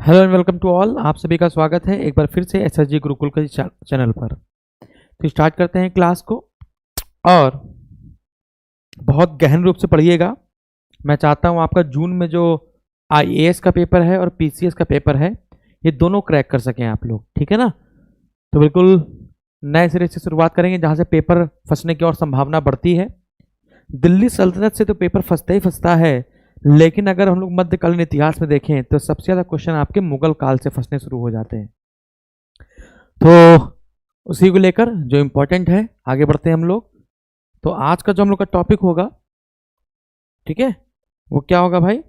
Hello and welcome to all. आप सभी का स्वागत है एक बार फिर से एसएसजी गुरुकुल के चैनल पर। तो स्टार्ट करते हैं क्लास को और बहुत गहन रूप से पढ़िएगा। मैं चाहता हूं आपका जून में जो आईएएस का पेपर है और पीसीएस का पेपर है ये दोनों क्रैक कर सकें आप लोग, ठीक है ना। तो बिल्कुल नए सिरे से शुरुआत करेंगे जहां से पेपर फंसने की और संभावना बढ़ती है। दिल्ली सल्तनत से तो पेपर फंसता ही फंसता है, लेकिन अगर हम लोग मध्यकालीन इतिहास में देखें तो सबसे ज्यादा क्वेश्चन आपके मुगल काल से फंसने शुरू हो जाते हैं। तो उसी को लेकर जो इंपॉर्टेंट है आगे बढ़ते हैं हम लोग। तो आज का जो हम लोग का टॉपिक होगा, ठीक है, वो क्या होगा भाई?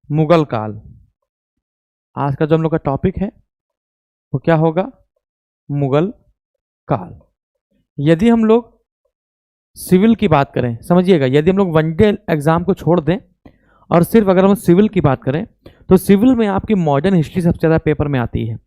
मुगल काल। आज का जो हम लोग का टॉपिक है वो क्या होगा? मुगल काल। यदि हम लोग सिविल की बात करें, समझिएगा, यदि हम लोग वनडे एग्जाम को छोड़ दें और सिर्फ अगर हम सिविल की बात करें तो सिविल में आपकी मॉडर्न हिस्ट्री सबसे ज्यादा पेपर में आती है,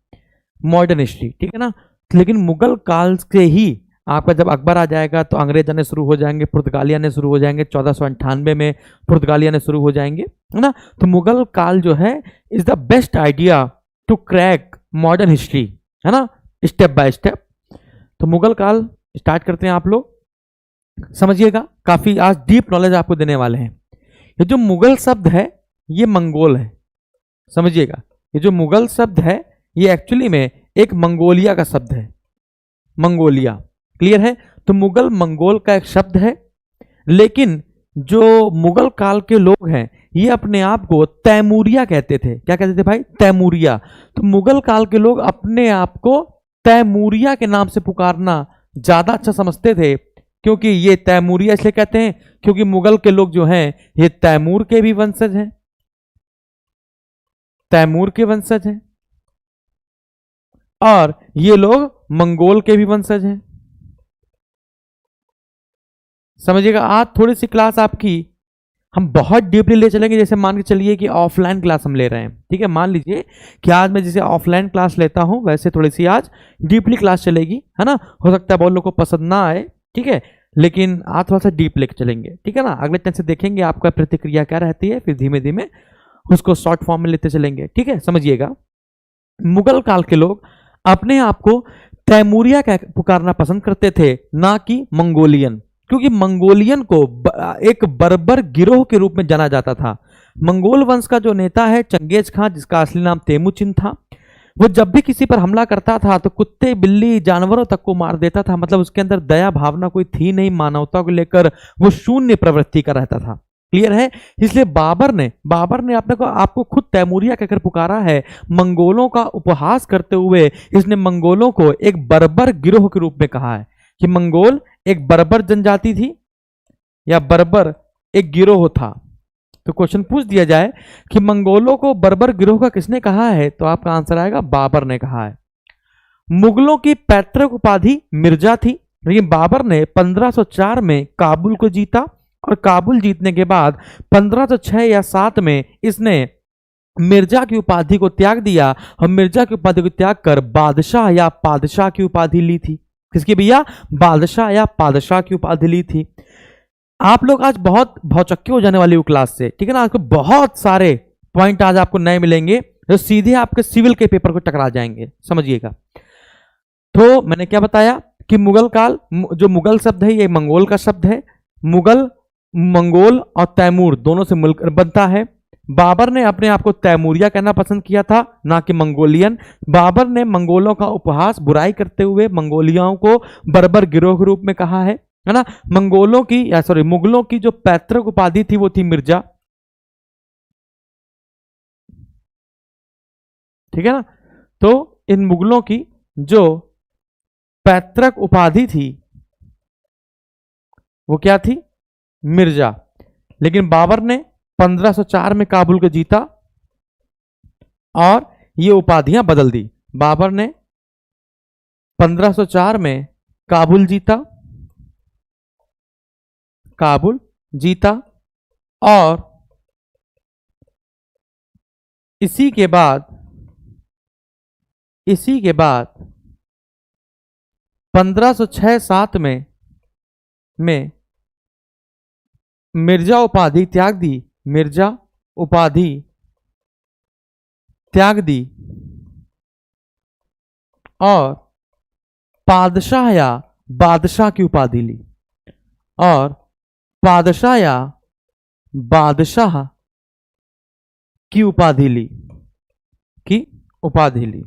मॉडर्न हिस्ट्री, ठीक है ना। लेकिन मुगल काल से ही आपका जब अकबर आ जाएगा तो अंग्रेज आने शुरू हो जाएंगे, पुर्तगाली आने शुरू हो जाएंगे, 1498 में पुर्तगाली आने शुरू हो जाएंगे, है ना। तो मुगल काल जो है is the best idea to crack modern history, है ना, स्टेप बाय स्टेप। तो मुगल काल स्टार्ट करते हैं आप लोग। समझिएगा, काफी आज डीप नॉलेज आपको देने वाले हैं। ये जो मुगल शब्द है ये मंगोल है, समझिएगा। ये जो मुगल शब्द है ये एक्चुअली में एक मंगोलिया का शब्द है, मंगोलिया, क्लियर है। तो मुगल मंगोल का एक शब्द है, लेकिन जो मुगल काल के लोग हैं ये अपने आप को तैमूरिया कहते थे। क्या कहते थे भाई? तैमूरिया। तो मुगल काल के लोग अपने आप को तैमूरिया के नाम से पुकारना ज्यादा अच्छा समझते थे, क्योंकि ये तैमूरिया इसलिए कहते हैं क्योंकि मुगल के लोग जो हैं ये तैमूर के भी वंशज हैं, तैमूर के वंशज हैं, और ये लोग मंगोल के भी वंशज हैं। समझिएगा, आज थोड़ी सी क्लास आपकी हम बहुत डीपली ले चलेंगे। जैसे मान के चलिए कि ऑफलाइन क्लास हम ले रहे हैं, ठीक है। मान लीजिए कि आज मैं जैसे ऑफलाइन क्लास लेता हूं वैसे थोड़ी सी आज डीपली क्लास चलेगी, है ना। हो सकता है बहुत लोगों को पसंद ना आए, ठीक है, लेकिन आज थोड़ा सा डीप लेके चलेंगे, ठीक है ना। अगले टाइम से देखेंगे आपका प्रतिक्रिया क्या रहती है, फिर धीमे धीमे उसको शॉर्ट फॉर्म में लेते चलेंगे, ठीक है। समझिएगा, मुगल काल के लोग अपने आप को तैमूरिया का पुकारना पसंद करते थे, ना कि मंगोलियन, क्योंकि मंगोलियन को एक बर्बर गिरोह के रूप में जाना जाता था। मंगोल वंश का जो नेता है चंगेज खां, जिसका असली नाम तेमुचिन था, वो जब भी किसी पर हमला करता था तो कुत्ते बिल्ली जानवरों तक को मार देता था। मतलब उसके अंदर दया भावना कोई थी नहीं, मानवता को लेकर वो शून्य प्रवृत्ति का रहता था, क्लियर है। इसलिए बाबर ने अपने को आपको खुद तैमूरिया कहकर पुकारा है। मंगोलों का उपहास करते हुए इसने मंगोलों को एक बर्बर गिरोह के रूप में कहा है कि मंगोल एक बर्बर जनजाति थी या बर्बर एक गिरोह था। तो क्वेश्चन पूछ दिया जाए कि मंगोलों को बर्बर गिरोह का किसने कहा है, तो आपका आंसर आएगा बाबर ने कहा है। मुगलों की पैतृक उपाधि मिर्जा थी, लेकिन बाबर ने 1504 में काबुल को जीता और काबुल जीतने के बाद 1506 या 7 में इसने मिर्जा की उपाधि को त्याग दिया और मिर्जा की उपाधि को त्याग कर बादशाह या पादशाह की उपाधि ली थी। किसकी भैया? बादशाह या पादशाह की उपाधि ली थी। आप लोग आज बहुत भौचक्के हो जाने वाली हो क्लास से, ठीक है ना। आपको बहुत सारे पॉइंट आज आपको नए मिलेंगे जो सीधे आपके सिविल के पेपर को टकरा जाएंगे, समझिएगा। तो मैंने क्या बताया कि मुगल काल, जो मुगल शब्द है ये मंगोल का शब्द है। मुगल, मंगोल और तैमूर दोनों से मिलकर बनता है। बाबर ने अपने आप को तैमूरिया कहना पसंद किया था, ना कि मंगोलियन। बाबर ने मंगोलों का उपहास बुराई करते हुए मंगोलियाओं को बर्बर गिरोह के रूप में कहा है ना। मंगोलों की या सॉरी मुगलों की जो पैतृक उपाधि थी वो थी मिर्जा, ठीक है ना। तो इन मुगलों की जो पैतृक उपाधि थी वो क्या थी? मिर्जा। लेकिन बाबर ने 1504 में काबुल को जीता और ये उपाधियां बदल दी। बाबर ने 1504 में काबुल जीता, काबुल जीता, और इसी के बाद 1506-7 में मिर्जा उपाधि त्याग दी। मिर्जा उपाधि त्याग दी और पादशाह या बादशाह की उपाधि ली, और पादशाह या बादशाह की उपाधि ली, की उपाधि ली।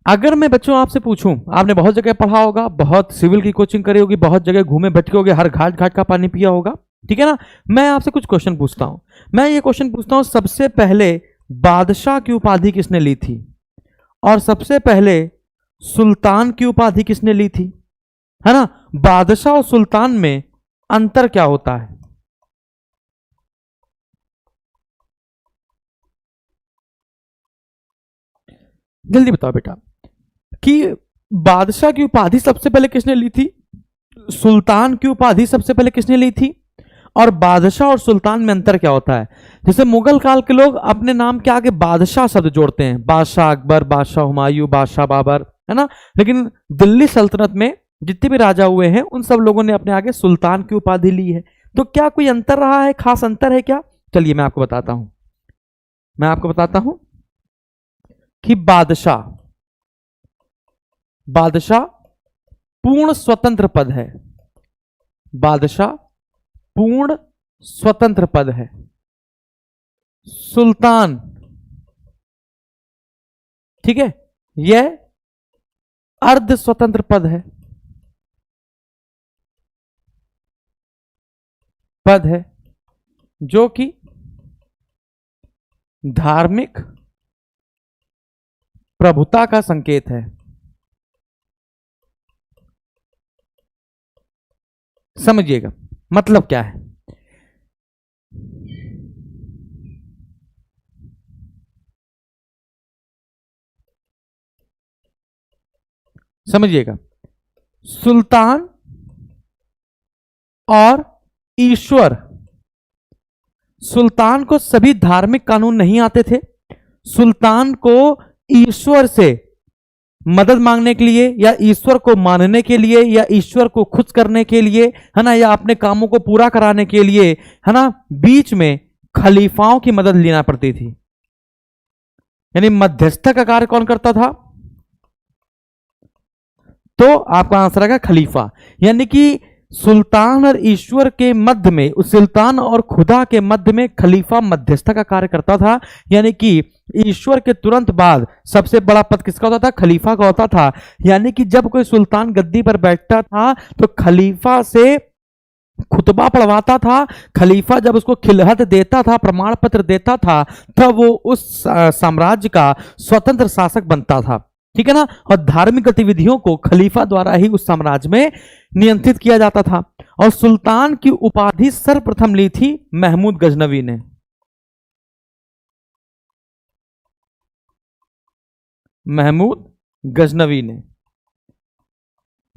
अगर मैं बच्चों आपसे पूछूं, आपने बहुत जगह पढ़ा होगा, बहुत सिविल की कोचिंग करी होगी, बहुत जगह घूमे भटके होगे, हर घाट घाट का पानी पिया होगा, ठीक है ना। मैं आपसे कुछ क्वेश्चन पूछता हूं। मैं ये क्वेश्चन पूछता हूं, सबसे पहले बादशाह की उपाधि किसने ली थी, और सबसे पहले सुल्तान की उपाधि किसने ली थी, है ना। बादशाह और सुल्तान में अंतर क्या होता है? जल्दी बताओ बेटा, कि बादशाह की उपाधि सबसे पहले किसने ली थी, सुल्तान की उपाधि सबसे पहले किसने ली थी, और बादशाह और सुल्तान में अंतर क्या होता है? जैसे मुगल काल के लोग अपने नाम के आगे बादशाह शब्द जोड़ते हैं, बादशाह अकबर, बादशाह हुमायूं, बादशाह बाबर, है ना। लेकिन दिल्ली सल्तनत में जितने भी राजा हुए हैं उन सब लोगों ने अपने आगे सुल्तान की उपाधि ली है। तो क्या कोई अंतर रहा है, खास अंतर है क्या? चलिए मैं आपको बताता हूं। मैं आपको बताता हूं कि बादशाह, बादशाह पूर्ण स्वतंत्र पद है, बादशाह पूर्ण स्वतंत्र पद है। सुल्तान, ठीक है, यह अर्ध स्वतंत्र पद है, पद है जो कि धार्मिक प्रभुता का संकेत है। समझिएगा मतलब क्या है। समझिएगा, सुल्तान और ईश्वर, सुल्तान को सभी धार्मिक कानून नहीं आते थे। सुल्तान को ईश्वर से मदद मांगने के लिए, या ईश्वर को मानने के लिए, या ईश्वर को खुश करने के लिए, है ना, या अपने कामों को पूरा कराने के लिए, है ना, बीच में खलीफाओं की मदद लेना पड़ती थी। यानी मध्यस्थता का कार्य कौन करता था? तो आपका आंसर आएगा खलीफा। यानी कि सुल्तान और ईश्वर के मध्य में, सुल्तान और खुदा के मध्य में खलीफा मध्यस्थता का कार्य करता था। यानी कि ईश्वर के तुरंत बाद सबसे बड़ा पद किसका होता था? खलीफा का होता था। यानी कि जब कोई सुल्तान गद्दी पर बैठता था तो खलीफा से खुतबा पढ़वाता था। खलीफा जब उसको खिलहत देता था, प्रमाण पत्र देता था, तब वो उस साम्राज्य का स्वतंत्र शासक बनता था, ठीक है ना। और धार्मिक गतिविधियों को खलीफा द्वारा ही उस साम्राज्य में नियंत्रित किया जाता था। और सुल्तान की उपाधि सर्वप्रथम ली थी महमूद गजनवी ने। महमूद गजनवी ने।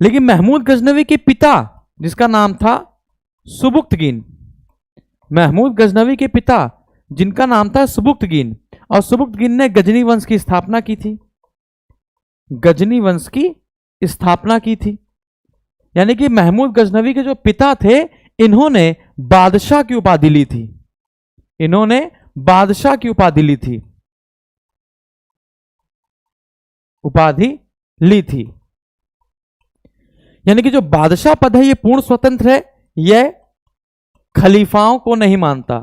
लेकिन महमूद गजनवी के पिता, जिसका नाम था सुबुक्तगीन, महमूद गजनवी के पिता जिनका नाम था सुबुक्तगीन, और सुबुक्तगीन ने गजनी वंश की स्थापना की थी, गजनी वंश की स्थापना की थी। यानी कि महमूद गजनवी के जो पिता थे, इन्होंने बादशाह की उपाधि ली थी, इन्होंने बादशाह की उपाधि ली थी, उपाधि ली थी। यानी कि जो बादशाह पद है ये पूर्ण स्वतंत्र है, यह खलीफाओं को नहीं मानता,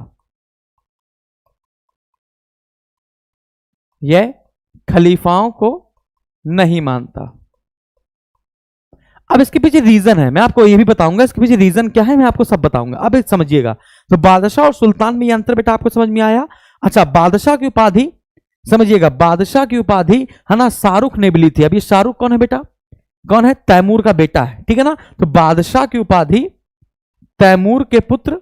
यह खलीफाओं को नहीं मानता। अब इसके पीछे रीजन है, मैं आपको ये भी बताऊंगा इसके पीछे रीजन क्या है, मैं आपको सब बताऊंगा। अब समझिएगा, तो बादशाह और सुल्तान में ये अंतर बेटा आपको समझ में आया। अच्छा, बादशाह की उपाधि समझिएगा, बादशाह की उपाधि है ना शाहरुख ने भी ली थी। अभी शाहरुख कौन है बेटा? कौन है? तैमूर का बेटा है, ठीक है ना। तो बादशाह की उपाधि तैमूर के पुत्र,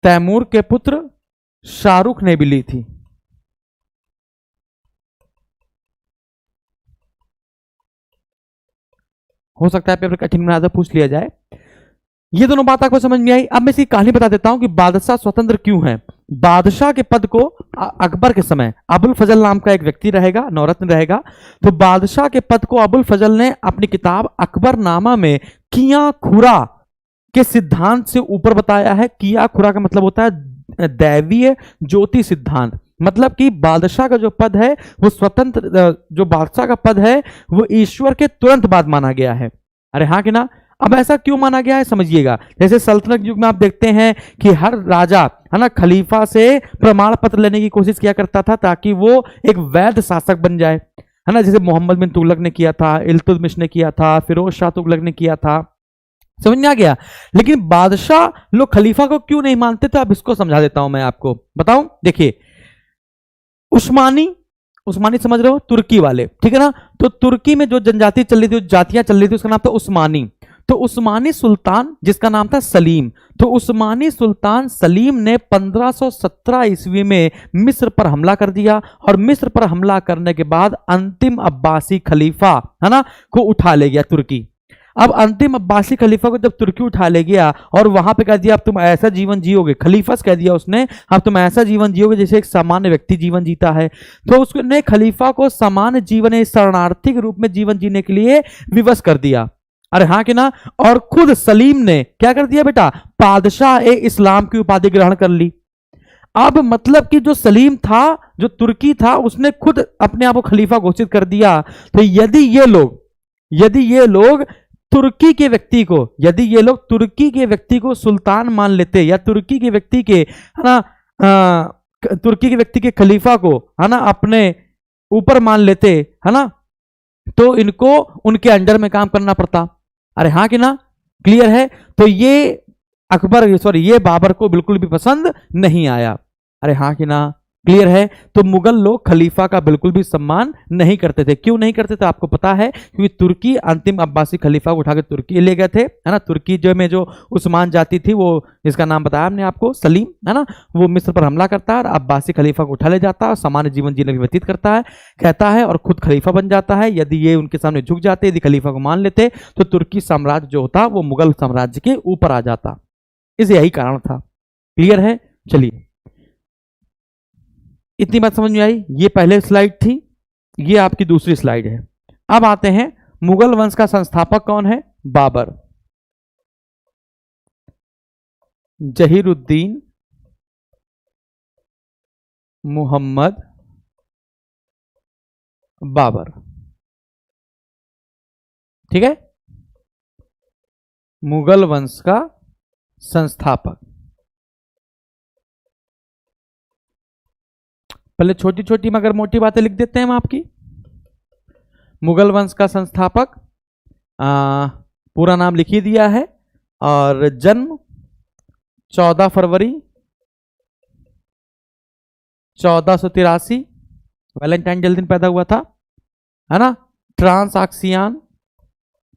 तैमूर के पुत्र शाहरुख ने भी ली थी। हो सकता है पेपर कठिन बना पूछ लिया जाए। ये दोनों बात आपको समझ में आई। अब मैं इसकी कहानी बता देता हूं कि बादशाह स्वतंत्र क्यों है। बादशाह के पद को अकबर के समय अबुल फजल नाम का एक व्यक्ति रहेगा, नौरत्न रहेगा। तो बादशाह के पद को अबुल फजल ने अपनी किताब अकबरनामा में किया खुरा के सिद्धांत से ऊपर बताया है। किया खुरा का मतलब होता है दैवीय ज्योति सिद्धांत, मतलब कि बादशाह का जो पद है वो स्वतंत्र, जो बादशाह का पद है वो ईश्वर के तुरंत बाद माना गया है। अरे हाँ कि ना? अब ऐसा क्यों माना गया है समझिएगा। जैसे सल्तनत युग में आप देखते हैं कि हर राजा है ना खलीफा से प्रमाण पत्र लेने की कोशिश किया करता था ताकि वो एक वैध शासक बन जाए, है ना। जैसे मोहम्मद बिन तुगलक ने किया था, इल्तुतमिश ने किया था, फिरोज शाह तुगलक ने किया था। समझ में आ गया? लेकिन बादशाह लोग खलीफा को क्यों नहीं मानते थे, अब इसको समझा देता हूं मैं आपको। बताऊं, देखिए, उस्मानी, उस्मानी समझ रहे हो, तुर्की वाले, ठीक है ना। तो तुर्की में जो जनजाति चल रही थी, जो जातियां चल रही थी, उसका नाम था उस्मानी। तो उस्मानी सुल्तान जिसका नाम था सलीम, तो उस्मानी सुल्तान सलीम ने 1517 ईस्वी में मिस्र पर हमला कर दिया, और मिस्र पर हमला करने के बाद अंतिम अब्बासी खलीफा, है ना, को उठा ले गया तुर्की। अब अंतिम अब्बासी खलीफा को जब तुर्की उठा ले गया और वहां पे कह दिया अब तुम ऐसा जीवन जियोगे, खलीफा कह दिया उसने, अब तुम ऐसा जीवन जियोगे जैसे एक सामान्य व्यक्ति जीवन जीता है। तो उसने खलीफा को सामान्य जीवन, शरणार्थी के रूप में जीवन जीने के लिए विवश कर दिया। अरे हाँ कि ना? और खुद सलीम ने क्या कर दिया बेटा, बादशाह ए इस्लाम की उपाधि ग्रहण कर ली। अब मतलब कि जो सलीम था, जो तुर्की था, उसने खुद अपने आप को खलीफा घोषित कर दिया। तो यदि ये लोग तुर्की के व्यक्ति को, यदि ये लोग तुर्की के व्यक्ति को सुल्तान मान लेते, या तुर्की के व्यक्ति के, है ना, तुर्की के व्यक्ति के खलीफा को, है ना, अपने ऊपर मान लेते, है ना, तो इनको उनके अंडर में काम करना पड़ता। अरे हाँ कि ना? क्लियर है? तो ये अकबर, सॉरी, ये बाबर को बिल्कुल भी पसंद नहीं आया। अरे हाँ कि ना? क्लियर है? तो मुगल लोग खलीफा का बिल्कुल भी सम्मान नहीं करते थे। क्यों नहीं करते थे आपको पता है? क्योंकि तुर्की अंतिम अब्बासी खलीफा को उठाकर तुर्की ले गए थे, है ना। तुर्की जो में जो उस्मान जाति थी, वो, इसका नाम बताया हमने आपको, सलीम, है ना, वो मिस्र पर हमला करता है और अब्बासी खलीफा को उठा ले जाता है और सामान्य जीवन जीने की व्यतीत करता है, कहता है, और खुद खलीफा बन जाता है। यदि ये उनके सामने झुक जाते, यदि खलीफा को मान लेते, तो तुर्की साम्राज्य जो होता वो मुगल साम्राज्य के ऊपर आ जाता। इस यही कारण था। क्लियर है? चलिए, इतनी बात समझ में आई? ये पहले स्लाइड थी, ये आपकी दूसरी स्लाइड है। अब आते हैं, मुगल वंश का संस्थापक कौन है? बाबर, जहीरुद्दीन मुहम्मद बाबर। ठीक है, मुगल वंश का संस्थापक। पहले छोटी छोटी मगर मोटी बातें लिख देते हैं हम आपकी। मुगल वंश का संस्थापक, पूरा नाम लिख ही दिया है, और जन्म 14 फरवरी 1483, वैलेंटाइन जल्द पैदा हुआ था, है ना, ट्रांसआक्सियान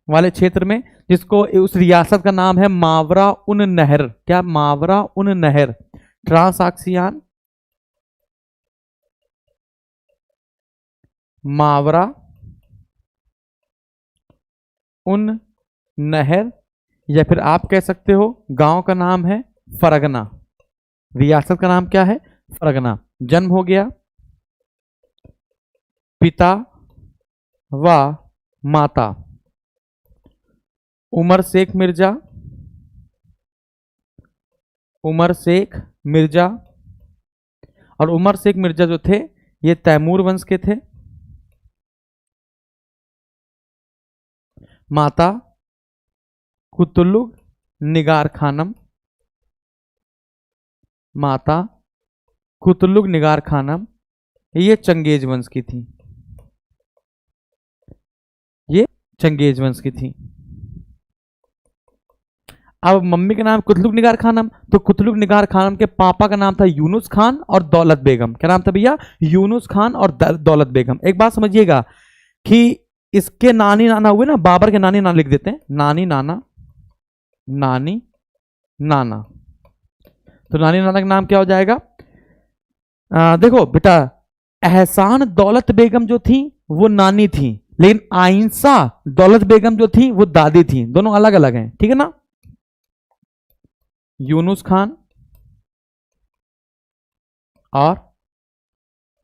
वाले क्षेत्र में, जिसको उस रियासत का नाम है मावरा उन नहर। क्या? मावरा उन नहर, ट्रांसआक्सियान मावरा उन नहर, या फिर आप कह सकते हो गांव का नाम है फरगना, रियासत का नाम क्या है? फरगना। जन्म हो गया, पिता व माता उमर शेख मिर्जा, उमर शेख मिर्जा, और उमर शेख मिर्जा जो थे ये तैमूर वंश के थे। माता कुतुलुग निगार खानम, माता कुतुलुग निगार खानम, ये चंगेज वंश की थी, ये चंगेज वंश की थी। अब मम्मी का नाम कुतलुग निगार खानम, तो कुतलुग निगार खानम के पापा का नाम था यूनुस खान और दौलत बेगम। क्या नाम था भैया? यूनुस खान और दौलत बेगम। एक बात समझिएगा कि इसके नानी नाना हुए ना, बाबर के नानी नाना लिख देते हैं, नानी नाना, नानी नाना। तो नानी नाना का नाम क्या हो जाएगा? देखो बेटा, एहसान दौलत बेगम जो थी वो नानी थी, लेकिन आइंसा दौलत बेगम जो थी वो दादी थी, दोनों अलग अलग हैं। ठीक है ना? यूनुस खान और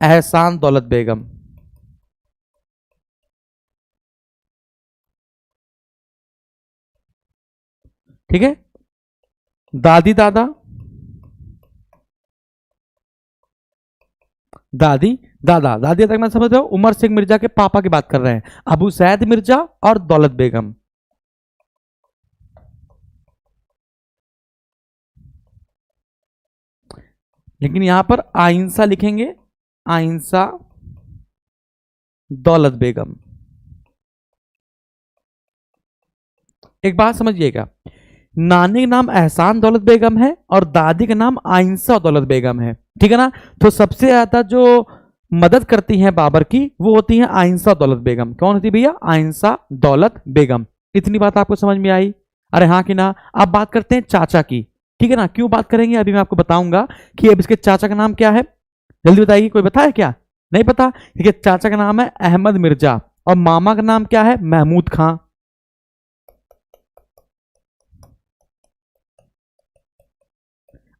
एहसान दौलत बेगम। ठीक है? दादी दादा दादी, दादा, दादी तक मैं समझ रहा हूं। उमर शेख मिर्जा के पापा की बात कर रहे हैं, अबू सैद मिर्जा और दौलत बेगम। लेकिन यहां पर आइंसा लिखेंगे, आइंसा दौलत बेगम। एक बात समझिएगा, नानी का नाम एहसान दौलत बेगम है और दादी का नाम आइंसा दौलत बेगम है, ठीक है ना। तो सबसे ज्यादा जो मदद करती हैं बाबर की वो होती हैं आइंसा दौलत बेगम। कौन होती है भैया? आइंसा दौलत बेगम। इतनी बात आपको समझ में आई? अरे हाँ कि ना। अब बात करते हैं चाचा की, ठीक है ना। क्यों बात करेंगे अभी मैं आपको बताऊंगा कि अब इसके चाचा का नाम क्या है। जल्दी बताइए, कोई बताया क्या? नहीं पता? ठीक है, चाचा का नाम है अहमद मिर्जा और मामा का नाम क्या है? महमूद खां।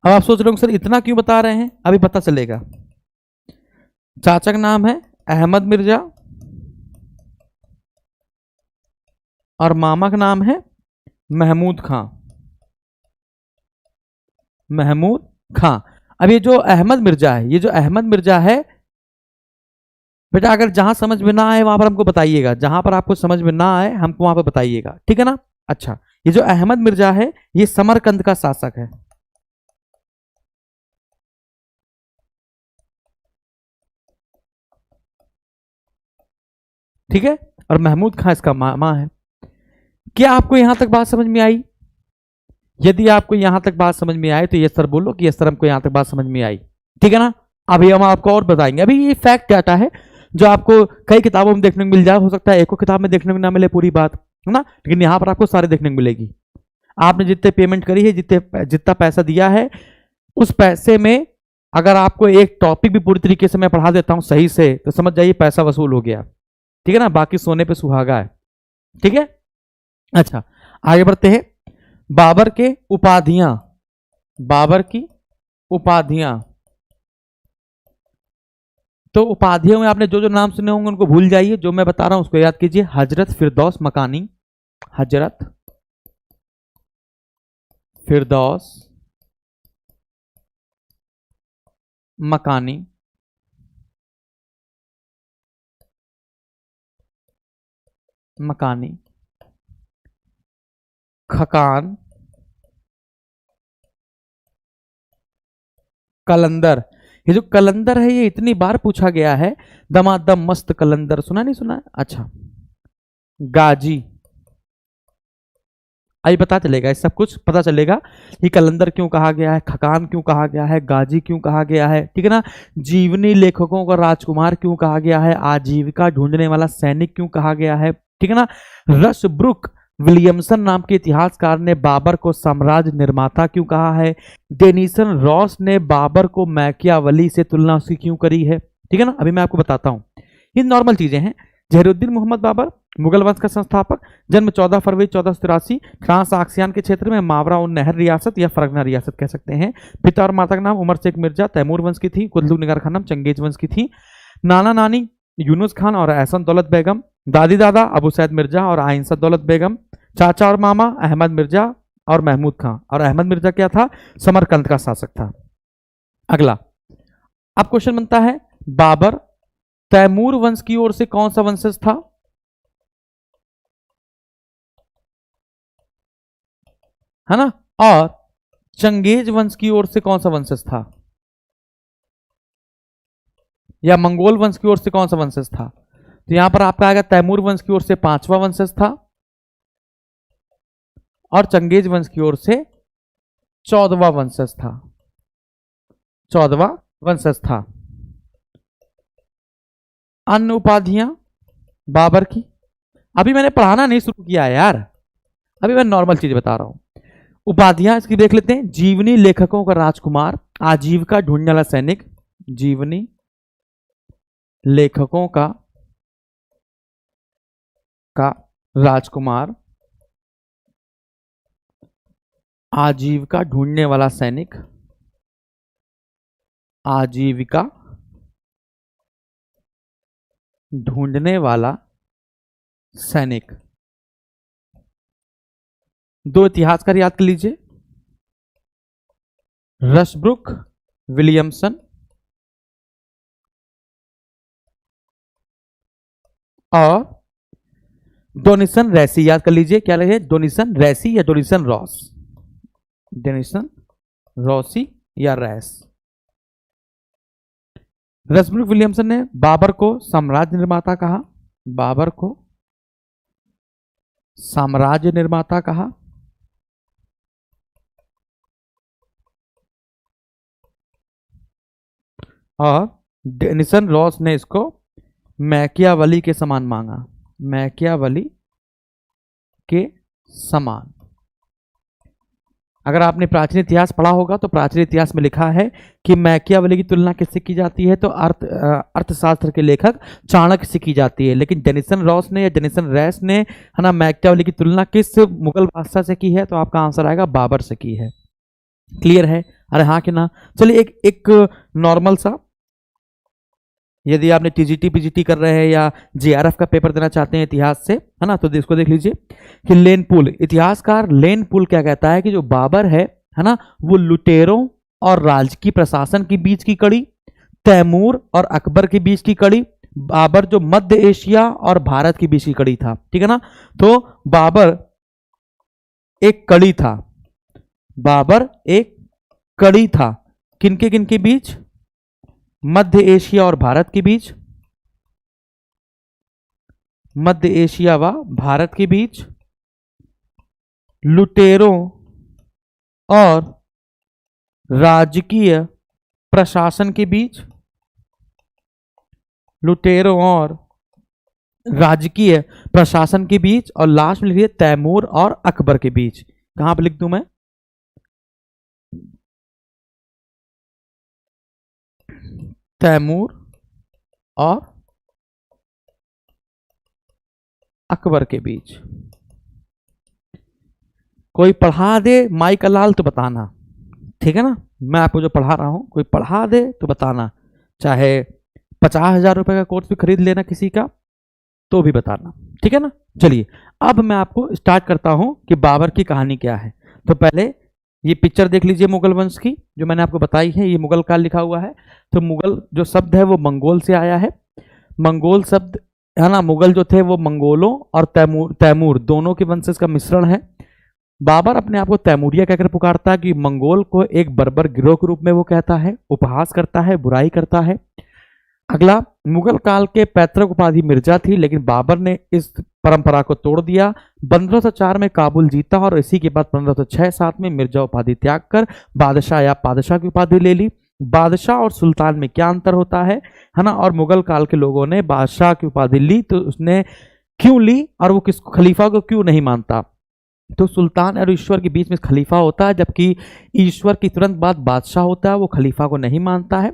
अब आप सोच रहे हो सर इतना क्यों बता रहे हैं, अभी पता चलेगा। चाचा का नाम है अहमद मिर्जा और मामा का नाम है महमूद खां। महमूद खां। अब ये जो अहमद मिर्जा है, ये जो अहमद मिर्जा है बेटा, अगर जहां समझ में ना आए वहां पर हमको बताइएगा, जहां पर आपको समझ में ना आए हमको वहां पर बताइएगा, ठीक है ना। अच्छा, ये जो अहमद मिर्जा है ये समरकंद का शासक है, ठीक है। और महमूद खां इसका मामा है। क्या आपको यहां तक बात समझ में आई? यदि आपको यहां तक बात समझ में आए तो यस सर बोलो कि यस सर हमको यहां तक बात समझ में आई, ठीक है ना। अभी हम आपको और बताएंगे। अभी ये फैक्ट डाटा है जो आपको कई किताबों में देखने को मिल जाए, हो सकता है एक किताब में देखने को ना मिले पूरी बात, है ना, लेकिन यहां पर आपको सारे देखने को मिलेगी। आपने जितने पेमेंट करी है, जितना पैसा दिया है, उस पैसे में अगर आपको एक टॉपिक भी पूरी तरीके से मैं पढ़ा देता हूं सही से तो समझ जाइए पैसा वसूल हो गया, ठीक है ना। बाकी सोने पे सुहागा है, ठीक है। अच्छा, आगे बढ़ते हैं। बाबर के उपाधियां, बाबर की उपाधियां। तो उपाधियों में आपने जो जो नाम सुने होंगे उनको भूल जाइए, जो मैं बता रहा हूं उसको याद कीजिए। हजरत फिरदौस मकानी, हजरत फिरदौस मकानी, मकानी, खकान, कलंदर। ये जो कलंदर है ये इतनी बार पूछा गया है, दमादम मस्त कलंदर, सुना नहीं सुना है? अच्छा, गाजी। आई पता चलेगा, इस सब कुछ पता चलेगा कि कलंदर क्यों कहा गया है, खकान क्यों कहा गया है, गाजी क्यों कहा गया है, ठीक है ना। जीवनी लेखकों का राजकुमार क्यों कहा गया है, आजीविका ढूंढने वाला सैनिक क्यों कहा गया है, ठीक है ना। रशब्रुक विलियमसन नाम के इतिहासकार ने बाबर को साम्राज्य निर्माता क्यों कहा है। डेनिसन रॉस ने बाबर को मैकियावली से तुलना उसकी क्यों करी है, ठीक है ना। अभी मैं आपको बताता हूं, ये नॉर्मल चीजें हैं। जहरुद्दीन मोहम्मद बाबर, मुगल वंश का संस्थापक, जन्म 14 फरवरी 1483, फ्रांस आक्सियान के क्षेत्र में मावरा उन नहर रियासत या फरगना रियासत कह सकते हैं। पिता और माता का नाम उमर शेख मिर्जा तैमूर वंश की थी, कुतलुग निगार खानम चंगेज वंश की थी। नाना नानी यूनुस खान और एहसन दौलत बेगम। दादी दादा अबू सैद मिर्जा और आइंसा दौलत बेगम। चाचा और मामा अहमद मिर्जा और महमूद खां। और अहमद मिर्जा क्या था? समरकंद का शासक था। अगला अब क्वेश्चन बनता है, बाबर तैमूर वंश की ओर से कौन सा वंशज था? है ना। और चंगेज वंश की ओर से कौन सा वंशज था? या मंगोल वंश की ओर से कौन सा वंशज था? तो यहां पर आपका आएगा तैमूर वंश की ओर से 5वां वंशज था और चंगेज वंश की ओर से 14वां वंशज था, 14वां वंशज था। अन्य उपाधियां बाबर की, अभी मैंने पढ़ाना नहीं शुरू किया है यार, अभी मैं नॉर्मल चीज बता रहा हूं। उपाधियां इसकी देख लेते हैं। जीवनी लेखकों का राजकुमार, आजीविका ढूंढने वाला सैनिक, जीवनी लेखकों का राजकुमार, आजीविका ढूंढने वाला सैनिक, आजीविका ढूंढने वाला सैनिक। दो इतिहासकार याद कर लीजिए, रशब्रुक विलियमसन और डोनिसन रैसी। याद कर लीजिए क्या रहे, डोनिसन रैसी या डोनिसन रॉस, डोनिसन रॉसी या रैस। रसब्रुक विलियमसन ने बाबर को साम्राज्य निर्माता कहा, बाबर को साम्राज्य निर्माता कहा। और डेनिसन रॉस ने इसको मैकियावली के समान मांगा, मैकियावली के समान। अगर आपने प्राचीन इतिहास पढ़ा होगा तो प्राचीन इतिहास में लिखा है कि मैकियावली की तुलना किससे की जाती है, तो अर्थशास्त्र के लेखक चाणक्य से की जाती है। लेकिन डेनिसन रॉस ने या डेनिसन रैस ने, है ना, मैकियावली की तुलना किस मुगल बादशाह से की है, तो आपका आंसर आएगा बाबर से की है। क्लियर है? अरे हाँ कि ना। चलिए एक नॉर्मल सा, यदि आपने टीजीटी पीजीटी कर रहे हैं या जेआरएफ का पेपर देना चाहते हैं इतिहास से, है ना, तो इसको देख लीजिए कि लेन पुल, इतिहासकार लेन पुल क्या कहता है कि जो बाबर है ना, वो लुटेरों और राजकीय प्रशासन के बीच की कड़ी, तैमूर और अकबर के बीच की कड़ी, बाबर जो मध्य एशिया और भारत के बीच की कड़ी था। ठीक है ना, तो बाबर एक कड़ी था, बाबर एक कड़ी था किनके बीच, मध्य एशिया और भारत के बीच, मध्य एशिया व भारत के बीच, लुटेरों और राजकीय प्रशासन के बीच, लुटेरों और राजकीय प्रशासन के बीच, और लास्ट में लिखिए तैमूर और अकबर के बीच। कहां पर लिख दूं मैं, तैमूर और अकबर के बीच। कोई पढ़ा दे माई का लाल तो बताना, ठीक है ना, मैं आपको जो पढ़ा रहा हूं कोई पढ़ा दे तो बताना, चाहे 50,000 रुपए का कोर्स भी खरीद लेना किसी का तो भी बताना, ठीक है ना। चलिए अब मैं आपको स्टार्ट करता हूं कि बाबर की कहानी क्या है। तो पहले ये पिक्चर देख लीजिए मुगल वंश की, जो मैंने आपको बताई है, ये मुगल काल लिखा हुआ है। तो मुगल जो शब्द है वो मंगोल से आया है, मंगोल शब्द है ना, मुगल जो थे वो मंगोलों और तैमूर दोनों के वंशज का मिश्रण है। बाबर अपने आप को तैमूरिया कहकर पुकारता है कि मंगोल को एक बर्बर गिरोह के रूप में वो कहता है, उपहास करता है, बुराई करता है। अगला, मुगल काल के पैतृक उपाधि मिर्जा थी, लेकिन बाबर ने इस परंपरा को तोड़ दिया। 1504 में काबुल जीता और इसी के बाद 1506-7 में मिर्जा उपाधि त्याग कर बादशाह या पादशाह की उपाधि ले ली। बादशाह और सुल्तान में क्या अंतर होता है ना, और मुगल काल के लोगों ने बादशाह की उपाधि ली तो उसने क्यों ली और वो किस खलीफा को क्यों नहीं मानता। तो सुल्तान और ईश्वर के बीच में खलीफा होता है, जबकि ईश्वर की तुरंत बाद बादशाह होता है, वो खलीफा को नहीं मानता है।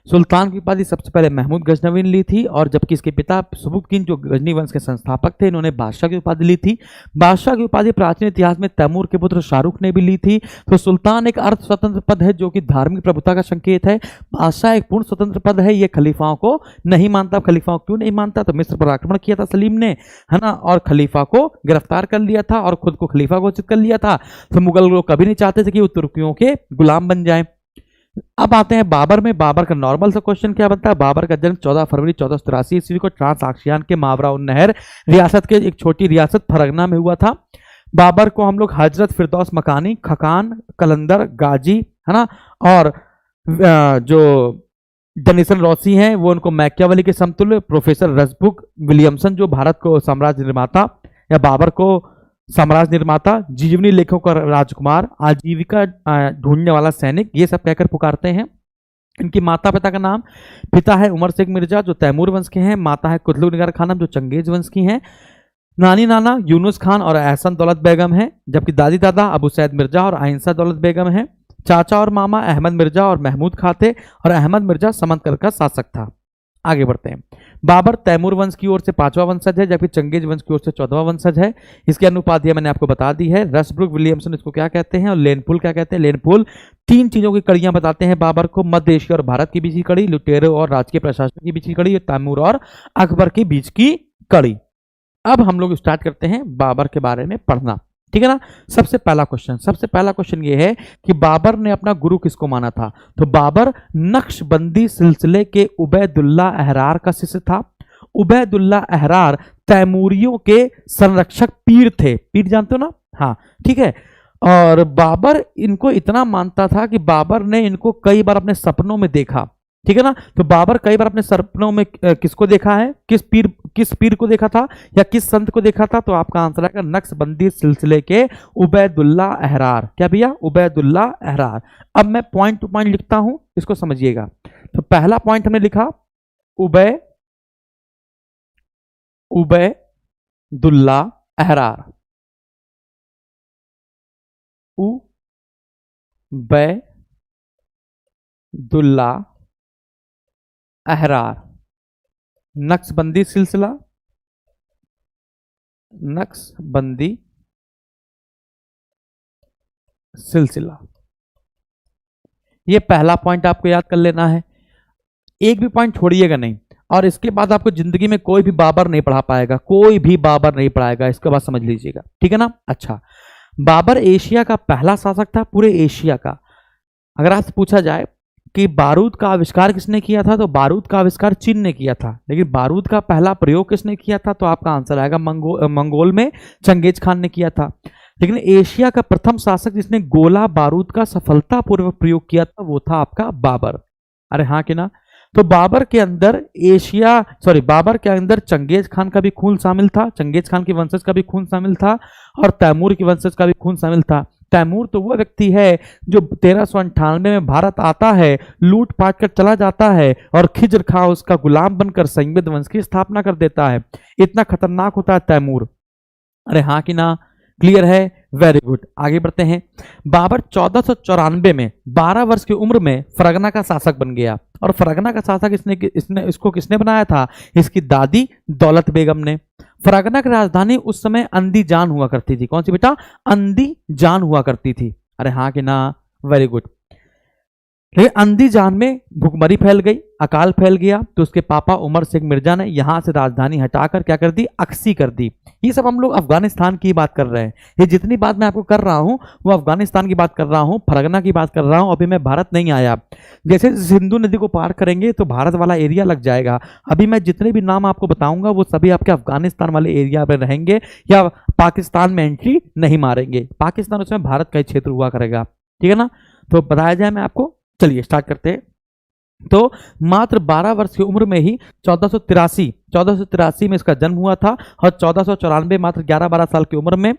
सुल्तान की उपाधि सबसे पहले महमूद गजनवी ने ली थी, और जबकि इसके पिता सबुद्दीन जो गजनी वंश के संस्थापक थे, इन्होंने बादशाह की उपाधि ली थी। बादशाह की उपाधि प्राचीन इतिहास में तैमूर के पुत्र शाहरुख ने भी ली थी। तो सुल्तान एक अर्थ स्वतंत्र पद है जो कि धार्मिक प्रभुता का संकेत है। बादशाह एक पूर्ण स्वतंत्र पद है, ये खलीफाओं को नहीं मानता। खलीफाओं क्यों नहीं मानता, तो मिस्र पर आक्रमण किया था सलीम ने, है ना, और खलीफा को गिरफ्तार कर लिया था और खुद को खलीफा घोषित कर लिया था। तो मुगल लोग कभी नहीं चाहते थे कि वो तुर्कियों के गुलाम बन जाएं। अब आते हैं बाबर में। बाबर का नॉर्मल सा क्वेश्चन क्या बनता है, बाबर का जन्म 14 फरवरी 1483 ईस्वी को ट्रांस के मावरा उन नहर रियासत के एक छोटी रियासत फरगना में हुआ था। बाबर को हम लोग हजरत फिरदौस मकानी, खकान, कलंदर, गाजी, है ना, और जो डेनिसन रॉसी हैं वो उनको मैकियावली के समतुल्य, प्रोफेसर रसब्रुक विलियमसन जो भारत को साम्राज्य निर्माता या बाबर को साम्राज्य निर्माता, जीवनी लेखों का राजकुमार, आजीविका ढूंढने वाला सैनिक, ये सब कहकर पुकारते हैं। इनकी माता पिता का नाम, पिता है उमर शेख मिर्जा जो तैमूर वंश के हैं, माता है कुतलुग निगार खानम जो चंगेज वंश की हैं, नानी नाना यूनुस खान और एहसन दौलत बेगम है, जबकि दादी दादा अबू सैद मिर्जा और आइंसा दौलत बेगम है। चाचा और मामा अहमद मिर्जा और महमूद खां थे, और अहमद मिर्जा समंदकर का शासक था। आगे बढ़ते हैं। बाबर तैमूर वंश की ओर से 5वां वंशज है, जबकि चंगेज वंश की ओर से 14वां वंशज है। इसकी अनुपाधियां मैंने आपको बता दी है। रसब्रुक विलियमसन इसको क्या कहते हैं और लेनपुल क्या कहते हैं। लेनपुल 3 चीजों की कड़ियां बताते हैं बाबर को, मध्य एशिया और भारत के बीच की कड़ी, लुटेरों और राजकीय प्रशासन के बीच की कड़ी, तैमूर और अकबर के बीच की कड़ी। अब हम लोग स्टार्ट करते हैं बाबर के बारे में पढ़ना, ठीक है ना। सबसे पहला क्वेश्चन ये है कि बाबर ने अपना गुरु किसको माना था। तो बाबर नक्शबंदी सिलसिले के उबैदुल्ला अहरार का शिष्य था। उबैदुल्ला अहरार तैमूरियों के संरक्षक पीर थे। पीर जानते हो ना? हाँ, ठीक है। और बाबर इनको इतना मानता था कि बाबर ने इनको कई बार अपने सपनों में देखा, ठीक है ना। तो बाबर कई बार अपने सपनों में किसको देखा है, किस पीर को देखा था या किस संत को देखा था? तो आपका आंसर आएगा नक्शबंदी सिलसिले के उबैदुल्ला अहरार। क्या भैया? उबैदुल्ला अहरार। अब मैं पॉइंट टू पॉइंट लिखता हूं, इसको समझिएगा। तो पहला पॉइंट हमने लिखा उबैदुल्ला अहरार, उबैदुल्ला अहरार, नक्शबंदी सिलसिला, नक्शबंदी सिलसिला। ये पहला पॉइंट आपको याद कर लेना है, एक भी पॉइंट छोड़िएगा नहीं। और इसके बाद आपको जिंदगी में कोई भी बाबर नहीं पढ़ा पाएगा, कोई भी बाबर नहीं पढ़ाएगा, इसके बाद समझ लीजिएगा, ठीक है ना। अच्छा, बाबर एशिया का पहला शासक था, पूरे एशिया का। अगर आपसे पूछा जाए कि बारूद का आविष्कार किसने किया था, तो बारूद का आविष्कार चीन ने किया था। लेकिन बारूद का पहला प्रयोग किसने किया था? तो आपका आंसर आएगा मंगोल में चंगेज खान ने किया था। लेकिन एशिया का प्रथम शासक जिसने गोला बारूद का सफलतापूर्वक प्रयोग किया था वो था आपका बाबर। अरे हाँ कि ना? तो बाबर के अंदर बाबर के अंदर चंगेज खान का भी खून शामिल था, चंगेज खान के वंशज का भी खून शामिल था, और तैमूर के वंशज का भी खून शामिल था। तैमूर तो वह व्यक्ति है जो 1398 में भारत आता है, लूट पाट कर चला जाता है और खिज्र खां उसका गुलाम बनकर संयुक्त वंश की स्थापना कर देता है। इतना खतरनाक होता है तैमूर। अरे हाँ कि ना? क्लियर है? Very good. आगे बढ़ते हैं। बाबर 1494 में 12 वर्ष की उम्र में फरगना का शासक बन गया। और फरगना का शासक इसको किसने बनाया था? इसकी दादी दौलत बेगम ने। फरगना की राजधानी उस समय अंदीजान हुआ करती थी। कौन सी बेटा? अंदीजान हुआ करती थी। अरे हाँ कि ना? Very good. लेकिन अंदीजान में भुखमरी फैल गई, अकाल फैल गया, तो उसके पापा उमर शेख मिर्जा ने यहां से राजधानी हटाकर क्या कर दी? अक्सी कर दी। ये सब हम लोग अफगानिस्तान की बात कर रहे हैं। ये जितनी बात मैं आपको कर रहा हूं वो अफगानिस्तान की बात कर रहा हूं, फरगना की बात कर रहा हूं। अभी मैं भारत नहीं आया। जैसे सिंधु नदी को पार करेंगे तो भारत वाला एरिया लग जाएगा। अभी मैं जितने भी नाम आपको बताऊंगा वो सभी आपके अफगानिस्तान वाले एरिया में रहेंगे या पाकिस्तान में एंट्री नहीं मारेंगे। पाकिस्तान उसमें भारत का ही क्षेत्र हुआ करेगा, ठीक है ना। तो बताया जाए मैं आपको, चलिए स्टार्ट करते हैं। तो मात्र 12 वर्ष की उम्र में ही 1483 में इसका जन्म हुआ था और 1494 मात्र 11-12 साल की उम्र में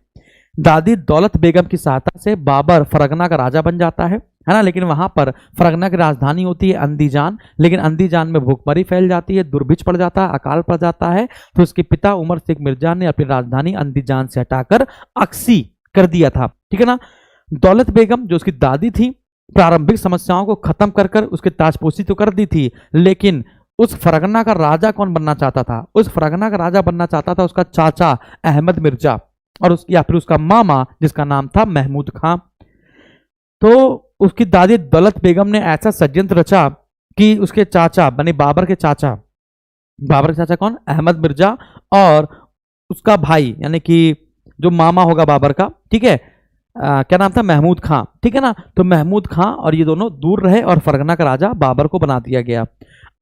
दादी दौलत बेगम की सहायता से बाबर फरगना का राजा बन जाता है ना। लेकिन वहां पर फरगना की राजधानी होती है अंदीजान, लेकिन अंदीजान में भूखमरी फैल जाती है, दुर्भिक्ष पड़ जाता है, अकाल पड़ जाता है। तो उसके पिता उमर शेख मिर्जा ने अपनी राजधानी अंदीजान से हटाकर अक्सी कर दिया था, ठीक है ना। दौलत बेगम जो उसकी दादी थी प्रारंभिक समस्याओं को खत्म कर कर उसके ताजपोशी तो कर दी थी, लेकिन उस फरगना का राजा कौन बनना चाहता था? उस फरगना का राजा बनना चाहता था उसका चाचा अहमद मिर्जा और या फिर उसका मामा जिसका नाम था महमूद खां। तो उसकी दादी दौलत बेगम ने ऐसा षड्यंत्र रचा कि उसके चाचा बने बाबर के चाचा कौन? अहमद मिर्जा, और उसका भाई यानी कि जो मामा होगा बाबर का, ठीक है, क्या नाम था? महमूद खां, ठीक है ना। तो महमूद खां और ये दोनों दूर रहे और फरगना का राजा बाबर को बना दिया गया।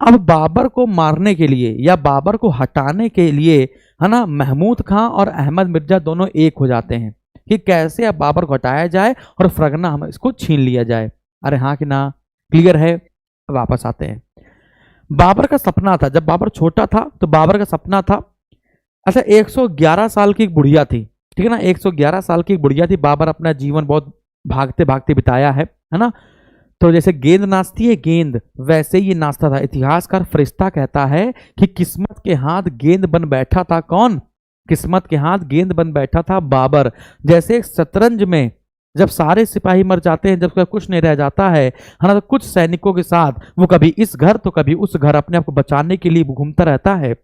अब बाबर को मारने के लिए या बाबर को हटाने के लिए, है ना, महमूद खां और अहमद मिर्जा दोनों एक हो जाते हैं कि कैसे अब बाबर को हटाया जाए और फरगना हम इसको छीन लिया जाए। अरे हाँ कि ना? क्लियर है? वापस आते हैं। बाबर का सपना था, जब बाबर छोटा था तो बाबर का सपना था, अच्छा 111 साल की एक बुढ़िया थी, ठीक है ना, 111 साल की बुढ़िया थी। बाबर अपना जीवन बहुत भागते भागते बिताया है ना। तो जैसे गेंद नाचती है गेंद, वैसे ही नाचता था। इतिहासकार फरिश्ता कहता है कि किस्मत के हाथ गेंद बन बैठा था। कौन? किस्मत के हाथ गेंद बन बैठा था बाबर। जैसे शतरंज में जब सारे सिपाही मर जाते हैं, जब कुछ नहीं रह जाता है ना, तो कुछ सैनिकों के साथ वो कभी इस घर तो कभी उस घर अपने आप को बचाने के लिए घूमता रहता है।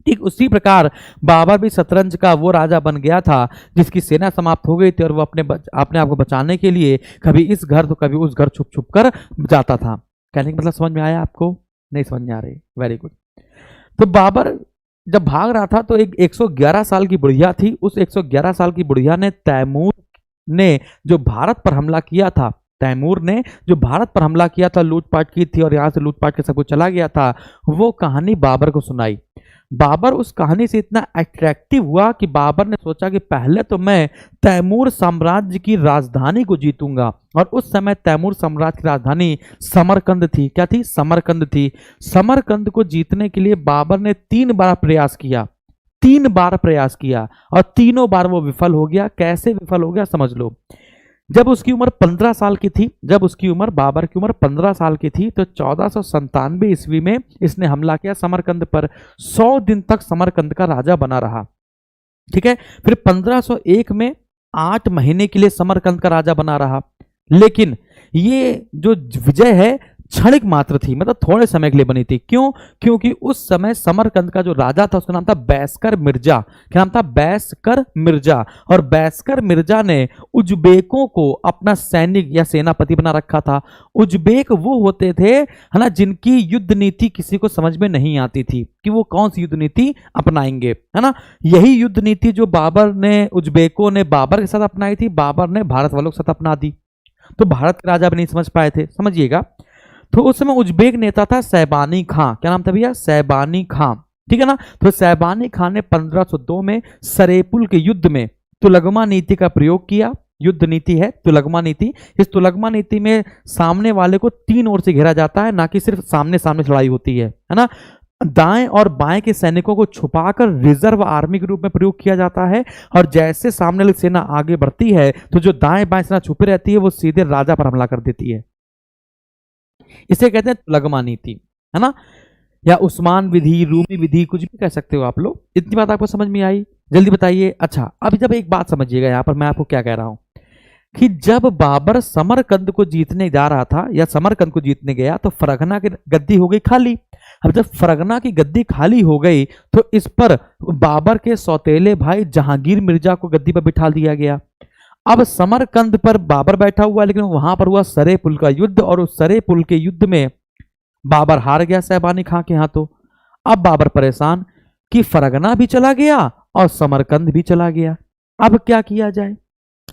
ठीक उसी प्रकार बाबर भी शतरंज का वो राजा बन गया था जिसकी सेना समाप्त हो गई थी और वो अपने आप को बचाने के लिए कभी इस घर तो कभी उस घर छुप छुप कर जाता था। कहने का मतलब समझ में आया आपको? नहीं समझ में आ रही? Very good. तो बाबर जब भाग रहा था तो एक 111 साल की बुढ़िया थी। उस 111 साल की बुढ़िया ने तैमूर ने जो भारत पर हमला किया था, तैमूर ने जो भारत पर हमला किया था, लूटपाट की थी और यहाँ से लूटपाट के सब कुछ चला गया था, वो कहानी बाबर को सुनाई। बाबर उस कहानी से इतना अट्रैक्टिव हुआ कि बाबर ने सोचा कि पहले तो मैं तैमूर साम्राज्य की राजधानी को जीतूंगा। और उस समय तैमूर साम्राज्य की राजधानी समरकंद थी। क्या थी? समरकंद थी। समरकंद को जीतने के लिए बाबर ने 3 बार प्रयास किया, 3 बार प्रयास किया और तीनों बार वो विफल हो गया। कैसे विफल हो गया समझ लो। जब उसकी उम्र 15 साल की थी, जब उसकी उम्र, बाबर की उम्र 15 साल की थी, तो 1497 ईस्वी में इसने हमला किया समरकंद पर। 100 दिन तक समरकंद का राजा बना रहा। ठीक है। फिर 1501 में 8 महीने के लिए समरकंद का राजा बना रहा। लेकिन ये जो विजय है क्षणिक मात्र थी, मतलब थोड़े समय के लिए बनी थी। क्यों? क्योंकि उस समय समरकंद का जो राजा था उसका नाम था बैसकर मिर्जा। क्या नाम था? बैसकर मिर्जा। और बैसकर मिर्जा ने उज्बेकों को अपना सैनिक या सेनापति बना रखा था। उज्बेक वो होते थे, है ना, जिनकी युद्ध नीति किसी को समझ में नहीं आती थी कि वो कौन सी युद्ध नीति अपनाएंगे, है ना। यही युद्ध नीति जो बाबर ने, उज्बेकों ने बाबर के साथ अपनाई थी, बाबर ने भारत वालों के साथ अपना दी। तो भारत के राजा भी नहीं समझ पाए थे, समझिएगा। तो उस समय उज्बेक नेता था सैबानी खां। क्या नाम था भैया? सैबानी खां। ठीक है ना। तो सैबानी खां ने 1502 में सरेपुल के युद्ध में तुलगमा नीति का प्रयोग किया। युद्ध नीति है तुलगमा नीति। इस तुलगमा नीति में सामने वाले को 3 ओर से घेरा जाता है, ना कि सिर्फ सामने सामने लड़ाई होती है ना। दाएं और बाएं के सैनिकों को छुपाकर रिजर्व आर्मी के रूप में प्रयोग किया जाता है। और जैसे सामने वाली सेना आगे बढ़ती है तो जो दाएं बाएं सेना छुपी रहती है वो सीधे राजा पर हमला कर देती है। इसे कहते हैं तुलगमा नीति, है ना, या उस्मान विधि, रूमी विधि, कुछ भी कह सकते हो आप लोग। इतनी बात आपको समझ में आई? जल्दी बताइए। अच्छा, अब जब एक बात समझिएगा यहां पर मैं आपको क्या कह रहा हूं कि जब बाबर समरकंद को जीतने जा रहा था या समरकंद को जीतने गया तो फरगना की गद्दी हो गई खाली। अब जब फरगना की गद्दी खाली हो गई तो इस पर बाबर के सौतेले भाई जहांगीर मिर्जा को गद्दी पर बिठा दिया गया। अब समरकंद पर बाबर बैठा हुआ, लेकिन वहां पर हुआ सरे पुल का युद्ध और उस सरे पुल के युद्ध में बाबर हार गया सैबानी खां के हाथों। अब बाबर परेशान कि फरगना भी चला गया और समरकंद भी चला गया, अब क्या किया जाए,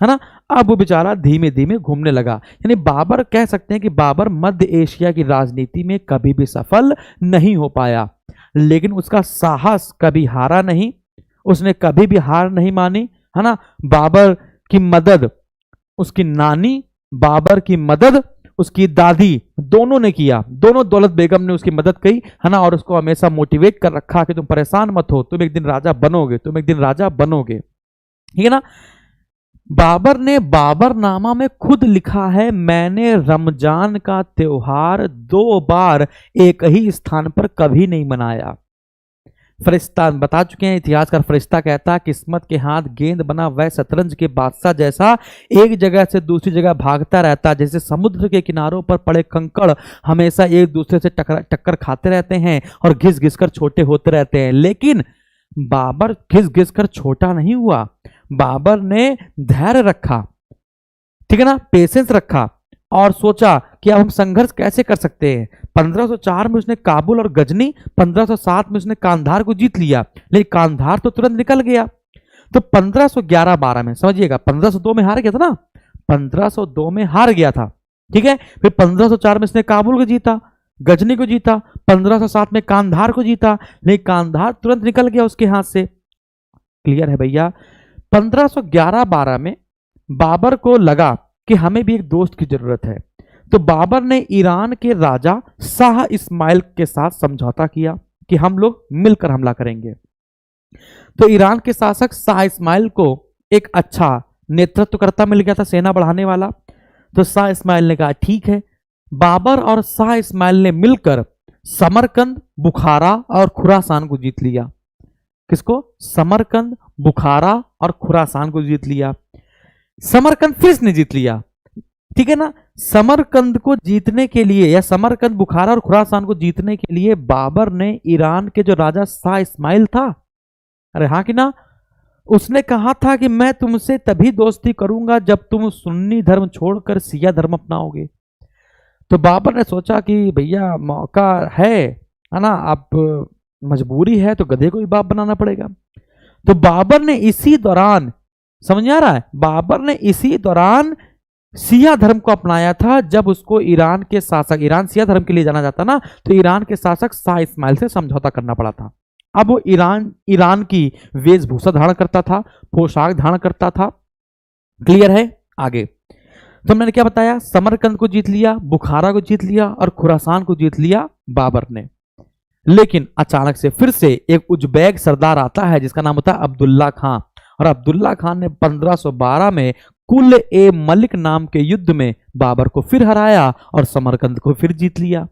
है ना। अब वो बेचारा धीमे धीमे घूमने लगा। यानी बाबर, कह सकते हैं कि बाबर मध्य एशिया की राजनीति में कभी भी सफल नहीं हो पाया, लेकिन उसका साहस कभी हारा नहीं, उसने कभी भी हार नहीं मानी, है ना। बाबर की मदद उसकी नानी, बाबर की मदद उसकी दादी, दोनों ने किया। दोनों दौलत बेगम ने उसकी मदद की, है ना, और उसको हमेशा मोटिवेट कर रखा कि तुम परेशान मत हो, तुम एक दिन राजा बनोगे, तुम एक दिन राजा बनोगे। ठीक है ना। बाबर ने बाबरनामा में खुद लिखा है, मैंने रमजान का त्योहार 2 बार एक ही स्थान पर कभी नहीं मनाया। फरिश्ता बता चुके हैं, इतिहासकार फरिश्ता कहता है किस्मत के हाथ गेंद बना वह शतरंज के बादशाह जैसा एक जगह से दूसरी जगह भागता रहता, जैसे समुद्र के किनारों पर पड़े कंकड़ हमेशा एक दूसरे से टक्कर खाते रहते हैं और घिस घिस कर छोटे होते रहते हैं। लेकिन बाबर घिस घिस कर छोटा नहीं हुआ, बाबर ने धैर्य रखा, ठीक है ना, पेशेंस रखा और सोचा कि अब हम संघर्ष कैसे कर सकते हैं। 1504 में उसने काबुल और गजनी, 1507 में उसने कांधार को जीत लिया, लेकिन कांधार तो तुरंत निकल गया। तो 1511-12 में, समझिएगा, 1502 में हार गया था ना, 1502 में हार गया था, ठीक है। फिर 1504 में इसने काबुल को जीता, गजनी को जीता, 1507 में कांधार को जीता, लेकिन कांधार तुरंत निकल गया उसके हाथ से। क्लियर है भैया। 1511-12 में बाबर को लगा कि हमें भी एक दोस्त की जरूरत है, तो बाबर ने ईरान के राजा शाह इस्माइल के साथ समझौता किया कि हम लोग मिलकर हमला करेंगे। तो ईरान के शासक शाह इस्माइल को एक अच्छा नेतृत्वकर्ता मिल गया था, सेना बढ़ाने वाला। तो शाह इस्माइल ने कहा ठीक है। बाबर और शाह इस्माइल ने मिलकर समरकंद, बुखारा और खुरासान को जीत लिया। किसको? समरकंद, बुखारा और खुरासान को जीत लिया। समरकंद फिर इसने जीत लिया, ठीक है ना। समरकंद को जीतने के लिए या समरकंद, बुखारा और खुरासान को जीतने के लिए बाबर ने ईरान के जो राजा शाह इस्माइल था, अरे हाँ कि ना, उसने कहा था कि मैं तुमसे तभी दोस्ती करूंगा जब तुम सुन्नी धर्म छोड़कर शिया धर्म अपनाओगे। तो बाबर ने सोचा कि भैया मौका है ना, अब मजबूरी है तो गधे को भी बाप बनाना पड़ेगा। तो बाबर ने इसी दौरान, समझ आ रहा है, बाबर ने इसी दौरान शिया धर्म को अपनाया था जब उसको ईरान के शासक, ईरान शिया धर्म के लिए जाना जाता ना, तो ईरान के शासक शाह इस्माइल से समझौता करना पड़ा था। अब वो ईरान ईरान की वेशभूषा धारण करता था, पोशाक धारण करता था। क्लियर है? आगे तो मैंने क्या बताया, समरकंद को जीत लिया, बुखारा को जीत लिया और खुरासान को जीत लिया बाबर ने। लेकिन अचानक से फिर से एक उज्बेक सरदार आता है जिसका नाम होता है अब्दुल्ला खां, और अब्दुल्ला खान ने 1512 में कुल ए मलिक नाम के युद्ध में बाबर को फिर हराया और समरकंद को फिर जीत लिया।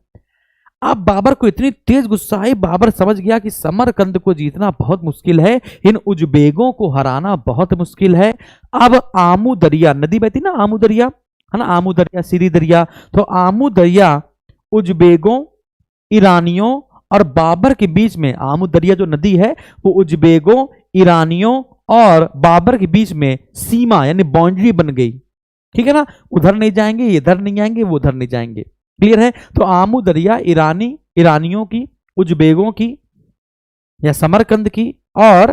अब बाबर को इतनी तेज गुस्सा आई, बाबर समझ गया कि समरकंद को जीतना बहुत मुश्किल है, इन उज्बेगों को हराना बहुत मुश्किल है। अब आमू दरिया नदी बहती ना, आमू दरिया है ना, आमू दरिया, सीरी दरिया, तो आमू दरिया उज्बेगों, ईरानियों और बाबर के बीच में, आमू दरिया जो नदी है वो उज्बेगों, ईरानियों और बाबर के बीच में सीमा यानी बाउंड्री बन गई। ठीक है ना, उधर नहीं जाएंगे, इधर नहीं आएंगे, वो उधर नहीं जाएंगे। क्लियर है? तो आमू दरिया ईरानियों की, उज्बेगों की या समरकंद की और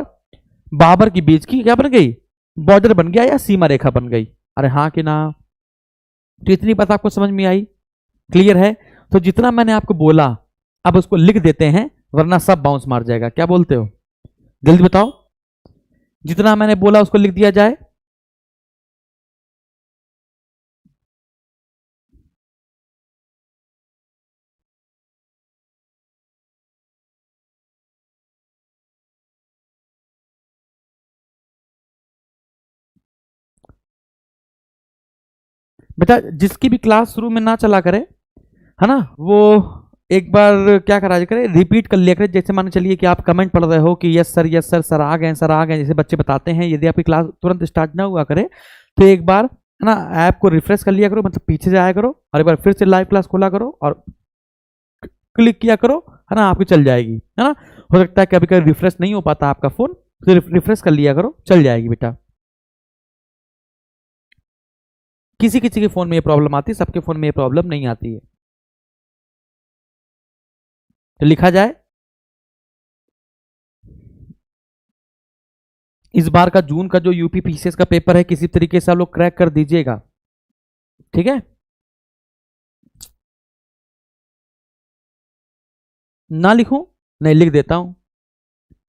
बाबर के बीच की क्या बन गई, बॉर्डर बन गया या सीमा रेखा बन गई। अरे हाँ कि ना? तो इतनी बात आपको समझ में आई? क्लियर है? तो जितना मैंने आपको बोला अब उसको लिख देते हैं, वरना सब बाउंस मार जाएगा। क्या बोलते हो? जल्दी बताओ, जितना मैंने बोला उसको लिख दिया जाए। बेटा जिसकी भी क्लास शुरू में ना चला करे, है ना, वो एक बार क्या करा करे, रिपीट कर लिया करे। जैसे मान चलिए कि आप कमेंट पढ़ रहे हो कि यस सर सर आ गए, सर आ गए, जैसे बच्चे बताते हैं। यदि आपकी क्लास तुरंत स्टार्ट ना हुआ करे तो एक बार है ना ऐप को रिफ्रेश कर लिया करो, मतलब पीछे जाया करो और एक बार फिर से लाइव क्लास खोला करो और क्लिक किया करो, है ना, आपकी चल जाएगी। है ना, हो सकता है कभी कभी रिफ्रेश नहीं हो पाता आपका फोन, तो रिफ्रेश कर लिया करो, चल जाएगी बेटा। किसी किसी के फोन में ये प्रॉब्लम आती है, सबके फोन में ये प्रॉब्लम नहीं आती है। तो लिखा जाए, इस बार का जून का जो यूपी पीसीएस का पेपर है किसी तरीके से आप लोग क्रैक कर दीजिएगा। ठीक है, ना लिखूं? नहीं, लिख देता हूं।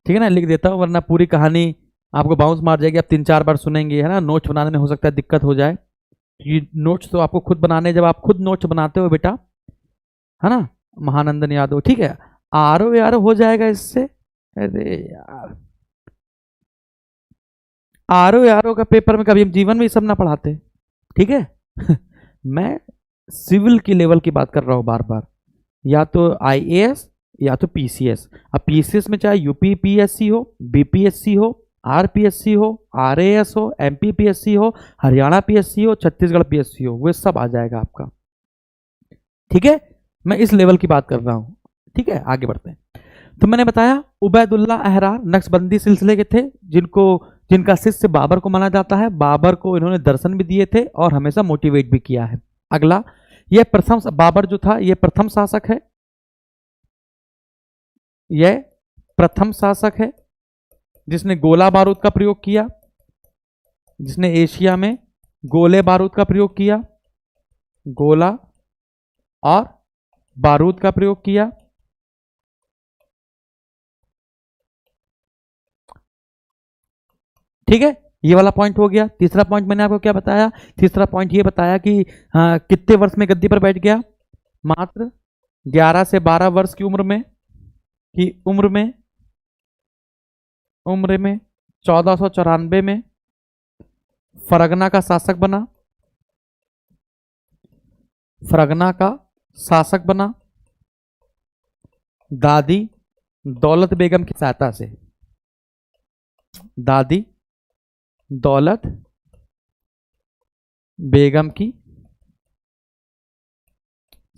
ठीक है ना, लिख देता हूं, वरना पूरी कहानी आपको बाउंस मार जाएगी। आप 3-4 बार सुनेंगे, है ना, नोट्स बनाने में हो सकता है दिक्कत हो जाए। ये नोट्स तो आपको खुद बनाने, जब आप खुद नोट्स बनाते हो बेटा, है ना, महानंदन यादव, ठीक है, आरो यार हो जाएगा इससे। अरे यार, आरो यारो का पेपर में कभी हम जीवन में ये सब ना पढ़ाते। ठीक है मैं सिविल की लेवल की बात कर रहा हूं बार बार, या तो आईएएस या तो पीसीएस। अब पीसीएस में चाहे यूपी पीएससी हो, बीपीएससी हो, आरपीएससी हो, आरएएस हो, एमपीपीएससी हो, हरियाणा पीएससी हो, छत्तीसगढ़ पीएससी हो, वो सब आ जाएगा आपका। ठीक है, मैं इस लेवल की बात कर रहा हूं। ठीक है, आगे बढ़ते हैं। तो मैंने बताया उबैदुल्ला अहरार नक्शबंदी सिलसिले के थे, जिनका शिष्य बाबर को माना जाता है। बाबर को इन्होंने दर्शन भी दिए थे और हमेशा मोटिवेट भी किया है। अगला, यह प्रथम, बाबर जो था यह प्रथम शासक है, यह प्रथम शासक है जिसने गोला बारूद का प्रयोग किया, जिसने एशिया में गोले बारूद का प्रयोग किया, गोला और बारूद का प्रयोग किया। ठीक है, ये वाला पॉइंट हो गया। तीसरा पॉइंट मैंने आपको क्या बताया? तीसरा पॉइंट ये बताया कि कितने वर्ष में गद्दी पर बैठ गया? मात्र 11 से 12 वर्ष की उम्र में, की उम्र में 1494 में फरगना का शासक बना, फरगना का शासक बना दादी दौलत बेगम की सहायता से, दादी दौलत बेगम की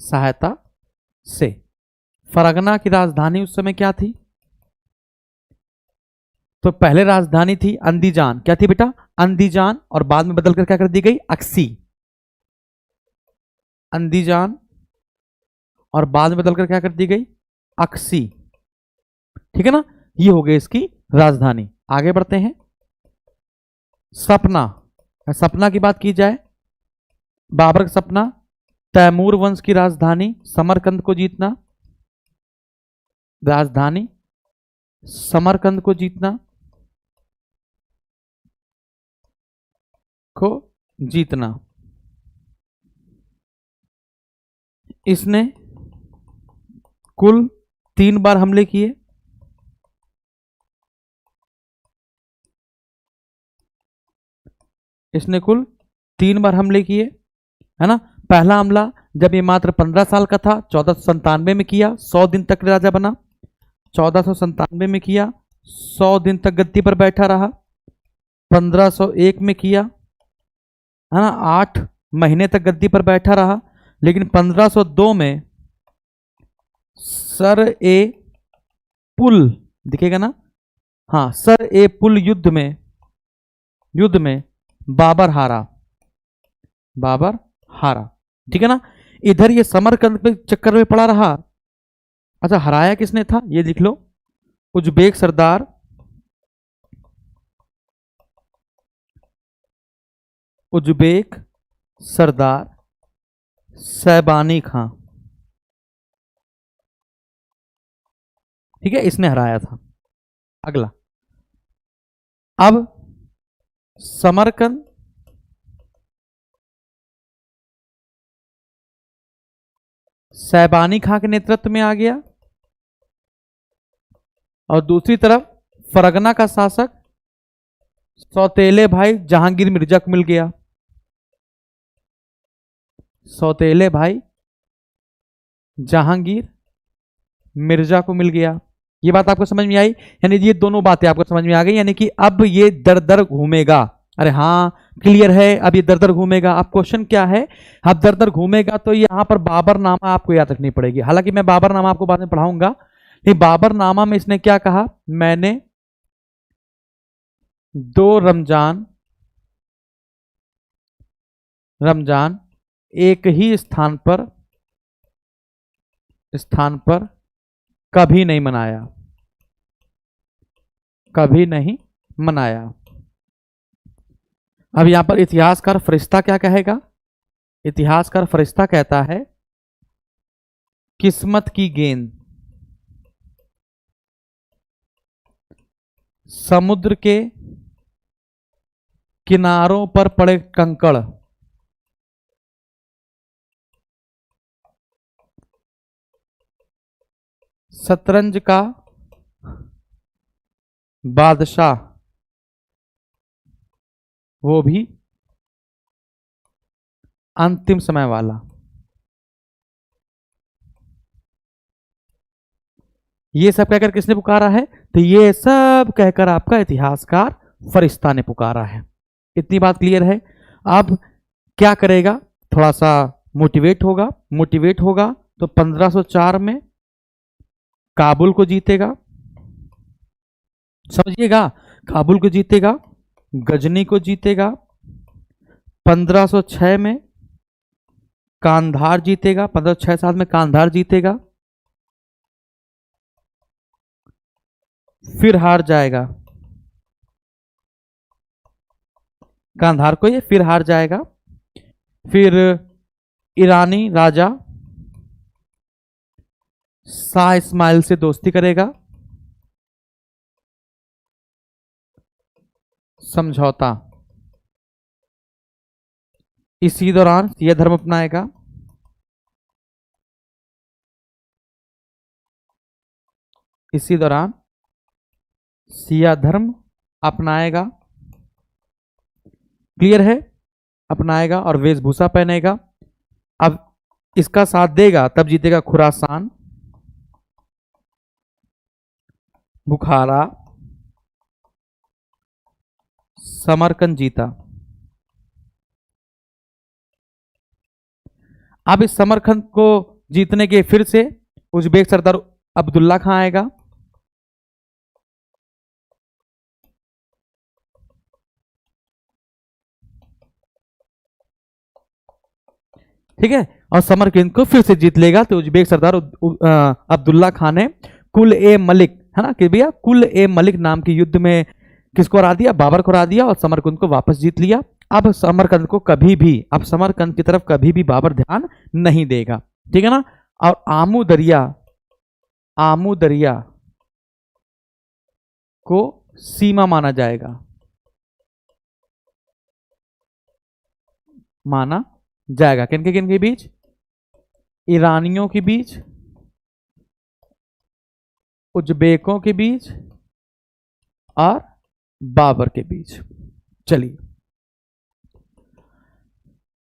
सहायता से। फरगना की राजधानी उस समय क्या थी? तो पहले राजधानी थी अंदीजान। क्या थी बेटा? अंदीजान, और बाद में बदलकर क्या कर दी गई? अक्सी। अंदीजान और बाद में बदलकर क्या कर दी गई? अक्सी। ठीक है ना, ये हो गई इसकी राजधानी। आगे बढ़ते हैं। सपना, सपना की बात की जाए, बाबर का सपना तैमूर वंश की राजधानी समरकंद को जीतना, राजधानी समरकंद को जीतना। इसने कुल 3 बार हमले किए। इसने कुल 3 बार हमले किए, है ना। पहला हमला जब ये मात्र 15 साल का था 1497 में किया, 100 दिन तक राजा बना। 1497 में किया, 100 दिन तक गद्दी पर बैठा रहा। 1501 में किया, है ना, 8 महीने तक गद्दी पर बैठा रहा। लेकिन 1502 में सर ए पुल दिखेगा ना, हाँ, सर ए पुल युद्ध में बाबर हारा, ठीक है ना। इधर ये समरकंद के चक्कर में पड़ा रहा। अच्छा, हराया किसने था ये लिख लो, उज्बेक सरदार सैबानी खां, ठीक है, इसने हराया था। अगला, अब समरकंद सैबानी खां के नेतृत्व में आ गया और दूसरी तरफ फरगना का शासक सौतेले भाई जहांगीर मिर्जा को मिल गया। सौतेले भाई जहांगीर मिर्जा को मिल गया। ये बात आपको समझ में आई? यानी ये दोनों बातें आपको समझ में आ गई, यानी कि अब ये दर दर घूमेगा। अरे हाँ, क्लियर है, अब ये दर दर घूमेगा। अब क्वेश्चन क्या है, अब दर दर घूमेगा तो यहां पर बाबरनामा आपको याद रखनी पड़ेगी। हालांकि मैं बाबरनामा आपको बाद में पढ़ाऊंगा। नहीं, बाबरनामा में इसने क्या कहा, मैंने 2 रमजान एक ही स्थान पर कभी नहीं मनाया। अब यहां पर इतिहासकार फरिश्ता क्या कहेगा? इतिहासकार फरिश्ता कहता है, किस्मत की गेंद समुद्र के किनारों पर पड़े कंकड़ शतरंज का बादशाह, वो भी अंतिम समय वाला। ये सब कहकर किसने पुकारा है? तो ये सब कहकर आपका इतिहासकार फरिश्ता ने पुकारा है। इतनी बात क्लियर है। अब क्या करेगा, थोड़ा सा मोटिवेट होगा तो 1504 में काबुल को जीतेगा। समझिएगा, काबुल को जीतेगा, गजनी को जीतेगा। 1506 में कांधार जीतेगा, 1506 साल में कांधार जीतेगा, फिर हार जाएगा। कांधार को ये फिर हार जाएगा। फिर ईरानी राजा शाह इस्माइल से दोस्ती करेगा, समझौता। इसी दौरान यह धर्म अपनाएगा। इसी दौरान सिया धर्म अपनाएगा। क्लियर है? अपनाएगा और वेशभूषा पहनेगा। अब इसका साथ देगा तब जीतेगा खुरासान, बुखारा, समरकंद जीता। अब इस समरकंद को जीतने के फिर से उज्बेक सरदार अब्दुल्ला खां आएगा। ठीक है, और समरकंद को फिर से जीत लेगा। तो उज्बेक सरदार अब्दुल्ला खां ने कुल ए मलिक, है ना, कि भैया कुल ए मलिक नाम के युद्ध में किसको हरा दिया? बाबर को हरा दिया और समरकंद को वापस जीत लिया। अब समरकंद को कभी भी, अब समरकंद की तरफ कभी भी बाबर ध्यान नहीं देगा। ठीक है ना। और आमू दरिया को सीमा माना जाएगा, माना जाएगा। किनके बीच? ईरानियों के बीच, उज्बेकों के बीच और बाबर के बीच। चलिए,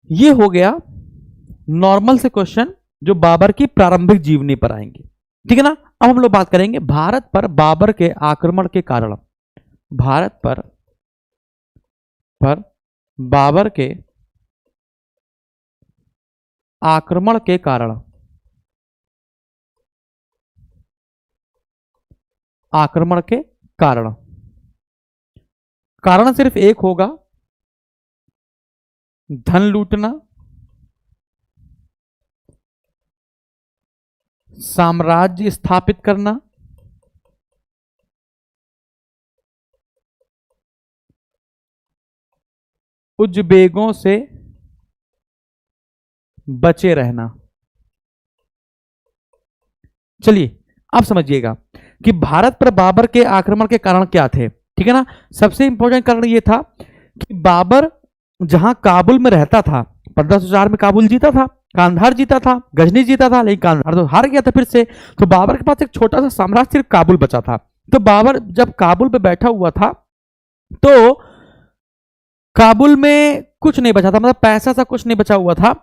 ये हो गया नॉर्मल से क्वेश्चन जो बाबर की प्रारंभिक जीवनी पर आएंगे, ठीक है ना। अब हम लोग बात करेंगे भारत पर बाबर के आक्रमण के कारण। भारत पर बाबर के आक्रमण के कारण, आक्रमण के कारण, कारण सिर्फ एक होगा, धन लूटना, साम्राज्य स्थापित करना, उज्बेकों से बचे रहना। चलिए अब समझिएगा कि भारत पर बाबर के आक्रमण के कारण क्या थे, ठीक है ना। सबसे इंपॉर्टेंट कारण यह था कि बाबर जहां काबुल में रहता था, 1504 में काबुल जीता था, कांधार जीता था, गजनी जीता था, लेकिन कांधार तो हार गया था फिर से। तो बाबर के पास एक छोटा सा साम्राज्य सिर्फ काबुल बचा था। तो बाबर जब काबुल पे बैठा हुआ था तो काबुल में कुछ नहीं बचा था, मतलब पैसा सा कुछ नहीं बचा हुआ था।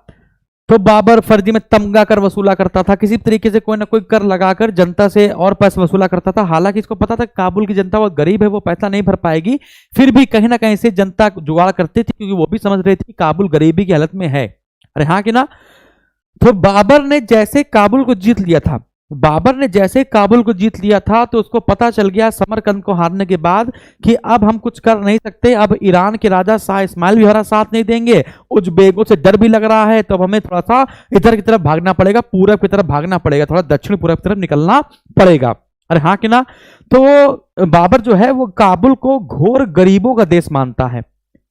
तो बाबर फर्जी में तमगा कर वसूला करता था, किसी तरीके से कोई ना कोई कर लगाकर जनता से और पैसा वसूला करता था। हालांकि इसको पता था काबुल की जनता बहुत गरीब है, वो पैसा नहीं भर पाएगी, फिर भी कहीं ना कहीं से जनता जुगाड़ करती थी, क्योंकि वो भी समझ रही थी काबुल गरीबी की हालत में है। अरे हाँ कि ना। तो बाबर ने जैसे काबुल को जीत लिया था, बाबर ने जैसे काबुल को जीत लिया था तो उसको पता चल गया समरकंद को हारने के बाद कि अब हम कुछ कर नहीं सकते, अब ईरान के राजा शाह इस्माइल भी हमारा साथ नहीं देंगे, उज्बेकों से डर भी लग रहा है, तो अब हमें थोड़ा सा इधर की तरफ भागना पड़ेगा, पूरब की तरफ भागना पड़ेगा, थोड़ा दक्षिण पूरब की तरफ निकलना पड़ेगा। अरे हाँ कि ना। तो बाबर जो है वो काबुल को घोर गरीबों का देश मानता है।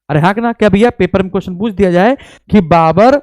अरे हाँ कि ना। क्या भैया पेपर में क्वेश्चन पूछ दिया जाए कि बाबर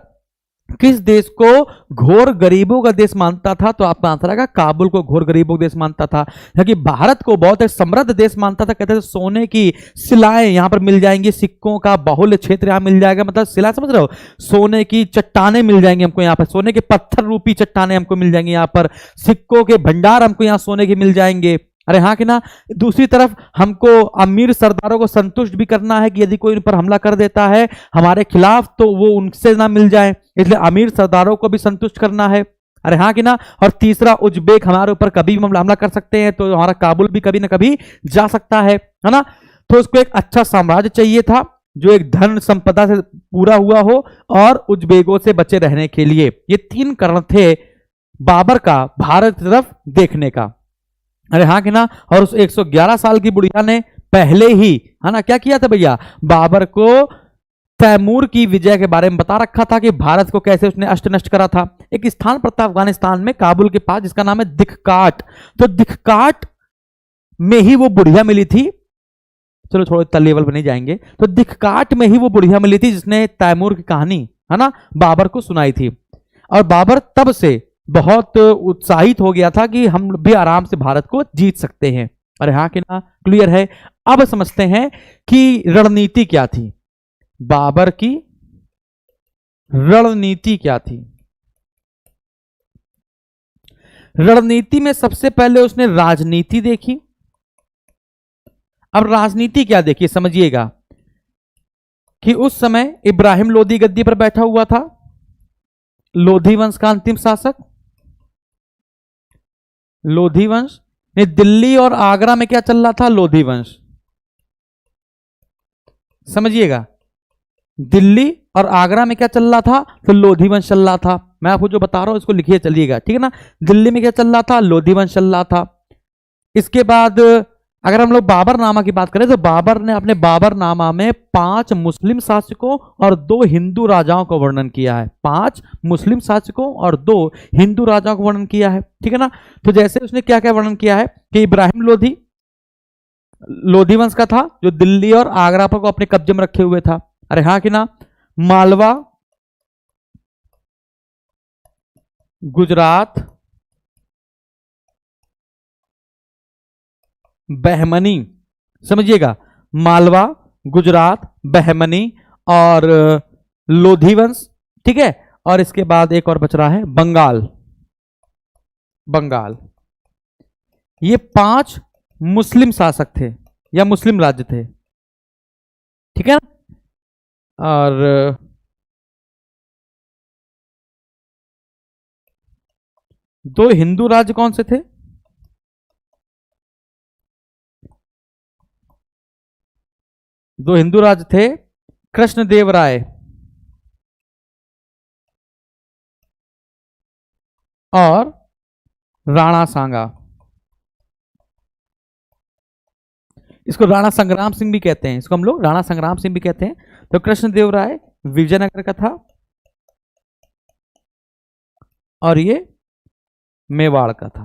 किस देश को घोर गरीबों का देश मानता था, तो आपका आंसर आएगा काबुल को घोर गरीबों का देश मानता था। क्योंकि भारत को बहुत एक समृद्ध देश मानता था, कहते थे सोने की शिलाएं यहां पर मिल जाएंगी, सिक्कों का बाहुल्य क्षेत्र यहां मिल जाएगा, मतलब शिला समझ रहे हो, सोने की चट्टाने मिल जाएंगी हमको यहाँ पर, सोने के पत्थर रूपी चट्टाने हमको मिल जाएंगी यहाँ पर, सिक्कों के भंडार हमको यहाँ सोने के मिल जाएंगे। अरे हाँ कि ना। दूसरी तरफ हमको अमीर सरदारों को संतुष्ट भी करना है कि यदि कोई उन पर हमला कर देता है हमारे खिलाफ तो वो उनसे ना मिल जाए, इसलिए अमीर सरदारों को भी संतुष्ट करना है। अरे हाँ कि ना। और तीसरा, उज्बेक हमारे ऊपर कभी भी हमला कर सकते हैं, तो हमारा काबुल भी कभी ना कभी जा सकता है ना। तो उसको एक अच्छा साम्राज्य चाहिए था जो एक धन संपदा से पूरा हुआ हो और उज्बेकों से बचे रहने के लिए। ये तीन कारण थे बाबर का भारत की तरफ देखने का। अरे हाँ कि ना। और उस 111 साल की बुढ़िया ने पहले ही, है ना, क्या किया था भैया, बाबर को तैमूर की विजय के बारे में बता रखा था कि भारत को कैसे उसने अष्ट नष्ट करा था। एक स्थान पड़ता है अफगानिस्तान में काबुल के पास जिसका नाम है दिखकाट। तो दिखकाट में ही वो बुढ़िया मिली थी, चलो छोड़ो इतना लेवल पर नहीं जाएंगे। तो दिखकाट में ही वो बुढ़िया मिली थी जिसने तैमूर की कहानी, है ना, बाबर को सुनाई थी। और बाबर तब से बहुत उत्साहित हो गया था कि हम भी आराम से भारत को जीत सकते हैं। अरे हाँ कि ना। क्लियर है। अब समझते हैं कि रणनीति क्या थी, बाबर की रणनीति क्या थी। रणनीति में सबसे पहले उसने राजनीति देखी। अब राजनीति क्या देखी समझिएगा कि उस समय इब्राहिम लोदी गद्दी पर बैठा हुआ था, लोधी वंश का अंतिम शासक। लोधी वंश ने दिल्ली और आगरा में क्या चल रहा था, लोधी वंश। समझिएगा, दिल्ली और आगरा में क्या चल रहा था, तो लोधी वंश चल रहा था। मैं आपको जो बता रहा हूं इसको लिखिए चलिएगा, ठीक है ना। दिल्ली में क्या चल रहा था, लोधी वंश चल रहा था। इसके बाद अगर हम लोग बाबरनामा की बात करें तो बाबर ने अपने बाबरनामा में 5 मुस्लिम शासकों और 2 हिंदू राजाओं का वर्णन किया है। 5 मुस्लिम शासकों और 2 हिंदू राजाओं का वर्णन किया है, ठीक है ना। तो जैसे उसने क्या क्या वर्णन किया है कि इब्राहिम लोधी लोधी वंश का था जो दिल्ली और आगरा पर को अपने कब्जे में रखे हुए था। अरे हाँ कि ना। मालवा, गुजरात, बहमनी समझिएगा, मालवा, गुजरात, बहमनी और लोधी वंश, ठीक है। और इसके बाद एक और बच रहा है बंगाल। बंगाल, ये 5 मुस्लिम शासक थे या मुस्लिम राज्य थे, ठीक है ना। और 2 हिंदू राज्य कौन से थे? 2 हिंदू राज्य थे, कृष्णदेवराय और राणा सांगा। इसको राणा संग्राम सिंह भी कहते हैं, इसको हम लोग राणा संग्राम सिंह भी कहते हैं। तो कृष्णदेवराय विजयनगर का था और ये मेवाड़ का था।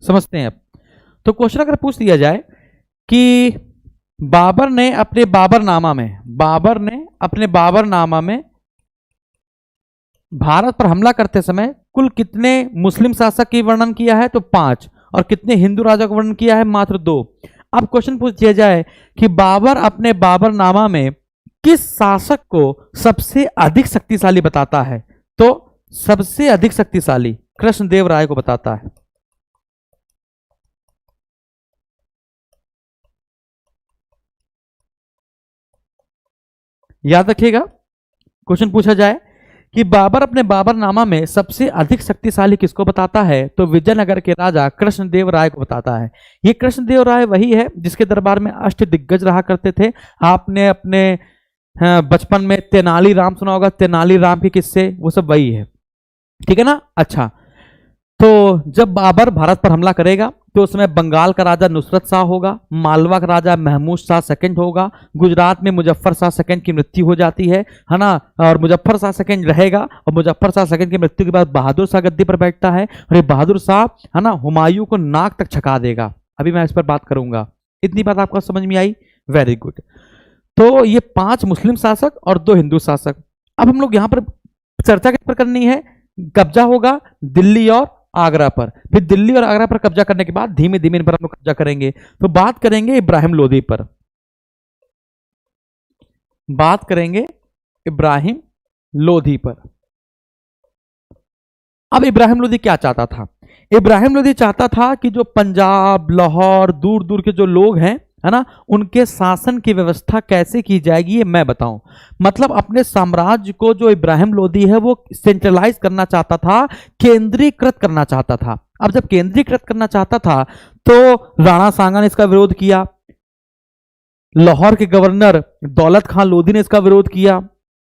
समझते हैं अब। तो क्वेश्चन अगर पूछ दिया जाए कि बाबर ने अपने बाबरनामा में भारत पर हमला करते समय कुल कितने मुस्लिम शासक की वर्णन किया है? तो 5। और कितने हिंदू राजा का वर्णन किया है? मात्र 2। अब क्वेश्चन पूछ दिया जाए कि बाबर अपने बाबरनामा में किस शासक को सबसे अधिक शक्तिशाली बताता है? तो सबसे अधिक शक्तिशाली कृष्णदेवराय को बताता है। याद रखिएगा, क्वेश्चन पूछा जाए कि बाबर अपने बाबरनामा में सबसे अधिक शक्तिशाली किसको बताता है? तो विजयनगर के राजा कृष्णदेवराय को बताता है। ये कृष्णदेवराय वही है जिसके दरबार में अष्टदिग्गज रहा करते थे। आपने अपने बचपन में तेनालीराम सुना होगा, तेनालीराम के किस्से, वो सब वही है, ठीक है ना। अच्छा, तो जब बाबर भारत पर हमला करेगा तो उसमें बंगाल का राजा नुसरत शाह होगा, मालवा का राजा महमूद शाह सेकंड होगा, गुजरात में मुजफ्फर शाह सेकंड की मृत्यु हो जाती है ना। और मुजफ्फर शाह सेकंड रहेगा और मुजफ्फर शाह सेकंड की मृत्यु के बाद बहादुर शाह गद्दी पर बैठता है और ये बहादुर शाह है ना हुमायूं को नाक तक छका देगा। अभी मैं इस पर बात करूंगा। इतनी बात आपको समझ में आई? Very good. तो ये 5 मुस्लिम शासक और 2 हिंदू शासक। अब हम लोग यहां पर चर्चा किस पर करनी है? कब्जा होगा दिल्ली और आगरा पर। फिर दिल्ली और आगरा पर कब्जा करने के बाद धीमे धीमे इन पर हम लोग कब्जा करेंगे। तो बात करेंगे इब्राहिम लोदी पर। बात करेंगे इब्राहिम लोदी पर। अब इब्राहिम लोदी क्या चाहता था? इब्राहिम लोदी चाहता था कि जो पंजाब, लाहौर, दूर दूर के जो लोग हैं, है ना, उनके शासन की व्यवस्था कैसे की जाएगी ये मैं बताऊं। मतलब अपने साम्राज्य को जो इब्राहिम लोदी है वो सेंट्रलाइज करना चाहता था, केंद्रीकृत करना चाहता था। अब जब केंद्रीकृत करना चाहता था तो राणा सांगा ने इसका विरोध किया, लाहौर के गवर्नर दौलत खान लोदी ने इसका विरोध किया,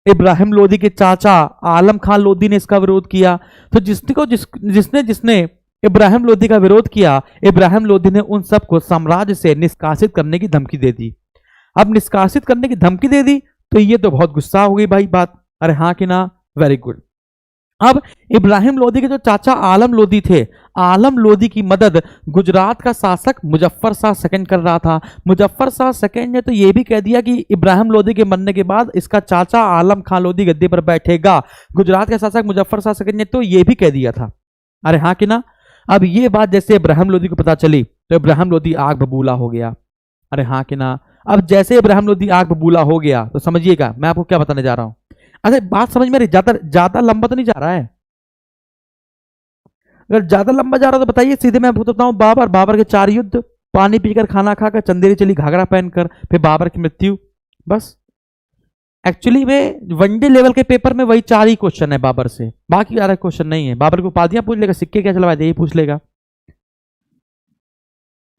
इब्राहिम लोदी के चाचा आलम खान लोदी ने इसका विरोध किया। तो जिसने जिसने इब्राहिम लोदी का विरोध किया, इब्राहिम लोदी ने उन सबको साम्राज्य से निष्कासित करने की धमकी दे दी। अब निष्कासित करने की धमकी दे दी तो ये तो बहुत गुस्सा हो गई भाई बात। अरे हाँ कि ना? Very good. अब इब्राहिम लोदी के जो चाचा आलम लोदी थे, आलम लोदी की मदद गुजरात का शासक मुजफ्फर शाह सेकंड कर रहा था। मुजफ्फर शाह सेकंड ने तो यह भी कह दिया कि इब्राहिम लोदी के मरने के बाद इसका चाचा आलम खान लोदी गद्दी पर बैठेगा। गुजरात का शासक मुजफ्फर शाह सेकंड ने तो यह भी कह दिया था। अरे हाँ कि ना? अब ये बात जैसे इब्राहिम लोदी को पता चली तो इब्राहिम लोदी आग बबूला हो गया। अरे हाँ कि ना? अब जैसे इब्राहिम लोदी आग बबूला हो गया तो समझिएगा मैं आपको क्या बताने जा रहा हूं। अच्छा, बात समझ में रही? ज्यादा लंबा तो नहीं जा रहा है? अगर ज्यादा लंबा जा रहा है तो बताइए, सीधे मैं बताता हूं। बाबर के 4 युद्ध, पानी पीकर, खाना खाकर, चंदेरी चली घाघरा पहनकर, फिर बाबर की मृत्यु। बस एक्चुअली में वनडे लेवल के पेपर में वही 4 ही क्वेश्चन है बाबर से, बाकी ज्यादा क्वेश्चन नहीं है। बाबर की उपाधियां पूछ लेगा, सिक्के क्या चलवाए थे यही पूछ लेगा।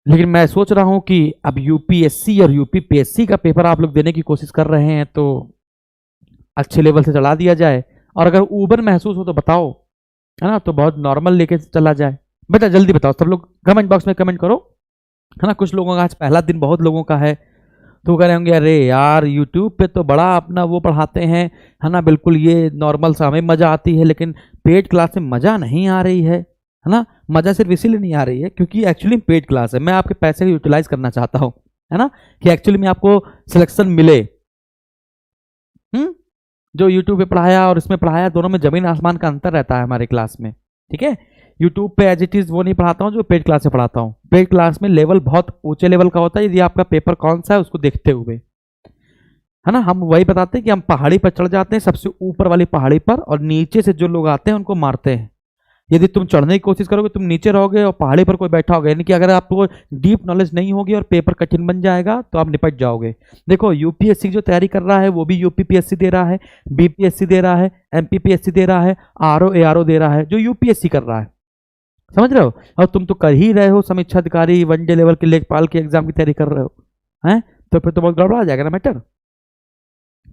लेकिन मैं सोच रहा हूं कि अब यूपीएससी और यूपीपीएससी का पेपर आप लोग देने की कोशिश कर रहे हैं तो अच्छे लेवल से चला दिया जाए। और अगर ऊबर महसूस हो तो बताओ, है ना, तो बहुत नॉर्मल लेके चला जाए। बेटा जल्दी बताओ, सब लोग कमेंट बॉक्स में कमेंट करो, है ना। कुछ लोगों का आज पहला दिन बहुत लोगों का है तो कह रहे होंगे अरे यार यूट्यूब पे तो बड़ा अपना वो पढ़ाते हैं, है ना, बिल्कुल ये नॉर्मल सा हमें मजा आती है, लेकिन पेड क्लास में मजा नहीं आ रही है ना। मजा सिर्फ इसीलिए नहीं आ रही है क्योंकि एक्चुअली पेड क्लास है। मैं आपके पैसे को यूटिलाइज करना चाहता हूँ, है ना, कि एक्चुअली में आपको सिलेक्शन मिले। जो यूट्यूब पे पढ़ाया और इसमें पढ़ाया, दोनों में जमीन आसमान का अंतर रहता है हमारे क्लास में, ठीक है। यूट्यूब पे एज इट इज वो नहीं पढ़ाता हूँ जो पेड क्लास में पढ़ाता हूँ। पेड क्लास में लेवल बहुत ऊंचे लेवल का होता है, यदि आपका पेपर कौन सा है उसको देखते हुए, है ना। हम वही बताते हैं कि हम पहाड़ी पर चढ़ जाते हैं, सबसे ऊपर वाली पहाड़ी पर, और नीचे से जो लोग आते हैं उनको मारते हैं। यदि तुम चढ़ने की कोशिश करोगे, तुम नीचे रहोगे और पहाड़ी पर कोई बैठा होगा, यानी कि अगर आपको डीप नॉलेज नहीं होगी और पेपर कठिन बन जाएगा तो आप निपट जाओगे। देखो यूपीएससी जो तैयारी कर रहा है वो भी यूपीपीएससी दे रहा है, बीपीएससी दे रहा है, एमपीपीएससी दे रहा है, आरओ एआरओ दे रहा है, जो यूपीएससी कर रहा है, समझ रहे हो। और तुम तो कर ही रहे हो समीक्षा अधिकारी, वनडे लेवल के लेखपाल के एग्जाम की तैयारी कर रहे हो, हैं, तो फिर तो बहुत गड़बड़ा जाएगा ना मैटर।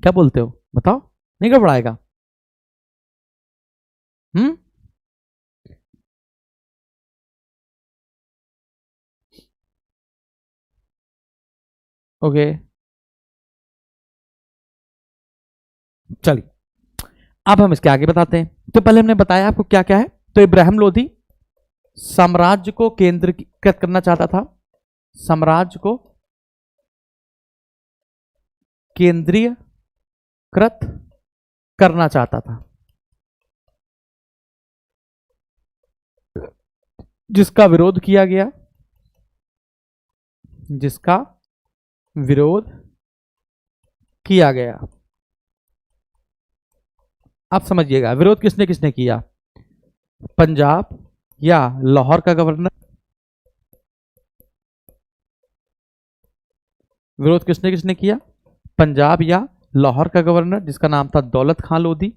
क्या बोलते हो बताओ, नहीं गड़बड़ाएगा? हम्म। ओके, चलिए अब हम इसके आगे बताते हैं। तो पहले हमने बताया आपको क्या क्या है। तो इब्राहिम लोधी साम्राज्य को केंद्रीकृत करना चाहता था, साम्राज्य को केंद्रीकृत करना चाहता था, जिसका विरोध किया गया, जिसका विरोध किया गया। आप समझिएगा विरोध किसने किसने किया। पंजाब या लाहौर का गवर्नर, विरोध किसने किसने किया, पंजाब या लाहौर का गवर्नर जिसका नाम था दौलत खां लोधी,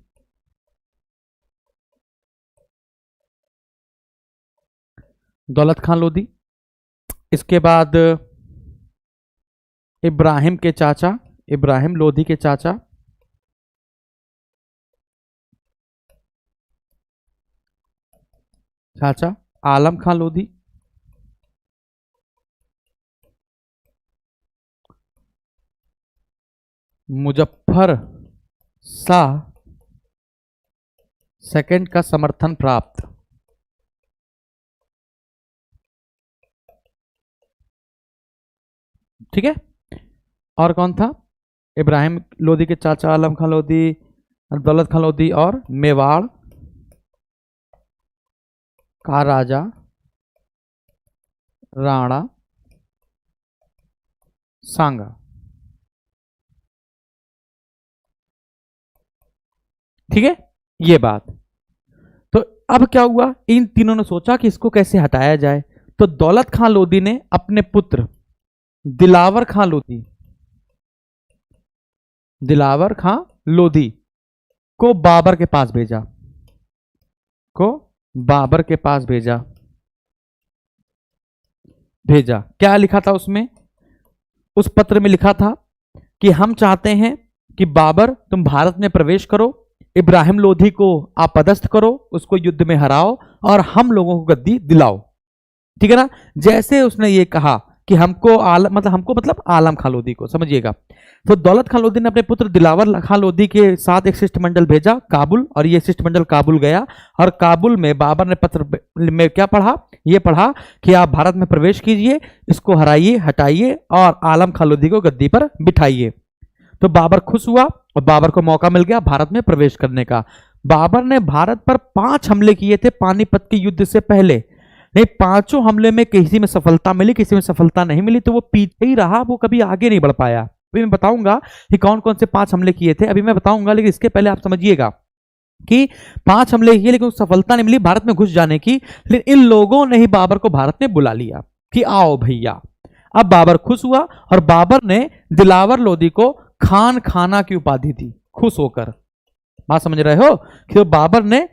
दौलत खां लोधी। इसके बाद इब्राहिम के चाचा, इब्राहिम लोधी के चाचा चाचा आलम खां लोधी, मुजफ्फर शाह सेकंड का समर्थन प्राप्त। ठीक है, और कौन था, इब्राहिम लोधी के चाचा आलम खां लोधी, दौलत खां लोधी, और मेवाड़ का राजा राणा सांगा। ठीक है, ये बात। तो अब क्या हुआ, इन तीनों ने सोचा कि इसको कैसे हटाया जाए। तो दौलत खां लोधी ने अपने पुत्र दिलावर खां लोधी, दिलावर खां लोधी को बाबर के पास भेजा, को बाबर के पास भेजा। भेजा क्या लिखा था उसमें, उस पत्र में लिखा था कि हम चाहते हैं कि बाबर तुम भारत में प्रवेश करो, इब्राहिम लोधी को आप पदस्थ करो, उसको युद्ध में हराओ और हम लोगों को गद्दी दिलाओ। ठीक है ना। जैसे उसने ये कहा कि हमको मतलब आलम खां लोधी को, समझिएगा। तो दौलत खां लोधी ने अपने पुत्र दिलावर खां लोधी के साथ एक शिष्टमंडल भेजा काबुल, और ये शिष्टमंडल काबुल गया, और काबुल में बाबर ने पत्र में क्या पढ़ा, ये पढ़ा कि आप भारत में प्रवेश कीजिए, इसको हराइए, हटाइए और आलम खां लोधी को गद्दी पर बिठाइए। तो बाबर खुश हुआ और बाबर को मौका मिल गया भारत में प्रवेश करने का। बाबर ने भारत पर 5 हमले किए थे पानीपत के युद्ध से पहले, नहीं 5 हमले में किसी में सफलता मिली, किसी में सफलता नहीं मिली, तो वो पीछे ही रहा, वो कभी आगे नहीं बढ़ पाया। अभी मैं बताऊंगा कि कौन कौन से 5 हमले किए थे, अभी मैं बताऊंगा, लेकिन इसके पहले आप समझिएगा कि 5 हमले किए लेकिन सफलता नहीं मिली भारत में घुस जाने की, लेकिन इन लोगों ने ही बाबर को भारत में बुला लिया कि आओ भैया। अब बाबर खुश हुआ और बाबर ने दिलावर लोधी को खान खाना की उपाधि दी, खुश होकर। बात समझ रहे हो कि बाबर ने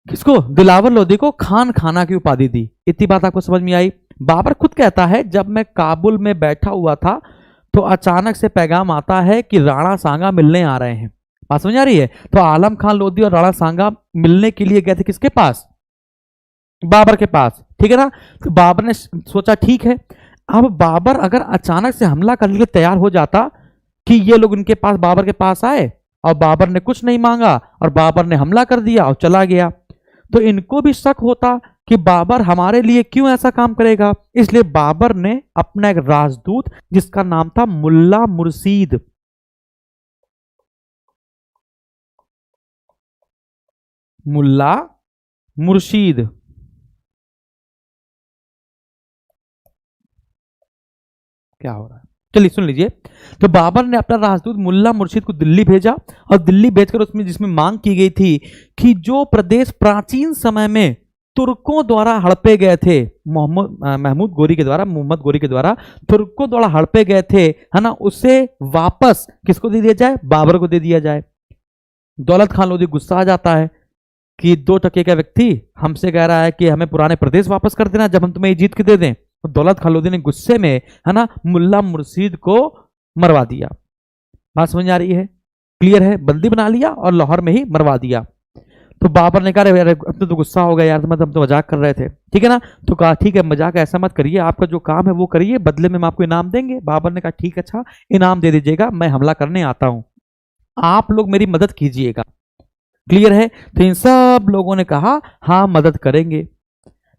किसको, दिलावर लोधी को खान खाना की उपाधि दी। इतनी बात आपको समझ में आई। बाबर खुद कहता है जब मैं काबुल में बैठा हुआ था तो अचानक से पैगाम आता है कि राणा सांगा मिलने आ रहे हैं। बात समझ आ रही है। तो आलम खां लोधी और राणा सांगा मिलने के लिए गए थे किसके पास, बाबर के पास। ठीक है ना। तो बाबर ने सोचा ठीक है, अब बाबर अगर अचानक से हमला करने के लिए तैयार हो जाता कि ये लोग उनके पास बाबर के पास आए और बाबर ने कुछ नहीं मांगा और बाबर ने हमला कर दिया और चला गया, तो इनको भी शक होता कि बाबर हमारे लिए क्यों ऐसा काम करेगा। इसलिए बाबर ने अपना एक राजदूत जिसका नाम था मुल्ला मुर्शीद, मुल्ला मुर्शीद, क्या हो रहा है, चलिए सुन लीजिए। तो बाबर ने अपना राजदूत मुल्ला मुर्शिद को दिल्ली भेजा और दिल्ली भेजकर उसमें जिसमें मांग की गई थी कि जो प्रदेश प्राचीन समय में तुर्कों द्वारा हड़पे गए थे, मोहम्मद गोरी के द्वारा तुर्कों द्वारा हड़पे गए थे, है ना, उसे वापस किसको दे दिया जाए, बाबर को दे दिया जाए। दौलत खान लोधी गुस्सा आ जाता है कि 2 टके का व्यक्ति हमसे कह रहा है कि हमें पुराने प्रदेश वापस कर देना जब हम तुम्हें जीत के दे दें। तो दौलत खान लोधी ने गुस्से में, है ना, मुल्ला मुर्शीद को मरवा दिया। बात समझ आ रही है, क्लियर है, बंदी बना लिया और लाहौर में ही मरवा दिया। तो बाबर ने कहा यार अब तो गुस्सा हो गया यार, हम तो मजाक कर रहे थे, ठीक है ना। तो कहा ठीक है मजाक ऐसा मत करिए, आपका जो काम है वो करिए, बदले में हम आपको इनाम देंगे। बाबर ने कहा ठीक अच्छा इनाम दे दीजिएगा, मैं हमला करने आता हूं, आप लोग मेरी मदद कीजिएगा। क्लियर है। तो इन सब लोगों ने कहा हाँ मदद करेंगे।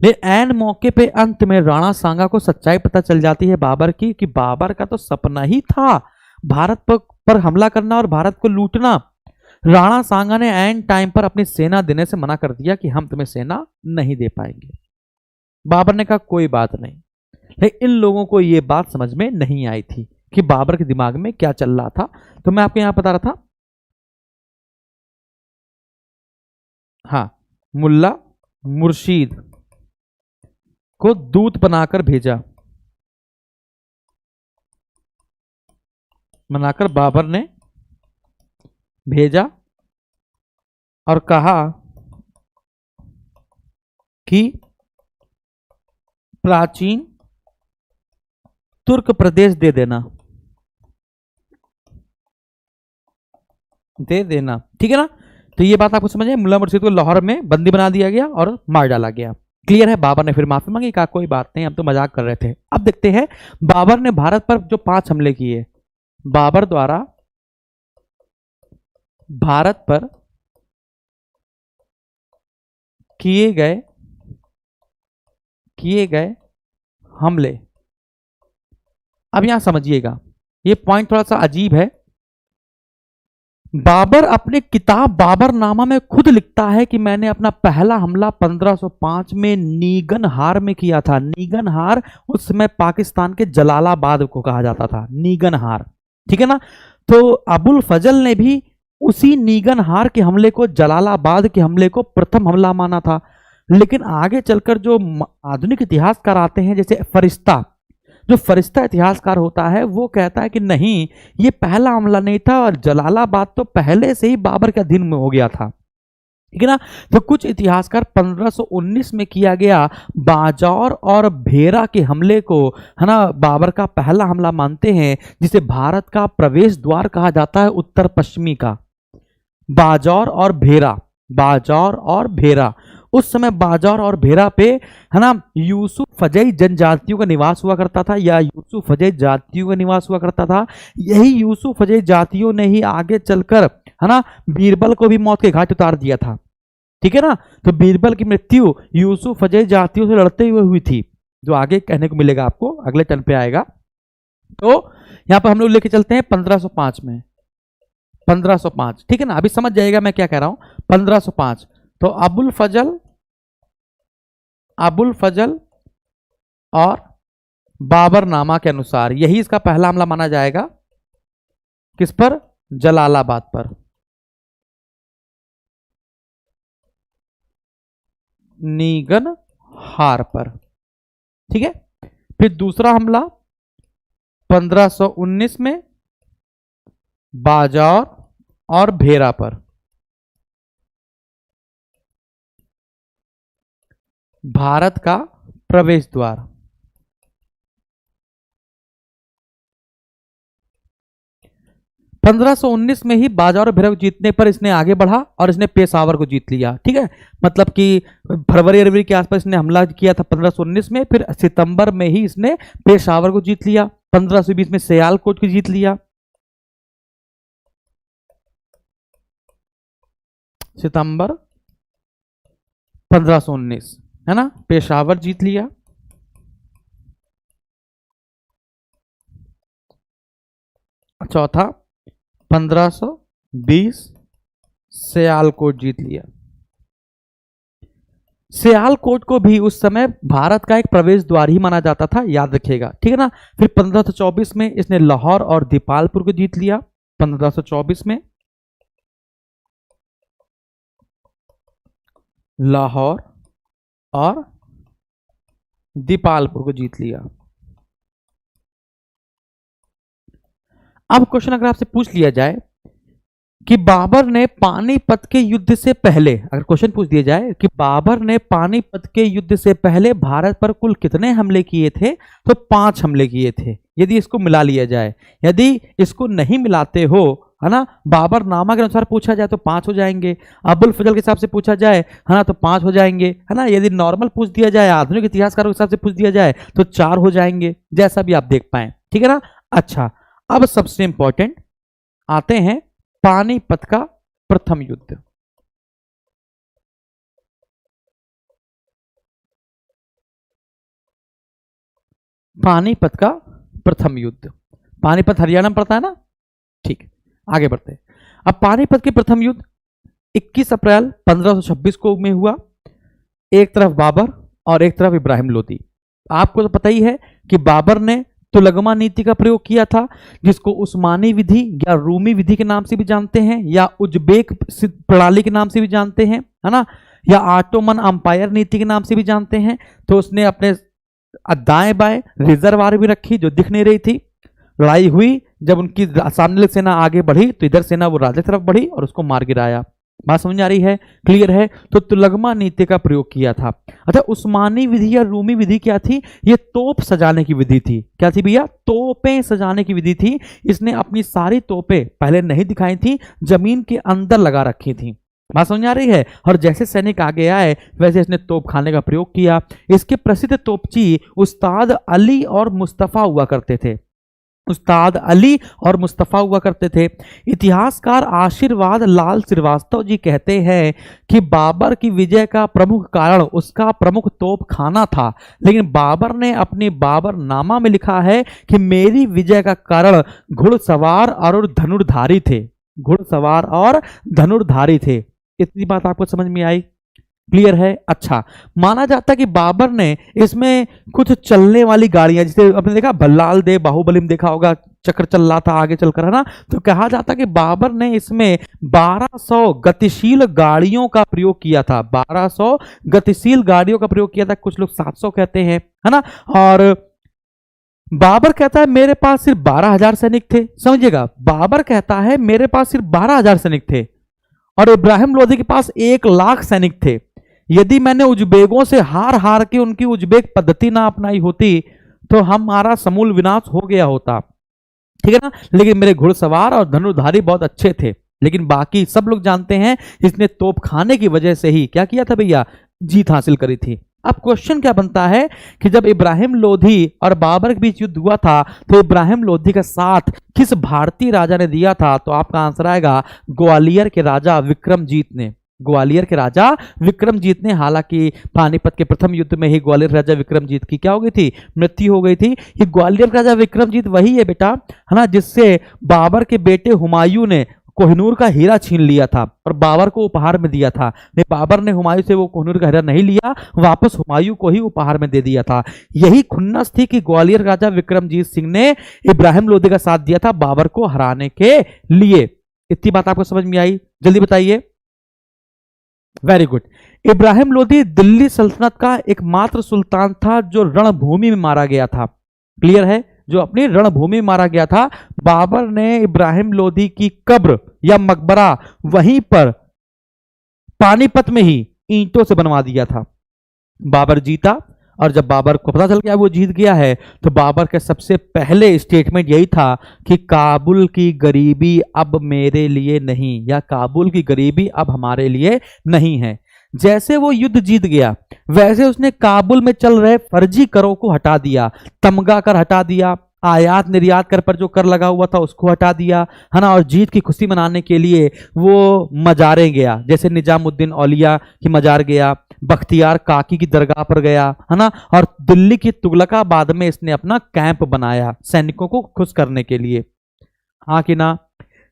लेकिन ऐन मौके पे अंत में राणा सांगा को सच्चाई पता चल जाती है बाबर की, कि बाबर का तो सपना ही था भारत पर हमला करना और भारत को लूटना। राणा सांगा ने ऐन टाइम पर अपनी सेना देने से मना कर दिया कि हम तुम्हें सेना नहीं दे पाएंगे। बाबर ने कहा कोई बात नहीं। लेकिन इन लोगों को यह बात समझ में नहीं आई थी कि बाबर के दिमाग में क्या चल रहा था। तो मैं आपको यहां बता रहा था, हाँ, मुल्ला मुर्शीद को दूत बनाकर भेजा, बनाकर बाबर ने भेजा और कहा कि प्राचीन तुर्क प्रदेश दे देना, दे देना, ठीक है ना। तो ये बात आपको समझ है, मुल्ला मुर्शीद को लाहौर में बंदी बना दिया गया और मार डाला गया। क्लियर है। बाबर ने फिर माफी मांगी, कहा कोई बात नहीं हम तो मजाक कर रहे थे। अब देखते हैं बाबर ने भारत पर जो 5 हमले किए, बाबर द्वारा भारत पर किए गए हमले। अब यहां समझिएगा, ये पॉइंट थोड़ा सा अजीब है। बाबर अपने किताब बाबरनामा में खुद लिखता है कि मैंने अपना पहला हमला 1505 में नीगनहार में किया था। नीगनहार उस समय पाकिस्तान के जलालाबाद को कहा जाता था, नीगनहार, ठीक है ना। तो अबुल फजल ने भी उसी नीगनहार के हमले को, जलालाबाद के हमले को प्रथम हमला माना था। लेकिन आगे चलकर जो आधुनिक इतिहासकार आते हैं, जैसे फरिश्ता, जो फरिश्ता इतिहासकार होता है, वो कहता है कि नहीं ये पहला हमला नहीं था और जलालाबाद तो पहले से ही बाबर के अधीन में हो गया था, ठीक है ना। तो कुछ इतिहासकार 1519 में किया गया बाजौर और भेरा के हमले को, है ना, बाबर का पहला हमला मानते हैं, जिसे भारत का प्रवेश द्वार कहा जाता है उत्तर पश्चिमी का। बाजौर और भेरा, बाजौर और भेरा, उस समय बाजौर और भेरा पे, है ना, यूसुफ फजई जनजातियों का निवास हुआ करता था, या यूसुफ फजई जातियों का निवास हुआ करता था। यही यूसुफ फजई जातियों ने ही आगे चलकर, है ना, बीरबल को भी मौत के घाट उतार दिया था, ठीक है ना। तो बीरबल की मृत्यु यूसुफ फजई जातियों से लड़ते हुए हुई थी, जो आगे कहने को मिलेगा आपको, अगले टर्न पे आएगा। तो यहां पर हम लोग लेके चलते हैं 1505 में, 1505, ठीक है ना। अभी समझ जाएगा मैं क्या कह रहा हूं। 1505 तो अबुल फजल और बाबरनामा के अनुसार यही इसका पहला हमला माना जाएगा। किस पर? जलालाबाद पर, नीगनहार पर, ठीक है। फिर दूसरा हमला 1519 में बाजौर और भेरा पर, भारत का प्रवेश द्वार। 1519 में ही बाजौर और भेरा को जीतने पर इसने आगे बढ़ा और इसने पेशावर को जीत लिया, ठीक है। मतलब कि फरवरी के आसपास इसने हमला किया था 1519 में, फिर सितंबर में ही इसने पेशावर को जीत लिया, 1520 में सियालकोट को जीत लिया, सितंबर 1519, है ना, पेशावर जीत लिया। चौथा 1520 सियालकोट जीत लिया। सियालकोट को भी उस समय भारत का एक प्रवेश द्वार ही माना जाता था, याद रखिएगा, ठीक है ना। फिर 1524 में इसने लाहौर और दीपालपुर को जीत लिया। 1524 में लाहौर और दीपालपुर को जीत लिया। अब क्वेश्चन अगर आपसे पूछ लिया जाए कि बाबर ने पानीपत के युद्ध से पहले, अगर क्वेश्चन पूछ दिया जाए कि बाबर ने पानीपत के युद्ध से पहले भारत पर कुल कितने हमले किए थे, तो 5 हमले किए थे। यदि इसको मिला लिया जाए, यदि इसको नहीं मिलाते हो, है ना, बाबर नामा के अनुसार पूछा जाए तो 5 हो जाएंगे, अबुल फजल के हिसाब से पूछा जाए, है ना, तो 5 हो जाएंगे, है ना। यदि नॉर्मल पूछ दिया जाए, आधुनिक इतिहासकारों के हिसाब से पूछ दिया जाए तो 4 हो जाएंगे, जैसा भी आप देख पाए, ठीक है ना। अच्छा, अब सबसे इंपॉर्टेंट आते हैं पानीपत का प्रथम युद्ध। पानीपत का प्रथम युद्ध, पानीपत हरियाणा में पड़ता है ना, ठीक है, आगे बढ़ते हैं। अब पानीपत के प्रथम युद्ध 21 अप्रैल 1526 को में हुआ। एक तरफ बाबर और एक तरफ इब्राहिम लोदी। आपको तो पता ही है कि बाबर ने तुलगमा नीति का प्रयोग किया था, जिसको उस्मानी विधि या रूमी विधि के नाम से भी जानते हैं, या उज्बेक प्रणाली के नाम से भी जानते हैं, है ना, या ऑटोमन अंपायर नीति के नाम से भी जानते हैं। तो उसने अपने दाएं बाएं रिजर्व आर्मी रखी जो दिख नहीं रही थी। लड़ाई हुई, जब उनकी सामने सेना आगे बढ़ी तो इधर सेना वो राजा की तरफ बढ़ी और उसको मार गिराया। बात समझ आ रही है, क्लियर है। तो तुलगमा नीति का प्रयोग किया था। अच्छा, उस्मानी विधि या रूमी विधि क्या थी? ये तोप सजाने की विधि थी। क्या थी भैया? तोपें सजाने की विधि थी। इसने अपनी सारी तोपें पहले नहीं दिखाई थी, जमीन के अंदर लगा रखी थी। बात समझ आ रही है। और जैसे सैनिक आगे आए वैसे इसने तोप खाने का प्रयोग किया। इसके प्रसिद्ध तोपची उस्ताद अली और मुस्तफा हुआ करते थे। उस्ताद अली और मुस्तफा हुआ करते थे। इतिहासकार आशीर्वाद लाल श्रीवास्तव जी कहते हैं कि बाबर की विजय का प्रमुख कारण उसका प्रमुख तोप खाना था, लेकिन बाबर ने अपनी बाबरनामा में लिखा है कि मेरी विजय का कारण घुड़सवार और धनुर्धारी थे। घुड़सवार और धनुर्धारी थे। इतनी बात आपको समझ में आई? क्लियर है। अच्छा, माना जाता है कि बाबर ने इसमें कुछ चलने वाली गाड़ियां, जिसे आपने देखा भल्लाल दे बाहुबली में देखा होगा, चक्र चल रहा था आगे चलकर, है ना। तो कहा जाता है कि बाबर ने इसमें 1200 गतिशील गाड़ियों का प्रयोग किया था। 1200 गतिशील गाड़ियों का प्रयोग किया था। कुछ लोग 700 कहते हैं, है ना। और बाबर कहता है मेरे पास सिर्फ 12,000 सैनिक थे। समझिएगा, बाबर कहता है मेरे पास सिर्फ 12,000 सैनिक थे और इब्राहिम लोदी के पास 1,00,000 सैनिक थे। यदि मैंने उज्बेकों से हार हार के उनकी उज्बेक पद्धति ना अपनाई होती तो हमारा समूल विनाश हो गया होता, ठीक है ना। लेकिन मेरे घुड़सवार और धनुर्धारी बहुत अच्छे थे। लेकिन बाकी सब लोग जानते हैं इसने तोप खाने की वजह से ही क्या किया था भैया? जीत हासिल करी थी। अब क्वेश्चन क्या बनता है कि जब इब्राहिम लोधी और बाबर के बीच युद्ध हुआ था तो इब्राहिम लोधी का साथ किस भारतीय राजा ने दिया था? तो आपका आंसर आएगा ग्वालियर के राजा विक्रमजीत ने। ग्वालियर के राजा विक्रमजीत ने। हालांकि पानीपत के प्रथम युद्ध में ही ग्वालियर राजा विक्रमजीत की क्या हो गई थी? मृत्यु हो गई थी। ये ग्वालियर राजा विक्रमजीत वही है बेटा, है ना, जिससे बाबर के बेटे हुमायूं ने कोहिनूर का हीरा छीन लिया था और बाबर को उपहार में दिया था। नहीं, बाबर ने हुमायूं से वो कोहिनूर का हीरा नहीं लिया, वापस हुमायूं को ही उपहार में दे दिया था। यही खुन्नस थी कि ग्वालियर राजा विक्रमजीत सिंह ने इब्राहिम लोधी का साथ दिया था बाबर को हराने के लिए। इतनी बात आपको समझ में आई? जल्दी बताइए। Very good. इब्राहिम लोधी दिल्ली सल्तनत का एकमात्र सुल्तान था जो रणभूमि में मारा गया था। क्लियर है? जो अपनी रणभूमि में मारा गया था। बाबर ने इब्राहिम लोधी की कब्र या मकबरा वहीं पर पानीपत में ही ईंटों से बनवा दिया था। बाबर जीता और जब बाबर को पता चल गया वो जीत गया है तो बाबर का सबसे पहले स्टेटमेंट यही था कि काबुल की गरीबी अब मेरे लिए नहीं, या काबुल की गरीबी अब हमारे लिए नहीं है। जैसे वो युद्ध जीत गया वैसे उसने काबुल में चल रहे फर्जी करों को हटा दिया। तमगा कर हटा दिया, आयात निर्यात कर पर जो कर लगा हुआ था उसको हटा दिया, है ना। और जीत की खुशी मनाने के लिए वो मजारे गया, जैसे निजामुद्दीन औलिया की मजार गया, बख्तियार काकी की दरगाह पर गया, है ना। और दिल्ली की तुगलकाबाद में इसने अपना कैंप बनाया सैनिकों को खुश करने के लिए, हाँ कि ना।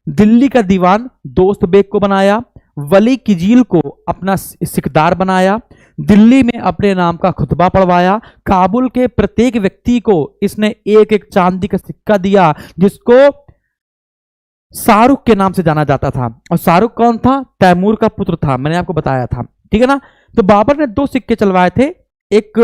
दिल्ली का दीवान दोस्त बेग को बनाया, वली किजील को अपना सिकदार बनाया, दिल्ली में अपने नाम का खुतबा पढ़वाया, काबुल के प्रत्येक व्यक्ति को इसने एक एक चांदी का सिक्का दिया, जिसको शाहरुख के नाम से जाना जाता था। और शाहरुख कौन था? तैमूर का पुत्र था, मैंने आपको बताया था, ठीक है ना। तो बाबर ने 2 सिक्के चलवाए थे, एक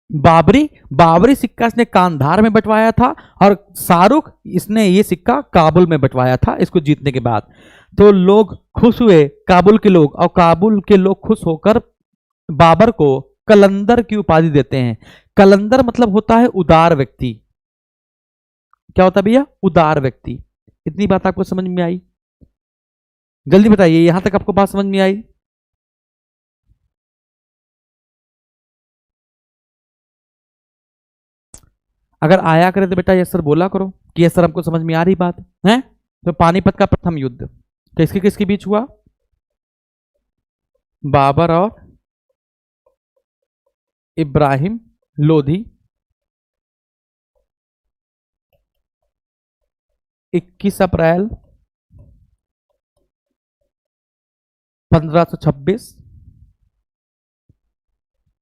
बाबरी सिक्का इसने कांधार में बंटवाया था, और शाहरुख इसने ये सिक्का काबुल में बंटवाया था इसको जीतने के बाद। तो लोग खुश हुए, काबुल के लोग, और काबुल के लोग खुश होकर बाबर को कलंदर की उपाधि देते हैं। कलंदर मतलब होता है उदार व्यक्ति। क्या होता है भैया? उदार व्यक्ति। इतनी बात आपको समझ में आई? जल्दी बताइए, यहां तक आपको बात समझ में आई? अगर आया करे तो बेटा यस सर बोला करो कि यस सर हमको समझ में आ रही बात है। तो पानीपत का प्रथम युद्ध किसके किसके बीच हुआ? बाबर और इब्राहिम लोधी। 21 अप्रैल 1526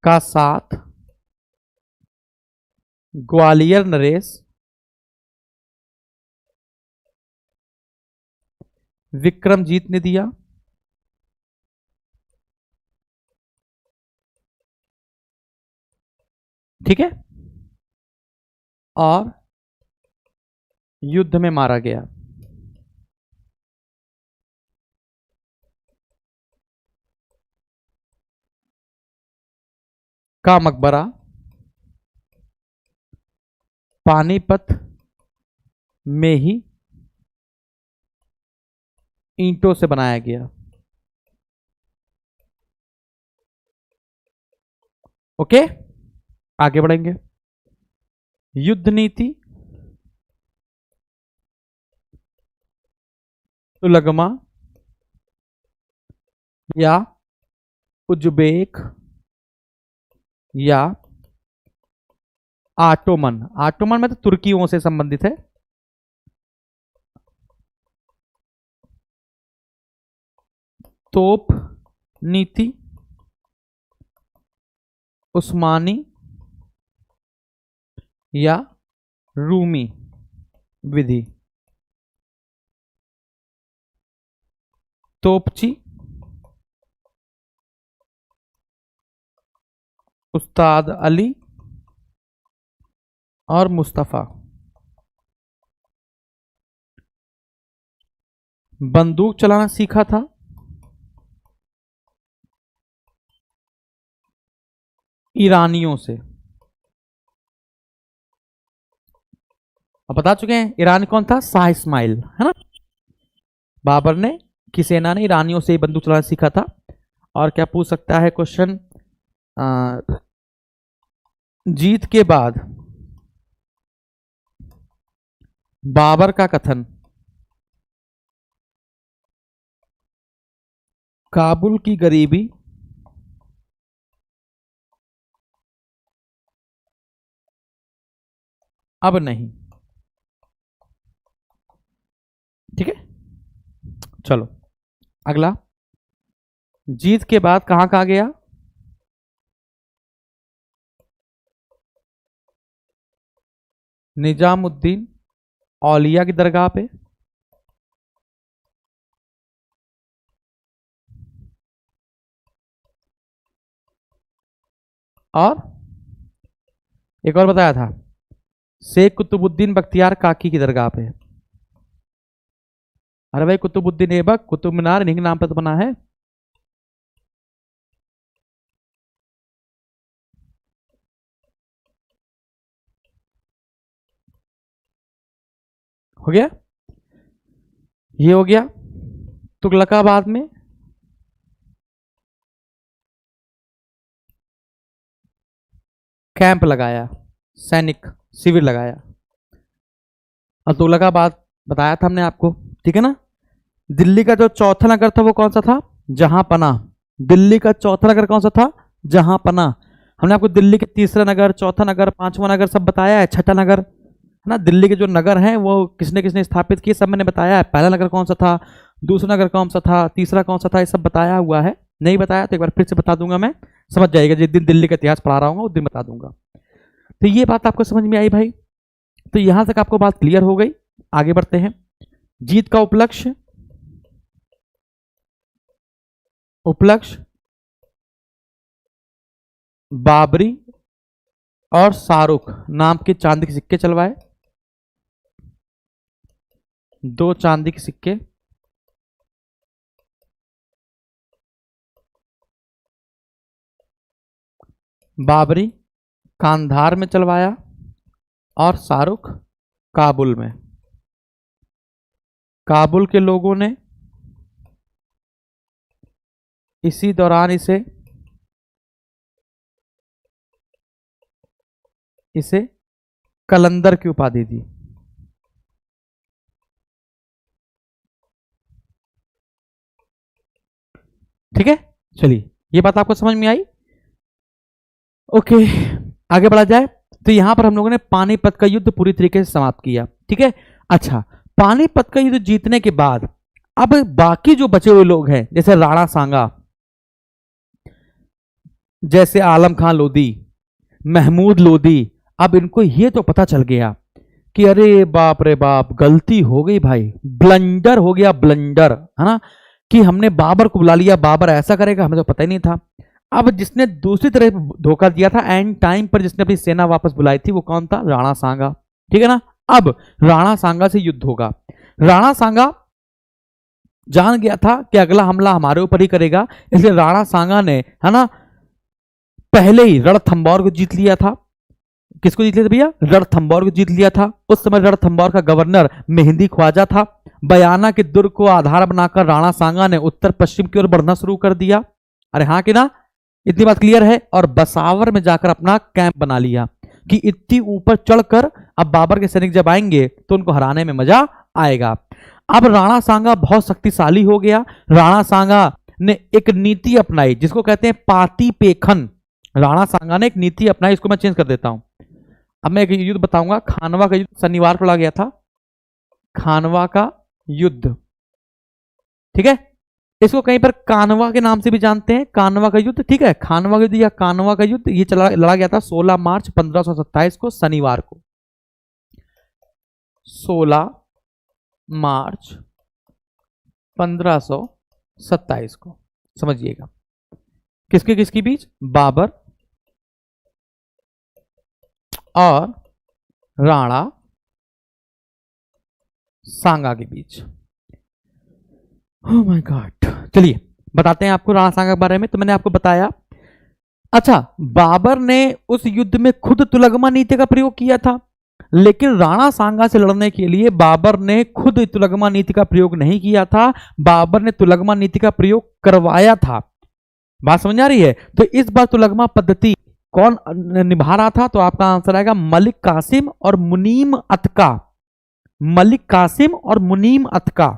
का साथ ग्वालियर नरेश विक्रमजीत ने दिया। ठीक है, और युद्ध में मारा गया। का मकबरा पानीपत में ही ईंटों से बनाया गया। ओके, आगे बढ़ेंगे। युद्ध नीति तुलगमा या उज्बेक या आटोमन। आटोमन में तो तुर्कियों से संबंधित है। तोप नीति उस्मानी या रूमी विधि। तोपची उस्ताद अली और मुस्तफा। बंदूक चलाना सीखा था ईरानियों से। अब बता चुके हैं ईरान कौन था? शाह इस्माइल, है ना। बाबर ने की सेना ने ईरानियों से बंदूक चलाना सीखा था। और क्या पूछ सकता है क्वेश्चन? जीत के बाद बाबर का कथन काबुल की गरीबी अब नहीं। ठीक है, चलो अगला। जीत के बाद कहां कहा गया? निजामुद्दीन औलिया की दरगाह पे, और एक और बताया था शेख कुतुबुद्दीन बख्तियार काकी की दरगाह पे। अरे भाई कुतुबुद्दीन ऐबक कुतुब मीनार इन्हीं के नाम पर तो बना है। हो गया, ये हो गया। तुगलकाबाद में कैंप लगाया, सैनिक शिविर लगाया। और तुगलकाबाद बताया था हमने आपको, ठीक है ना। दिल्ली का जो चौथा नगर था वो कौन सा था? जहांपना। दिल्ली का चौथा नगर कौन सा था? जहांपना। हमने आपको दिल्ली के तीसरा नगर, चौथा नगर, पांचवा नगर सब बताया है। छठा नगर है ना, दिल्ली के जो नगर हैं वो किसने किसने स्थापित किए सब मैंने बताया है। पहला नगर कौन सा था, दूसरा नगर कौन सा था, तीसरा कौन सा था, ये सब बताया हुआ है। नहीं बताया तो एक बार फिर से बता दूंगा मैं। समझ जाइएगा, जिस दिन दिल्ली का इतिहास पढ़ा रहा हूँ उस दिन बता दूंगा। तो ये बात आपको समझ में आई भाई? तो यहां तक आपको बात क्लियर हो गई। आगे बढ़ते हैं। जीत का उपलक्ष्य, उपलक्ष्य बाबरी और शाहरुख नाम के चांदी के सिक्के चलवाए, 2 चांदी के सिक्के बाबरी कांधार में चलवाया और शाहरुख काबुल में। काबुल के लोगों ने इसी दौरान इसे कलंदर की उपाधि दी। ठीक है, चलिए ये बात आपको समझ में आई? ओके, आगे बढ़ा जाए। तो यहां पर हम लोगों ने पानीपत का युद्ध पूरी तरीके से समाप्त किया। ठीक है, अच्छा, पानीपत का युद्ध जीतने के बाद अब बाकी जो बचे हुए लोग हैं, जैसे राणा सांगा, जैसे आलम खान लोधी, महमूद लोधी, अब इनको ये तो पता चल गया कि अरे बाप रे बाप, गलती हो गई भाई, ब्लंडर हो गया, ब्लंडर, है ना, कि हमने बाबर को बुला लिया, बाबर ऐसा करेगा, हमें तो पता ही नहीं था। अब जिसने दूसरी तरह धोखा दिया था, एंड टाइम पर जिसने अपनी सेना वापस बुलाई थी, वो कौन था? राणा सांगा। ठीक है ना। अब राणा सांगा से युद्ध होगा। राणा सांगा जान गया था कि अगला हमला हमारे ऊपर ही करेगा, इसलिए राणा सांगा ने, है ना, पहले ही रणथंभौर को जीत लिया था। किसको जीत लिया था भैया? रणथंभौर को जीत लिया था। उस समय रणथंभौर का गवर्नर मेहंदी ख्वाजा था। बयाना के दुर्ग को आधार बनाकर राणा सांगा ने उत्तर पश्चिम की ओर बढ़ना शुरू कर दिया। अरे हाँ कि ना, इतनी बात क्लियर है। और बसावर में जाकर अपना कैंप बना लिया कि इतनी ऊपर चढ़कर अब बाबर के सैनिक जब आएंगे तो उनको हराने में मजा आएगा। अब राणा सांगा बहुत शक्तिशाली हो गया। राणा सांगा ने एक नीति अपनाई जिसको कहते हैं पाती पेखन। राणा सांगा ने एक नीति अपनाई, इसको मैं चेंज कर देता हूं। अब मैं एक युद्ध बताऊंगा। खानवा का युद्ध शनिवार को लड़ा गया था, खानवा का युद्ध। ठीक है, इसको कहीं पर कानवा के नाम से भी जानते हैं, कानवा का युद्ध। ठीक है, खानवा का युद्ध या कानवा का युद्ध, ये लड़ा गया था 16 मार्च 1527 को, शनिवार को। 16 मार्च 1527 को, समझिएगा। किसके किसके बीच? बाबर और राणा सांगा के बीच। Oh my God. चलिए बताते हैं आपको राणा सांगा के बारे में। तो मैंने आपको बताया, अच्छा, बाबर ने उस युद्ध में खुद तुलगमा नीति का प्रयोग किया था, लेकिन राणा सांगा से लड़ने के लिए बाबर ने खुद तुलगमा नीति का प्रयोग नहीं किया था। बाबर ने तुलगमा नीति का प्रयोग करवाया था। बात समझ आ रही है? तो इस बार तुलगमा पद्धति कौन निभा रहा था? तो आपका आंसर आएगा मलिक कासिम और मुनीम अतका। मलिक कासिम और मुनीम अतका।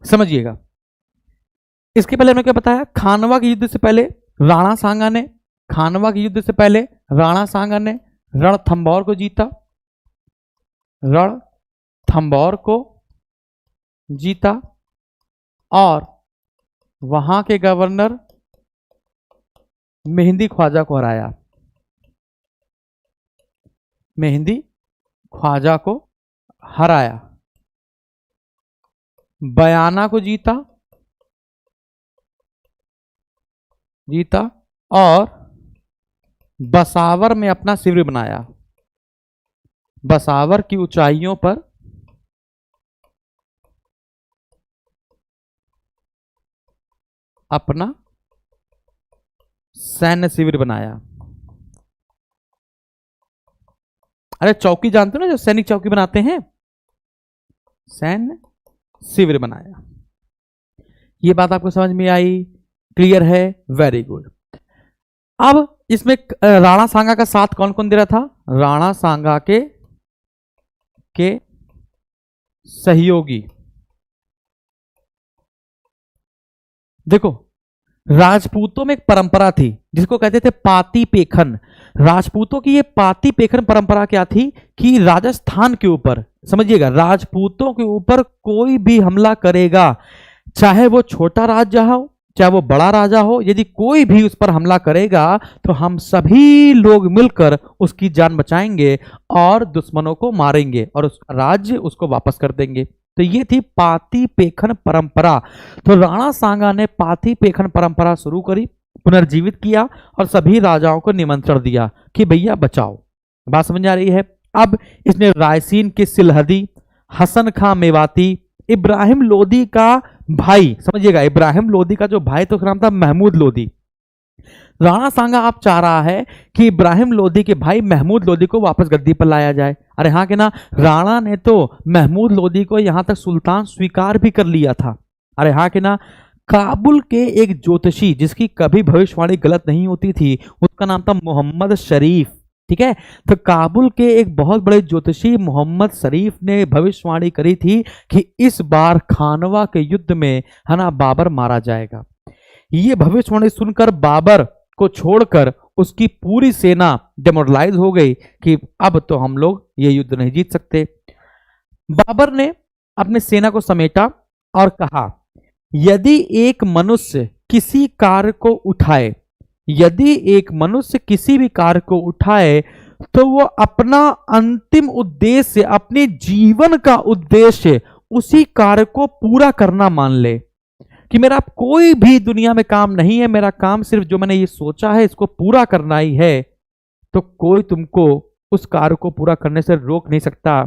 समझिएगा। इसके पहले हमने क्या बताया? खानवा के युद्ध से पहले राणा सांगा ने, खानवा के युद्ध से पहले राणा सांगा ने रणथंभौर को जीता, रणथंभौर को जीता और वहां के गवर्नर मेहंदी ख्वाजा को हराया। मेहंदी ख्वाजा को हराया। बयाना को जीता और बसावर में अपना शिविर बनाया। बसावर की ऊंचाइयों पर अपना सैन्य शिविर बनाया। अरे चौकी जानते हो ना, जो सैनिक चौकी बनाते हैं, सैन्य शिविर बनाया। ये बात आपको समझ में आई? क्लियर है? Very good. अब इसमें राणा सांगा का साथ कौन कौन दे रहा था? राणा सांगा के सहयोगी। देखो, राजपूतों में एक परंपरा थी जिसको कहते थे पाती पेखन। राजपूतों की ये पाती पेखन परंपरा क्या थी कि राजस्थान के ऊपर, समझिएगा, राजपूतों के ऊपर कोई भी हमला करेगा, चाहे वो छोटा राजा हो चाहे वो बड़ा राजा हो, यदि कोई भी उस पर हमला करेगा तो हम सभी लोग मिलकर उसकी जान बचाएंगे और दुश्मनों को मारेंगे और उस राज्य उसको वापस कर देंगे। तो ये थी पाती पेखन परंपरा। तो राणा सांगा ने पाती पेखन परंपरा शुरू करी, पुनर्जीवित किया और सभी राजाओं को निमंत्रण दिया कि भैया बचाओ। बात समझ आ रही है? अब इसने रायसीन के सिलहदी, हसन खां मेवाती, इब्राहिम लोदी का भाई, समझिएगा, इब्राहिम लोदी का जो भाई तो उसका नाम था महमूद लोदी। राणा सांगा आप चाह रहा है कि इब्राहिम लोदी के भाई महमूद लोदी को वापस गद्दी पर लाया जाए। अरे हाँ कि ना, राणा ने तो महमूद लोदी को यहां तक सुल्तान स्वीकार भी कर लिया था। अरे हाँ कि ना, काबुल के एक ज्योतिषी जिसकी कभी भविष्यवाणी गलत नहीं होती थी, उसका नाम था मोहम्मद शरीफ। ठीक है, तो काबुल के एक बहुत बड़े ज्योतिषी मोहम्मद शरीफ ने भविष्यवाणी करी थी कि इस बार खानवा के युद्ध में, है ना, बाबर मारा जाएगा। ये भविष्यवाणी सुनकर बाबर को छोड़कर उसकी पूरी सेना डेमोरलाइज हो गई कि अब तो हम लोग ये युद्ध नहीं जीत सकते। बाबर ने अपने सेना को समेटा और कहा, यदि एक मनुष्य किसी कार्य को उठाए, यदि एक मनुष्य किसी भी कार्य को उठाए तो वो अपना अंतिम उद्देश्य, अपने जीवन का उद्देश्य उसी कार्य को पूरा करना मान ले कि मेरा कोई भी दुनिया में काम नहीं है, मेरा काम सिर्फ जो मैंने ये सोचा है इसको पूरा करना ही है, तो कोई तुमको उस कार्य को पूरा करने से रोक नहीं सकता।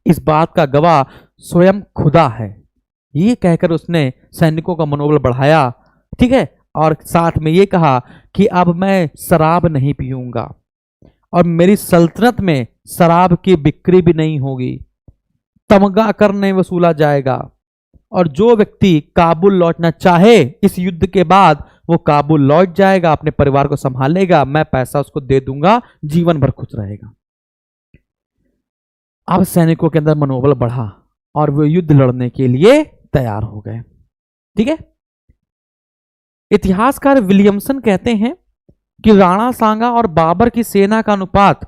इस बात का गवाह स्वयं खुदा है। ये कहकर उसने सैनिकों का मनोबल बढ़ाया, ठीक है, और साथ में ये कहा कि अब मैं शराब नहीं पीऊंगा और मेरी सल्तनत में शराब की बिक्री भी नहीं होगी, तमगा कर नहीं वसूला जाएगा और जो व्यक्ति काबुल लौटना चाहे इस युद्ध के बाद वो काबुल लौट जाएगा, अपने परिवार को संभालेगा, मैं पैसा उसको दे दूंगा, जीवन भर खुश रहेगा। अब सैनिकों के अंदर मनोबल बढ़ा और वो युद्ध लड़ने के लिए तैयार हो गए। ठीक है, इतिहासकार विलियमसन कहते हैं कि राणा सांगा और बाबर की सेना का अनुपात,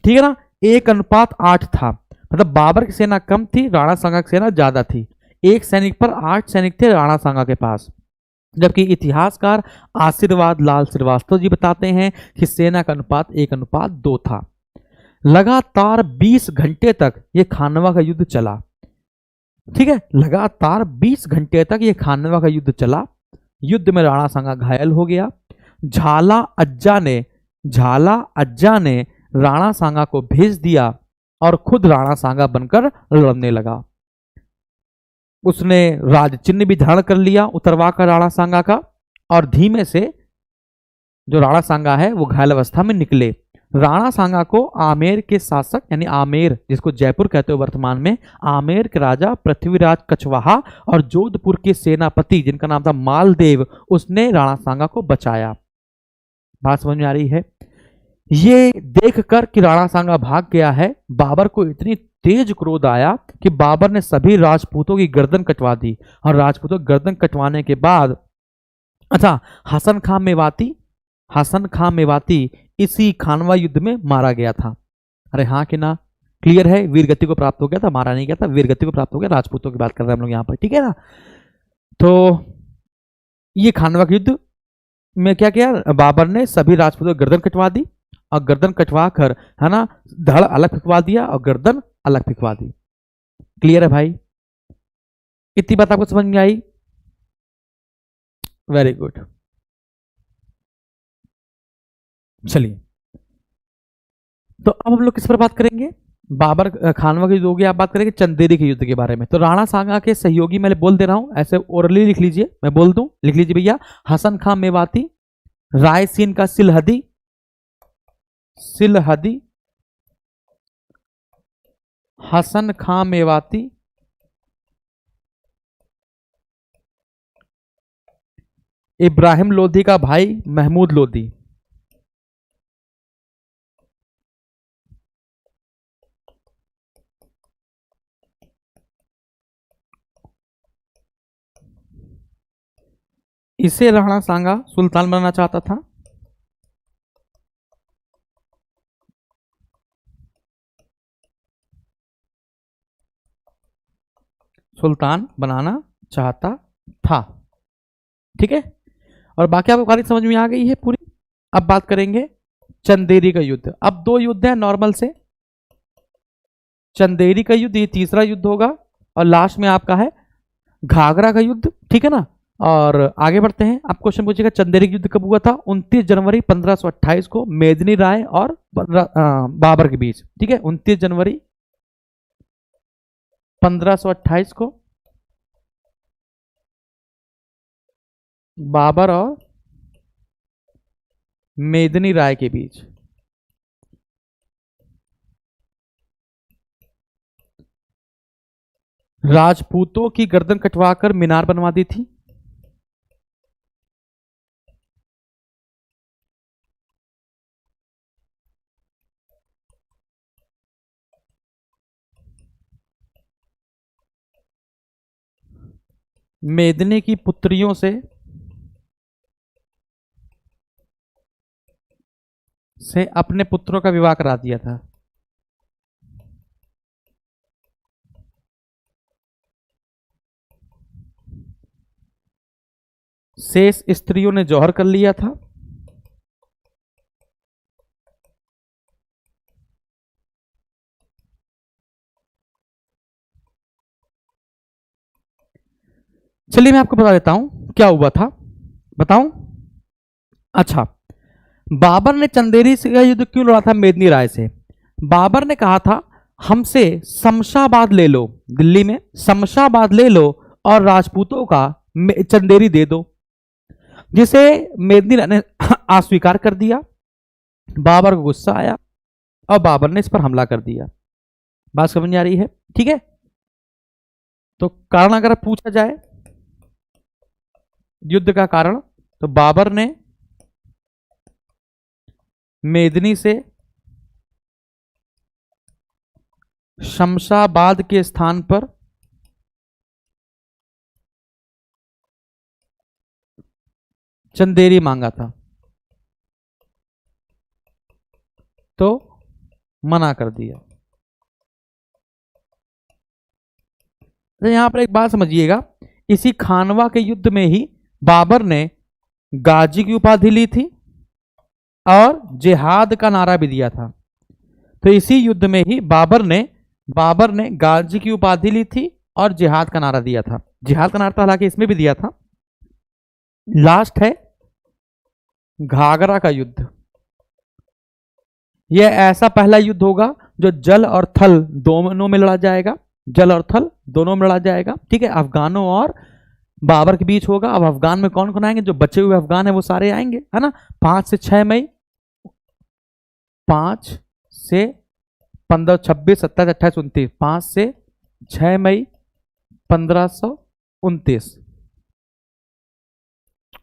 ठीक है ना, 1:8 था। मतलब बाबर की सेना कम थी, राणा सांगा की सेना ज्यादा थी। एक सैनिक पर 8 सैनिक थे राणा सांगा के पास। जबकि इतिहासकार आशीर्वाद लाल श्रीवास्तव जी बताते हैं कि सेना का अनुपात 1:2 था। लगातार 20 घंटे तक यह खानवा का युद्ध चला। ठीक है, लगातार 20 घंटे तक यह खानवा का युद्ध चला। युद्ध में राणा सांगा घायल हो गया। झाला अज्जा ने राणा सांगा को भेज दिया और खुद राणा सांगा बनकर लड़ने लगा। उसने राज चिन्ह भी धारण कर लिया उतरवा कर राणा सांगा का, और धीमे से जो राणा सांगा है वो घायल अवस्था में निकले। राणा सांगा को आमेर के शासक, यानी आमेर जिसको जयपुर कहते हो वर्तमान में, आमेर के राजा पृथ्वीराज कछवाहा और जोधपुर के सेनापति जिनका नाम था मालदेव, उसने राणा सांगा को बचाया। बात समझ में आ रही है? ये देखकर कि राणा सांगा भाग गया है, बाबर को इतनी तेज क्रोध आया कि बाबर ने सभी राजपूतों की गर्दन कटवा दी। और राजपूतों की गर्दन कटवाने के बाद, अच्छा, हसन खां मेवाती इसी खानवा युद्ध में मारा गया था। अरे हाँ कि ना, क्लियर है? वीरगति को प्राप्त हो गया था, मारा नहीं गया था, वीरगति को प्राप्त हो गया। राजपूतों की बात कर रहे हैं हम लोग यहाँ पर, ठीक है ना। तो ये खानवा के युद्ध में क्या किया, बाबर ने सभी राजपूतों की गर्दन कटवा दी और गर्दन कटवा कर, है ना, धड़ अलग फिकवा दिया और गर्दन अलग फिकवा दी। क्लियर है भाई? इतनी बात आपको समझ में आई? Very good. चलिए, तो अब हम लोग किस पर बात करेंगे? बाबर खानवा के युद्ध हो गया, आप बात करेंगे चंदेरी के युद्ध के बारे में। तो राणा सांगा के सहयोगी मैं बोल दे रहा हूं, ऐसे ओरली लिख लीजिए, मैं बोल दूं, लिख लीजिए भैया। हसन खां मेवाती, रायसीन का सिलहदी, हसन खां मेवाती, इब्राहिम लोदी का भाई महमूद लोदी, इसे राणा सांगा सुल्तान बनाना चाहता था। सुल्तान बनाना चाहता था। ठीक है, और बाकी आपको कहानी समझ में आ गई है पूरी। अब बात करेंगे चंदेरी का युद्ध। अब दो युद्ध है नॉर्मल से, चंदेरी का युद्ध ये तीसरा युद्ध होगा, और लास्ट में आपका है घाघरा का युद्ध। ठीक है ना, और आगे बढ़ते हैं। आप क्वेश्चन पूछेगा चंदेरी का युद्ध कब हुआ था? 29 जनवरी 1528 को मेदिनी राय और बाबर के बीच। ठीक है, 29 जनवरी 1528 को बाबर और मेदिनी राय के बीच। राजपूतों की गर्दन कटवाकर मीनार बनवा दी थी। मेदिनी की पुत्रियों से अपने पुत्रों का विवाह करा दिया था। शेष स्त्रियों ने जौहर कर लिया था। चलिए मैं आपको बता देता हूं क्या हुआ था, बताऊं? अच्छा, बाबर ने चंदेरी से का युद्ध क्यों लड़ा था मेदिनी राय से? बाबर ने कहा था हमसे शमशाबाद ले लो, दिल्ली में शमशाबाद ले लो और राजपूतों का चंदेरी दे दो, जिसे मेदिनी राय ने अस्वीकार कर दिया। बाबर को गुस्सा आया और बाबर ने इस पर हमला कर दिया। बात समझ में आ रही है? ठीक है, तो कारण अगर पूछा जाए युद्ध का कारण, तो बाबर ने मेदिनी से शमशाबाद के स्थान पर चंदेरी मांगा था, तो मना कर दिया। तो यहां पर एक बात समझिएगा, इसी खानवा के युद्ध में ही बाबर ने गाजी की उपाधि ली थी और जिहाद का नारा भी दिया था। तो इसी युद्ध में ही बाबर ने गाजी की उपाधि ली थी और जिहाद का नारा दिया था। जिहाद का नारा तो हालांकि इसमें भी दिया था। लास्ट है घाघरा का युद्ध। यह ऐसा पहला युद्ध होगा जो जल और थल दोनों में लड़ा जाएगा, जल और थल दोनों में लड़ा जाएगा। ठीक है, अफगानों और बाबर के बीच होगा। अब अफगान में कौन कौन आएंगे? जो बचे हुए अफगान है वो सारे आएंगे, है ना। 5 से 6 मई, 5 से 15, 26, 27, 28, 29, 5 से 6 मई 1529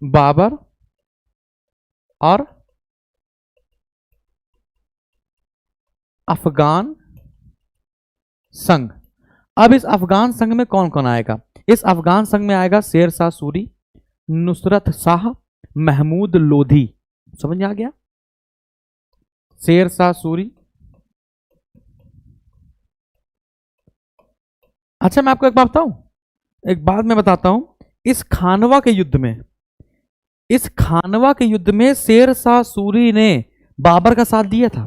बाबर और अफगान संघ। अब इस अफगान संघ में कौन कौन आएगा? इस अफगान संघ में आएगा शेर शाह सूरी, नुसरत शाह, महमूद लोधी। समझ में आ गया? शेर शाह सूरी। अच्छा, मैं आपको एक बात बताऊं, एक बात मैं बताता हूं। इस खानवा के युद्ध में शेर शाह सूरी ने बाबर का साथ दिया था।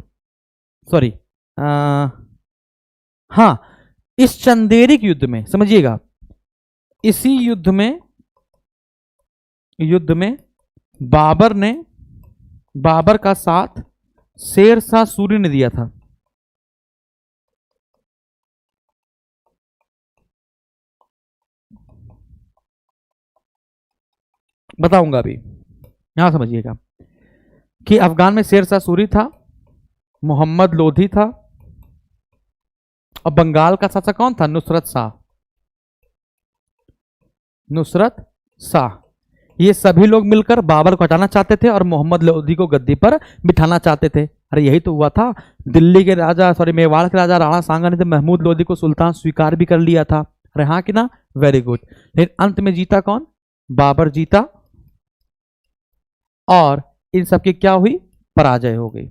सॉरी, हाँ, इस चंदेरी के युद्ध में, समझिएगा, इसी युद्ध में बाबर का साथ शेर शाह सूरी ने दिया था। बताऊंगा अभी, यहां समझिएगा कि अफगान में शेर शाह सूरी था, मोहम्मद लोधी था, और बंगाल का शासक कौन था? नुसरत शाह। ये सभी लोग मिलकर बाबर को हटाना चाहते थे और मोहम्मद लोधी को गद्दी पर बिठाना चाहते थे। अरे यही तो हुआ था। दिल्ली के राजा, मेवाड़ के राजा राणा सांगा ने तो महमूद लोधी को सुल्तान स्वीकार भी कर लिया था। अरे हाँ कि ना? Very good. लेकिन अंत में जीता कौन? बाबर जीता और इन सबकी क्या हुई, पराजय हो गई।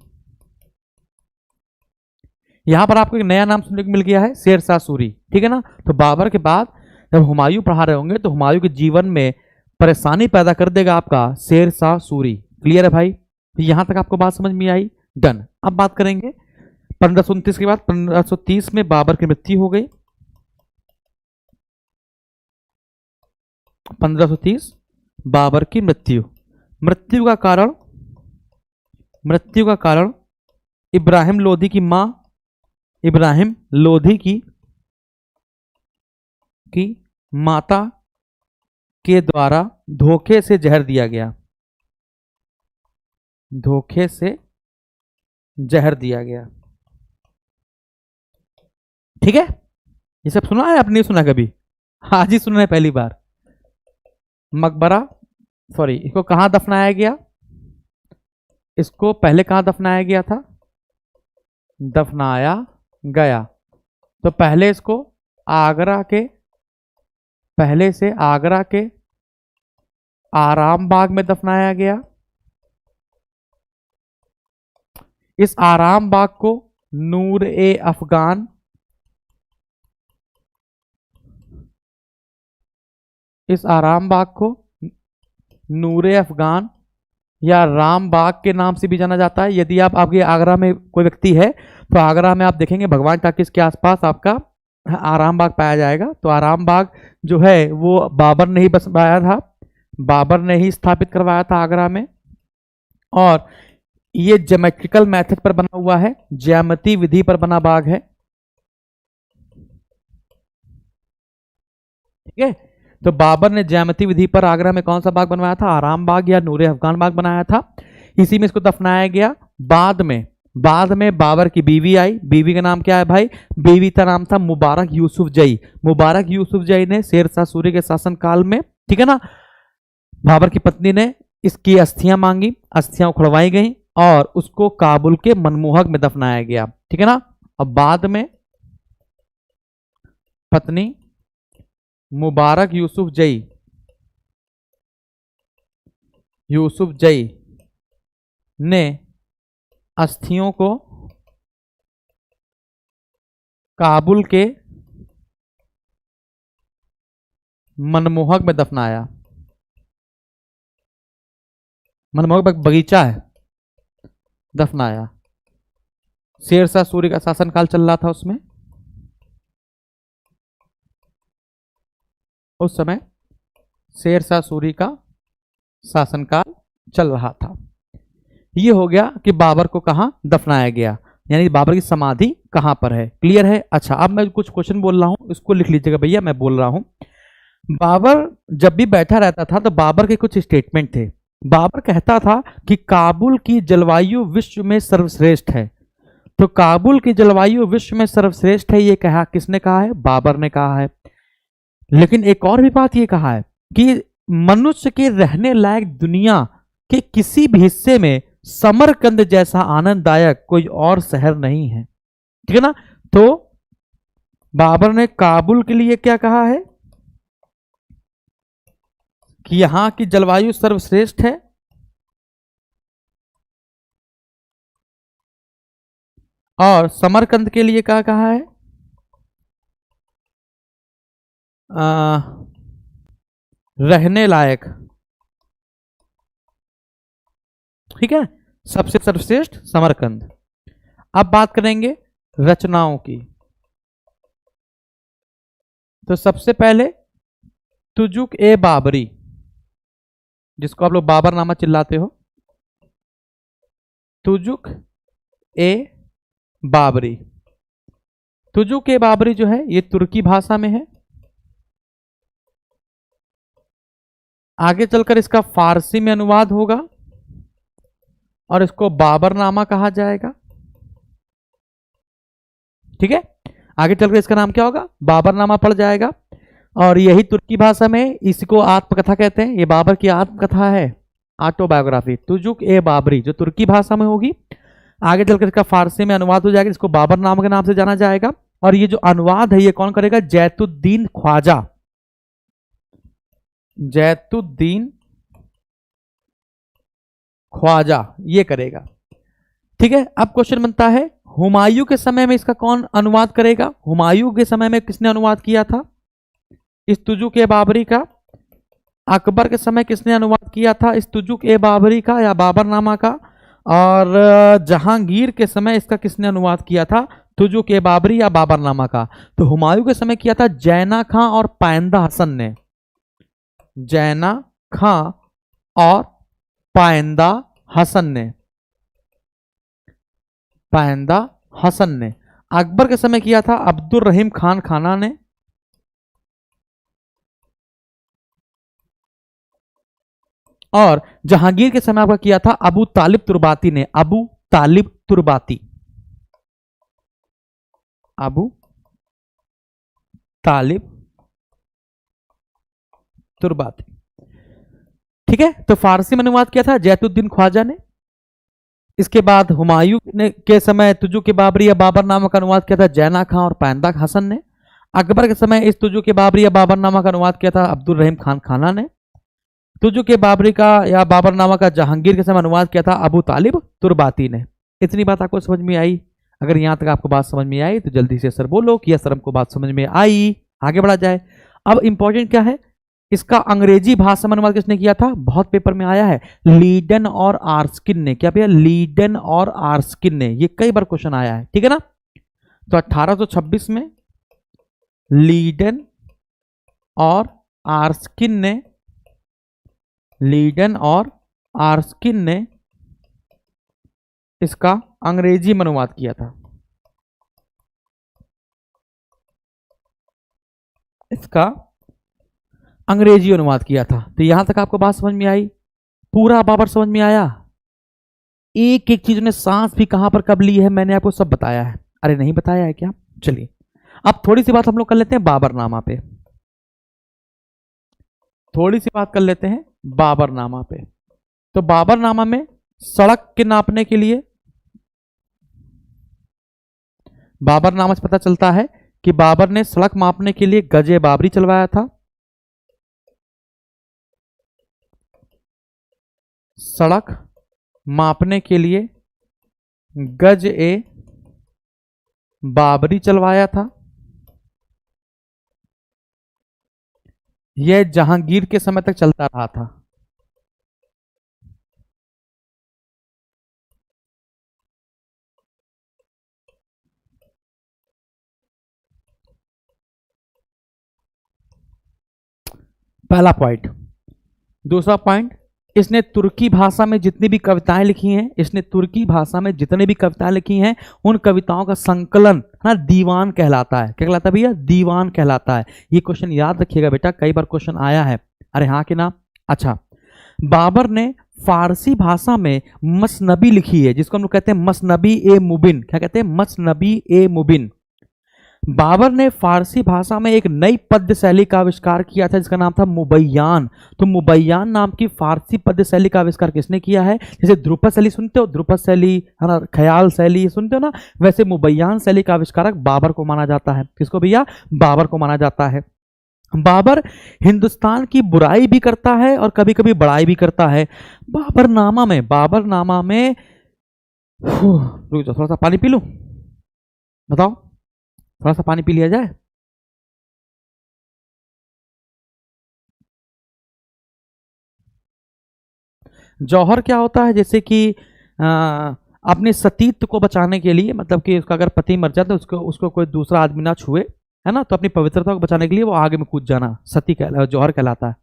यहां पर आपको एक नया नाम सुनने को मिल गया है, शेर शाह सूरी, ठीक है ना। तो बाबर के बाद जब हुमायूं पढ़ा रहे होंगे तो हुमायूं के जीवन में परेशानी पैदा कर देगा आपका शेर शाह सूरी। क्लियर है भाई, तो यहां तक आपको बात समझ में आई, डन। अब बात करेंगे 1529 के बाद 1530 में बाबर की मृत्यु हो गई। 1530 बाबर की मृत्यु, मृत्यु का कारण इब्राहिम लोधी की मां, इब्राहिम लोधी की माता के द्वारा धोखे से जहर दिया गया, धोखे से जहर दिया गया। ठीक है, ये सब सुना है आपने, नहीं सुना कभी, आज ही सुना है पहली बार। मकबरा, सॉरी, इसको कहां दफनाया गया, इसको पहले कहां दफनाया गया था, दफनाया गया तो पहले इसको आगरा के, पहले से आगरा के आराम बाग में दफनाया गया। इस आराम बाग को नूर ए अफगान, इस आराम बाग को नूरे अफगान या राम बाग के नाम से भी जाना जाता है। यदि आप आपके आगरा में कोई व्यक्ति है तो आगरा में आप देखेंगे भगवान टाकिस के आसपास आपका आराम बाग पाया जाएगा। तो आराम बाग जो है वो बाबर ने ही बसवाया था, बाबर ने ही स्थापित करवाया था आगरा में। और ये ज्योमेट्रिकल मेथड पर बना हुआ है, ज्यामिति विधि पर बना बाग है। ठीक है, तो बाबर ने ज्यामिति विधि पर आगरा में कौन सा बाग बनवाया था, आराम बाग या नूरे अफगान बाग बनाया था। इसी में इसको दफनाया गया। बाद में बाबर की बीवी आई, बीवी का नाम क्या है भाई, बीवी का नाम था मुबारक यूसुफ जई। मुबारक यूसुफ जई ने शेर शाह सूरी के शासनकाल में, ठीक है ना, बाबर की पत्नी ने इसकी अस्थियां मांगी, अस्थियां उखड़वाई गई और उसको काबुल के मनमोहक में दफनाया गया। ठीक है ना। अब बाद में पत्नी मुबारक यूसुफ जई ने अस्थियों को काबुल के मनमोहक में दफनाया। मनमोहक बगीचा है, दफनाया। शेर शाह सूरी का शासनकाल चल रहा था उसमें, उस समय शेर शाह सूरी का शासनकाल चल रहा था। ये हो गया कि बाबर को कहां दफनाया गया, यानी बाबर की समाधि कहां पर है। क्लियर है। अच्छा, अब मैं कुछ क्वेश्चन बोल रहा हूं, इसको लिख लीजिएगा भैया, मैं बोल रहा हूं। बाबर जब भी बैठा रहता था तो बाबर के कुछ स्टेटमेंट थे। बाबर कहता था कि काबुल की जलवायु विश्व में सर्वश्रेष्ठ है। तो काबुल की जलवायु विश्व में सर्वश्रेष्ठ है, ये कहा किसने कहा है, बाबर ने कहा है। लेकिन एक और भी बात ये कहा है कि मनुष्य के रहने लायक दुनिया के किसी भी हिस्से में समरकंद जैसा आनंददायक कोई और शहर नहीं है। ठीक है ना। तो बाबर ने काबुल के लिए क्या कहा है कि यहां की जलवायु सर्वश्रेष्ठ है, और समरकंद के लिए क्या कहा है, रहने लायक। ठीक है, सबसे सर्वश्रेष्ठ समरकंद। अब बात करेंगे रचनाओं की। तो सबसे पहले तुजुक ए बाबरी, जिसको आप लोग बाबरनामा चिल्लाते हो, तुजुक ए बाबरी। तुजुक ए बाबरी जो है ये तुर्की भाषा में है। आगे चलकर इसका फारसी में अनुवाद होगा और इसको बाबरनामा कहा जाएगा। ठीक है, आगे चलकर इसका नाम क्या होगा, बाबरनामा पड़ जाएगा। और यही तुर्की भाषा में इसको आत्मकथा कहते हैं। ये बाबर की आत्मकथा है, ऑटोबायोग्राफी, तुजुक ए बाबरी, जो तुर्की भाषा में होगी। आगे चलकर इसका फारसी में अनुवाद हो जाएगा, इसको बाबरनामा के नाम से जाना जाएगा। और ये जो अनुवाद है ये कौन करेगा, जैतुद्दीन ख्वाजा, जैतुद्दीन ख्वाजा, ये करेगा। ठीक है, अब क्वेश्चन बनता है हुमायूं के समय में इसका कौन अनुवाद करेगा? हुमायूं के समय में किसने अनुवाद किया था इस तुजुक ए बाबरी का? अकबर के समय किसने अनुवाद किया था इस तुजुक ए बाबरी का या बाबरनामा का? और जहांगीर के समय इसका किसने अनुवाद किया था तुजुक ए बाबरी या बाबरनामा का? तो हुमायूं के समय किया था जैना खां और पाइंदा हसन ने। जैना खां और पाइंदा हसन ने। पाइंदा हसन ने। अकबर के समय किया था अब्दुल रहीम खान खाना ने। और जहांगीर के समय आपका किया था अबू तालिब तुर्बाती ने। अबू तालिब तुर्बाती। अबू तालिब तुर्बाती। ठीक है, तो फारसी में अनुवाद किया था जैतुद्दीन ख्वाजा ने। इसके बाद हुमायूं ने के समय तुजु के बाबरी या बाबरनामा का अनुवाद किया था जैना खां और पाइंदा हसन ने। अकबर के समय इस तुजु के बाबरी या बाबरनामा का अनुवाद किया था अब्दुल रहीम खान खाना ने। तुजु के बाबरी का या बाबरनामा का जहांगीर के समय अनुवाद किया था अबू तालिब तुर्बाती ने। इतनी बात आपको समझ में आई? अगर यहां तक आपको बात समझ में आई तो जल्दी से सर बोलो कि सर हमको बात समझ में आई। आगे बढ़ा जाए। अब इंपॉर्टेंट क्या है, इसका अंग्रेजी भाषा में अनुवाद किसने किया था? बहुत पेपर में आया है, लीडन और आर्स्किन ने। क्या भैया? लीडन और आर्स्किन ने। ये कई बार क्वेश्चन आया है, ठीक है ना। तो 1826 में लीडन और आर्स्किन ने, लीडन और आर्स्किन ने इसका अंग्रेजी में अनुवाद किया था। इसका अंग्रेजी अनुवाद किया था। तो यहां तक आपको बात समझ में आई? पूरा बाबर समझ में आया? एक एक चीज ने सांस भी कहां पर कब ली है मैंने आपको सब बताया है। अरे नहीं बताया है क्या? चलिए अब थोड़ी सी बात हम लोग कर लेते हैं बाबरनामा पे। थोड़ी सी बात कर लेते हैं बाबरनामा पे। तो बाबरनामा में सड़क के नापने के लिए, बाबरनामा से पता चलता है कि बाबर ने सड़क मापने के लिए गजे बाबरी चलवाया था। सड़क मापने के लिए गज ए बाबरी चलवाया था। यह जहांगीर के समय तक चलता रहा था। पहला पॉइंट। दूसरा पॉइंट, इसने तुर्की भाषा में जितनी भी कविताएं लिखी हैं, इसने तुर्की भाषा में जितनी भी कविताएं लिखी हैं उन कविताओं का संकलन है ना दीवान कहलाता है। क्या कहलाता है भैया? दीवान कहलाता है। ये क्वेश्चन याद रखिएगा बेटा, कई बार क्वेश्चन आया है। अरे हाँ कि ना? अच्छा, बाबर ने फारसी भाषा में मसनबी लिखी है, जिसको हम लोग कहते हैं मसनबी ए मुबिन। क्या कहते हैं? मसनबी ए मुबिन। बाबर ने फारसी भाषा में एक नई पद्य शैली का आविष्कार किया था जिसका नाम था मुबैयान। तो मुबैयान नाम की फारसी पद्य शैली का आविष्कार किसने किया है? जैसे ध्रुपद शैली सुनते हो, ध्रुपद शैली है ना, ख्याल शैली सुनते हो ना, वैसे मुबैयान शैली का आविष्कारक बाबर को माना जाता है। किसको भैया? बाबर को माना जाता है। बाबर हिंदुस्तान की बुराई भी करता है और कभी कभी बड़ाई भी करता है। बाबरनामा में रुक जाओ, थोड़ा सा पानी पी लूं, बताओ, थोड़ा सा पानी पी लिया जाए। जौहर क्या होता है? जैसे कि अपने सतीत्व को बचाने के लिए, मतलब कि उसका अगर पति मर जाए तो उसको कोई दूसरा आदमी ना छुए, है ना, तो अपनी पवित्रता को बचाने के लिए वो आगे में कूद जाना सती जौहर कहलाता है।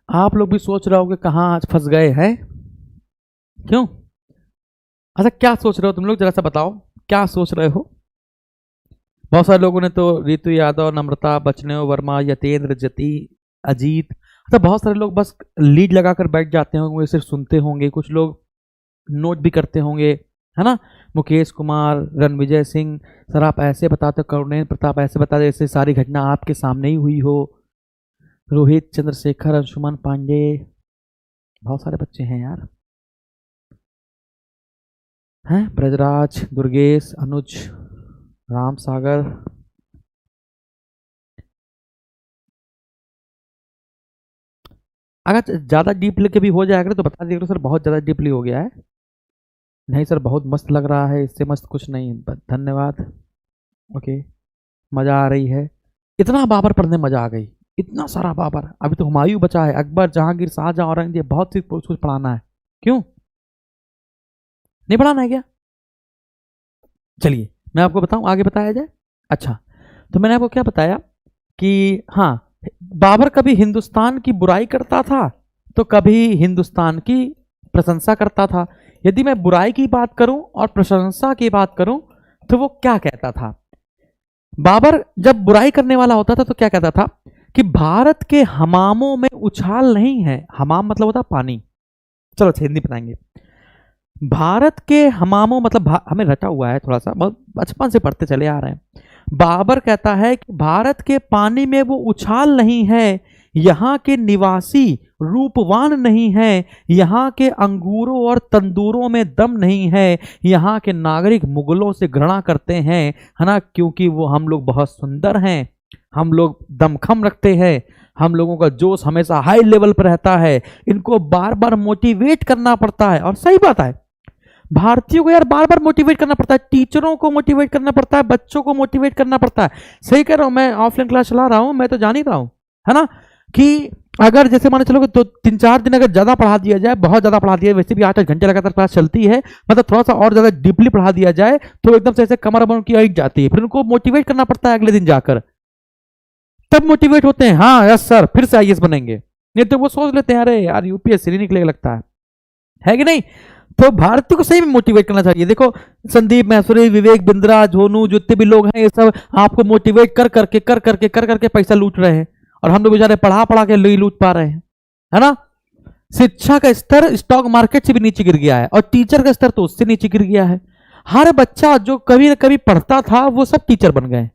आप लोग भी सोच रहे हो कि कहाँ आज फंस गए हैं, क्यों? अच्छा, क्या सोच रहे हो तुम लोग, जरा सा बताओ, क्या सोच रहे हो? बहुत सारे लोगों ने तो रितु यादव, नम्रता, बचनेव वर्मा, यतेंद्र, जति, अजीत, तो बहुत सारे लोग बस लीड लगाकर बैठ जाते होंगे, सिर्फ सुनते होंगे। कुछ लोग नोट भी करते होंगे, है ना। मुकेश कुमार, रणविजय सिंह, सर आप ऐसे बताते, करुणेन्द्र प्रताप ऐसे बताते जैसे सारी घटना आपके सामने ही हुई हो। रोहित, चंद्रशेखर, अंशुमन पांडे, बहुत सारे बच्चे हैं यार। हैं ब्रजराज, दुर्गेश, अनुज, राम सागर। अगर ज्यादा डीप लेके भी हो जाएगा तो बता दिया सर, बहुत ज्यादा डीपली हो गया है। नहीं सर, बहुत मस्त लग रहा है, इससे मस्त कुछ नहीं। धन्यवाद। ओके, मजा आ रही है। इतना बाबर पढ़ने मजा आ गई, इतना सारा बाबर। अभी तो हुमायूं बचा है, अकबर, जहांगीर, शाहजहां, औरंगजेब, बहुत सी कुछ पढ़ाना है। क्यों नहीं पढ़ाना है क्या? चलिए मैं आपको बताऊं, आगे बताया जाए। अच्छा, तो मैंने आपको क्या बताया कि हाँ, बाबर कभी हिंदुस्तान की बुराई करता था तो कभी हिंदुस्तान की प्रशंसा करता था। यदि मैं बुराई की बात करूं और प्रशंसा की बात करूं तो वो क्या कहता था? बाबर जब बुराई करने वाला होता था तो क्या कहता था कि भारत के हमामों में उछाल नहीं है। हमाम मतलब होता पानी। चलो हिंदी बताएंगे। भारत के हमामों मतलब हमें रटा हुआ है थोड़ा सा, बहुत बचपन से पढ़ते चले आ रहे हैं। बाबर कहता है कि भारत के पानी में वो उछाल नहीं है, यहाँ के निवासी रूपवान नहीं है, यहाँ के अंगूरों और तंदूरों में दम नहीं है, यहाँ के नागरिक मुगलों से घृणा करते हैं, है ना, क्योंकि वो हम लोग बहुत सुंदर हैं, हम लोग दमखम रखते हैं, हम लोगों का जोश हमेशा हाई लेवल पर रहता है, इनको बार बार मोटिवेट करना पड़ता है। और सही बात है, भारतीयों को यार बार बार मोटिवेट करना पड़ता है, टीचरों को मोटिवेट करना पड़ता है, बच्चों को मोटिवेट करना पड़ता है। सही कह रहा हूं, मैं ऑफलाइन क्लास चला रहा हूं, मैं तो जान ही रहा हूं, है ना, कि अगर जैसे मान चलो तो 3-4 दिन अगर ज्यादा पढ़ा दिया जाए, बहुत ज्यादा पढ़ा दिया, वैसे भी 8-8 घंटे लगातार क्लास चलती है, मतलब थोड़ा सा और ज्यादा डीपली पढ़ा दिया जाए तो एकदम से ऐसे कमर बन की अट जाती है, फिर उनको मोटिवेट करना पड़ता है अगले दिन जाकर, तब मोटिवेट होते हैं। हाँ यस सर, फिर से आईएएस बनेंगे। नहीं तो वो सोच लेते हैं अरे यार यूपीएससी नहीं निकलेगा लगता है कि नहीं? तो भारतीय को सही में मोटिवेट करना चाहिए। देखो संदीप मैसूरी, विवेक बिंद्रा, झोनू, जितने भी लोग हैं ये सब आपको मोटिवेट कर करके पैसा लूट रहे हैं, और हम लोग बेचारे पढ़ा पढ़ा के लूट पा रहे हैं, है ना। शिक्षा का स्तर स्टॉक मार्केट से भी नीचे गिर गया है, और टीचर का स्तर तो उससे नीचे गिर गया है। हर बच्चा जो कभी न कभी पढ़ता था वो सब टीचर बन गए।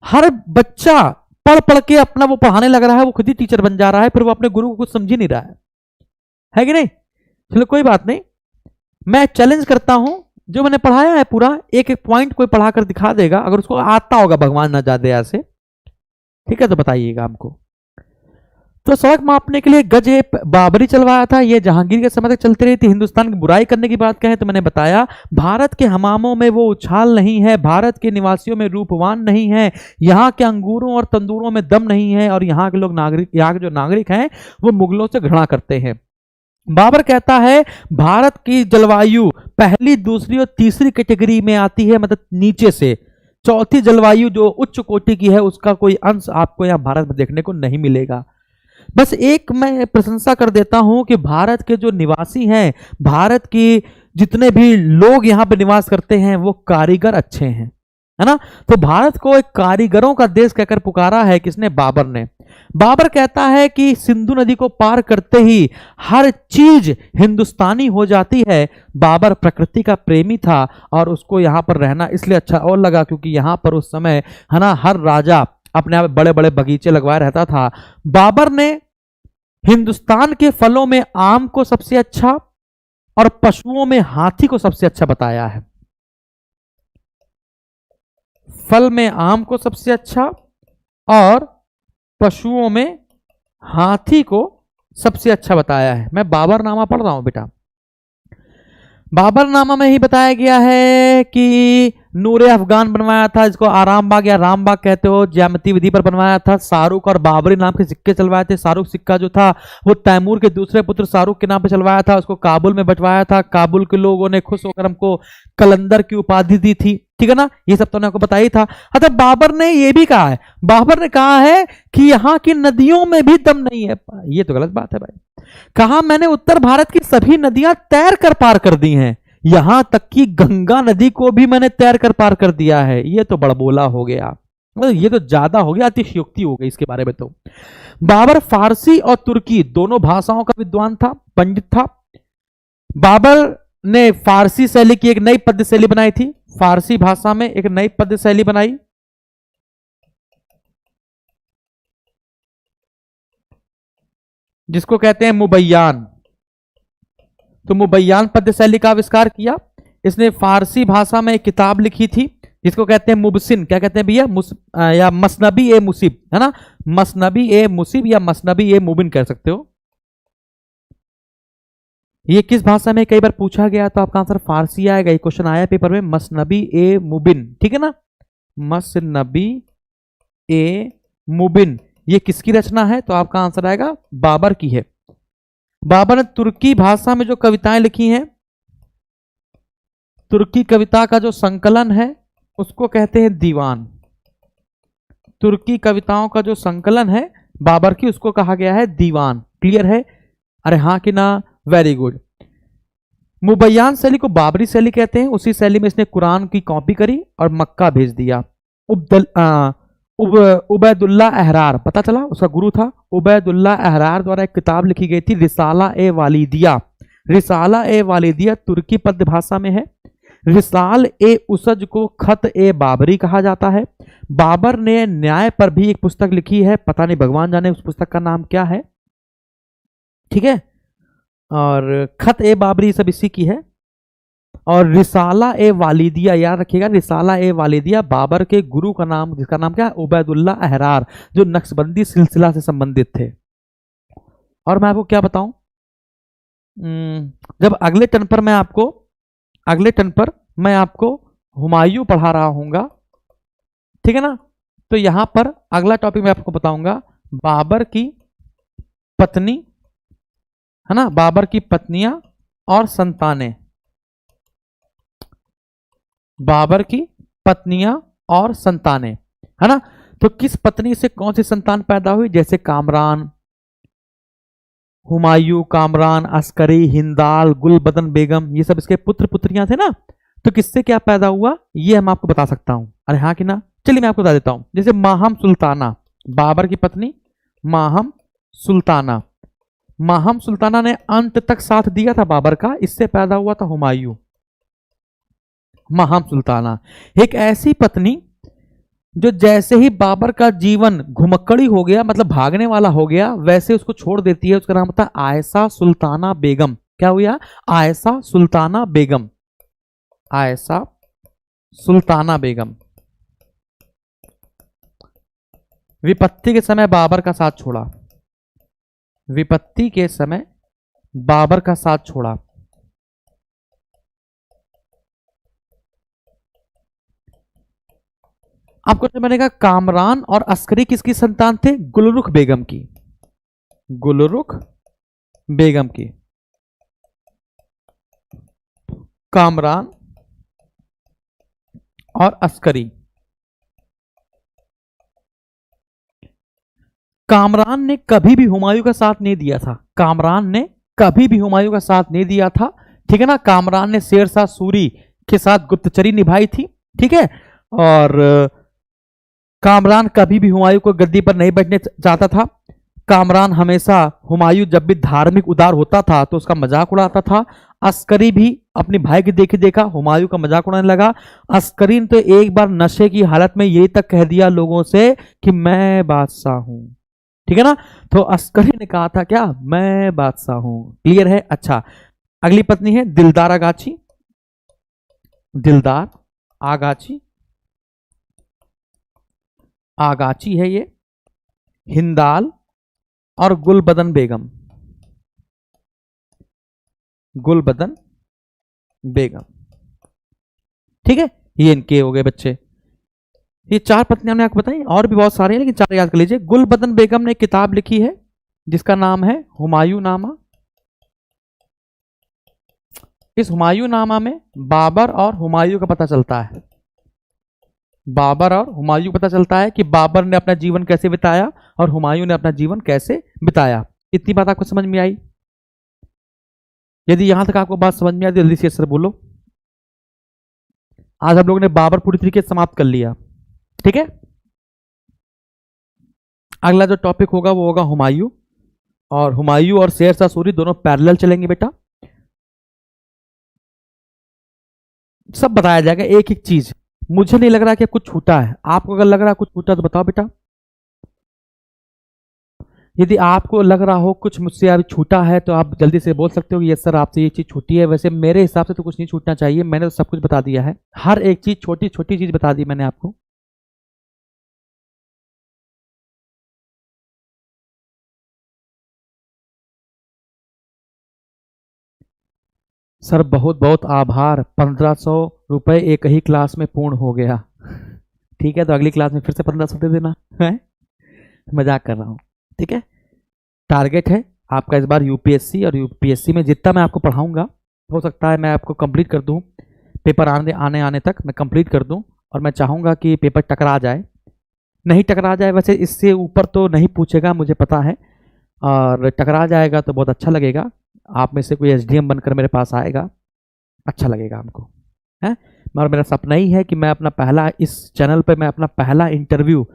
हर बच्चा पढ़ पढ़ के अपना वो पढ़ाने लग रहा है, वो खुद ही टीचर बन जा रहा है, फिर वो अपने गुरु को कुछ समझ ही नहीं रहा है कि नहीं? चलो कोई बात नहीं, मैं चैलेंज करता हूं, जो मैंने पढ़ाया है पूरा एक एक पॉइंट कोई पढ़ाकर दिखा देगा, अगर उसको आता होगा, भगवान ना जादे ऐसे, ठीक है, तो बताइएगा हमको। तो सड़क मापने के लिए गज बाबरी चलवाया था, यह जहांगीर के समय तक चलती रही थी। हिंदुस्तान की बुराई करने की बात कहें तो मैंने बताया भारत के हमामों में वो उछाल नहीं है, भारत के निवासियों में रूपवान नहीं है, यहाँ के अंगूरों और तंदूरों में दम नहीं है, और यहाँ के लोग नागरिक, यहाँ के जो नागरिक हैं वो मुगलों से घृणा करते हैं। बाबर कहता है भारत की जलवायु पहली, दूसरी और तीसरी कैटेगरी में आती है, मतलब नीचे से। चौथी जलवायु जो उच्च कोटि की है उसका कोई अंश आपको यहाँ भारत में देखने को नहीं मिलेगा। बस एक मैं प्रशंसा कर देता हूं कि भारत के जो निवासी हैं, भारत की जितने भी लोग यहाँ पे निवास करते हैं वो कारीगर अच्छे हैं, है ना। तो भारत को एक कारीगरों का देश कहकर पुकारा है किसने? बाबर ने। बाबर कहता है कि सिंधु नदी को पार करते ही हर चीज हिंदुस्तानी हो जाती है। बाबर प्रकृति का प्रेमी था और उसको यहाँ पर रहना इसलिए अच्छा और लगा क्योंकि यहाँ पर उस समय, है ना, हर राजा अपने आप बड़े बड़े बगीचे लगवाए रहता था। बाबर ने हिंदुस्तान के फलों में आम को सबसे अच्छा और पशुओं में हाथी को सबसे अच्छा बताया है। फल में आम को सबसे अच्छा और पशुओं में हाथी को सबसे अच्छा बताया है। मैं बाबरनामा पढ़ रहा हूं बेटा। बाबरनामा में ही बताया गया है कि नूरे अफगान बनवाया था, जिसको आराम बाग या राम बाग कहते हो, ज्यामिति विधि पर बनवाया था। शाहरुख और बाबरी नाम के सिक्के चलवाए थे। शाहरुख सिक्का जो था वो तैमूर के दूसरे पुत्र शाहरुख के नाम पे चलवाया था, उसको काबुल में बंटवाया था। काबुल के लोगों ने खुश होकर हमको कलंदर की उपाधि दी थी, ठीक है ना, ये सब तो आपको बताया ही था। अच्छा, बाबर ने ये भी कहा है, बाबर ने कहा है कि यहाँ की नदियों में भी दम नहीं है। ये तो गलत बात है भाई। कहा मैंने उत्तर भारत की सभी नदियां तैर कर पार कर दी हैं, यहां तक कि गंगा नदी को भी मैंने तैर कर पार कर दिया है। ये तो बड़बोला हो गया, ये तो ज्यादा हो गया, अतिशयोक्ति हो गई इसके बारे में। तो बाबर फारसी और तुर्की दोनों भाषाओं का विद्वान था, पंडित था। बाबर ने फारसी शैली की एक नई पद्य शैली बनाई थी, फारसी भाषा में एक नई पद्य शैली बनाई, जिसको कहते हैं मुबैयान। तो मुबैयान पद्य शैली का आविष्कार किया। इसने फारसी भाषा में एक किताब लिखी थी जिसको कहते हैं मुबसिन, क्या कहते हैं भैया, या मसनबी ए मुसीब, है ना, मसनबी ए मुसीब या मसनबी ए मुबिन कह सकते हो। ये किस भाषा में कई बार पूछा गया तो आपका आंसर फारसी आएगा, ये क्वेश्चन आया पेपर में, मसनबी ए मुबिन, ठीक है ना, मसनबी ए मुबिन। ये किसकी रचना है तो आपका आंसर आएगा बाबर की है। बाबर ने तुर्की भाषा में जो कविताएं लिखी हैं, तुर्की कविता का जो संकलन है उसको कहते हैं दीवान। तुर्की कविताओं का जो संकलन है बाबर की, उसको कहा गया है दीवान। क्लियर है? अरे हाँ कि ना, वेरी गुड। मुबैयान शैली को बाबरी शैली कहते हैं। उसी शैली में इसने कुरान की कॉपी करी और मक्का भेज दिया। उबैदुल्ला अहरार, पता चला उसका गुरु था, उबैदुल्ला अहरार द्वारा एक किताब लिखी गई थी रिसाला ए वालिदिया। रिसाला ए वालिदिया तुर्की पद्य भाषा में है। रिसाल ए उसज को खत ए बाबरी कहा जाता है। बाबर ने न्याय पर भी एक पुस्तक लिखी है, पता नहीं भगवान जाने उस पुस्तक का नाम क्या है, ठीक है। और खत ए बाबरी सब इसी की है। और रिसाला ए वालिदिया, याद रखिएगा, रिसाला ए वालिदिया बाबर के गुरु का नाम, जिसका नाम क्या है, उबैदुल्ला अहरार, जो नक्शबंदी सिलसिला से संबंधित थे। और मैं आपको क्या बताऊं, जब अगले टर्न पर मैं आपको हुमायूं पढ़ा रहा हूंगा, ठीक है ना, तो यहां पर अगला टॉपिक मैं आपको बताऊंगा बाबर की पत्नी, है ना, बाबर की पत्नियां और संतानें। बाबर की पत्नियां और संतानें, है ना। तो किस पत्नी से कौन सी संतान पैदा हुई, जैसे कामरान, हुमायूं, कामरान, अस्करी, हिंदाल, गुलबदन बेगम, ये सब इसके पुत्र पुत्रियां थे ना। तो किससे क्या पैदा हुआ ये हम आपको बता सकता हूं। अरे हाँ कि ना, चलिए मैं आपको बता देता हूं। जैसे माहम सुल्ताना, बाबर की पत्नी माहम सुल्ताना। माहम सुल्ताना ने अंत तक साथ दिया था बाबर का, इससे पैदा हुआ था हुमायूं। माहम सुल्ताना एक ऐसी पत्नी जो जैसे ही बाबर का जीवन घुमक्कड़ी हो गया, मतलब भागने वाला हो गया, वैसे उसको छोड़ देती है। उसका नाम था आयशा सुल्ताना बेगम। क्या हुआ? आयशा सुल्ताना बेगम। आयशा सुल्ताना बेगम विपत्ति के समय बाबर का साथ छोड़ा। विपत्ति के समय बाबर का साथ छोड़ा। आपको जो मैंने कहा कामरान और अस्करी किसकी संतान थे? गुलरुख बेगम की। गुलरुख बेगम की। कामरान और अस्करी। कामरान ने कभी भी हुमायूं का साथ नहीं दिया था। कामरान ने कभी भी हुमायूं का साथ नहीं दिया था, ठीक है ना। कामरान ने शेरशाह सूरी के साथ गुप्तचरी निभाई थी, ठीक है। और कामरान कभी भी हुमायूं को गद्दी पर नहीं बैठने चाहता था। कामरान हमेशा हुमायूं जब भी धार्मिक उदार होता था तो उसका मजाक उड़ाता था। अस्करी भी अपने भाई के देखे देखा हुमायूं का मजाक उड़ाने लगा। अस्करी ने तो एक बार नशे की हालत में ये तक कह दिया लोगों से कि मैं बादशाह हूं, ठीक है ना। तो अस्करी ने कहा था क्या? मैं बादशाह हूं। क्लियर है? अच्छा, अगली पत्नी है दिलदार आगाची। दिलदार आगाची, आगाची है ये। हिंदाल और गुलबदन बेगम। गुलबदन बेगम, ठीक है। ये इनके हो गए बच्चे। ये चार पत्नियां हमने आपको बताई, और भी बहुत सारे हैं लेकिन चार याद कर लीजिए। गुलबदन बेगम ने एक किताब लिखी है जिसका नाम है हुमायूं नामा। इस हुमायूं नामा में बाबर और हुमायूं का पता चलता है। बाबर और हुमायूं पता चलता है कि बाबर ने अपना जीवन कैसे बिताया और हुमायूं ने अपना जीवन कैसे बिताया। इतनी बात आपको समझ में आई? यदि यहां तक आपको बात समझ में आई जल्दी से सर बोलो। आज हम लोगों ने बाबर पूरी तरीके से समाप्त कर लिया, ठीक है। अगला जो टॉपिक होगा वो होगा हुमायूं। और हुमायूं और शेरशाह सूरी दोनों पैरेलल चलेंगे बेटा। सब बताया जाएगा एक एक चीज। मुझे नहीं लग रहा कि कुछ छूटा है। आपको अगर लग रहा है कुछ छूटा तो बताओ बेटा। यदि आपको लग रहा हो कुछ मुझसे अभी छूटा है तो आप जल्दी से बोल सकते हो कि यस सर आपसे ये चीज़ छूटी है। वैसे मेरे हिसाब से तो कुछ नहीं छूटना चाहिए, मैंने तो सब कुछ बता दिया है, हर एक चीज़ छोटी छोटी चीज़ बता दी मैंने आपको। सर बहुत बहुत आभार, 1500 रुपये एक ही क्लास में पूर्ण हो गया। ठीक है, तो अगली क्लास में फिर से 1500 दे देना है, मजाक कर रहा हूँ। ठीक है, टारगेट है आपका इस बार यूपीएससी, और यूपीएससी में जितना मैं आपको पढ़ाऊंगा हो सकता है मैं आपको कंप्लीट कर दूं, पेपर आने तक मैं कंप्लीट कर दूं। और मैं चाहूँगा कि पेपर टकरा जाए, नहीं टकरा जाए, वैसे इससे ऊपर तो नहीं पूछेगा मुझे पता है, और टकरा जाएगा तो बहुत अच्छा लगेगा। आप में से कोई एसडीएम बनकर मेरे पास आएगा, अच्छा लगेगा हमको, है। और मेरा सपना ही है कि मैं अपना पहला, इस चैनल पे मैं अपना पहला इंटरव्यू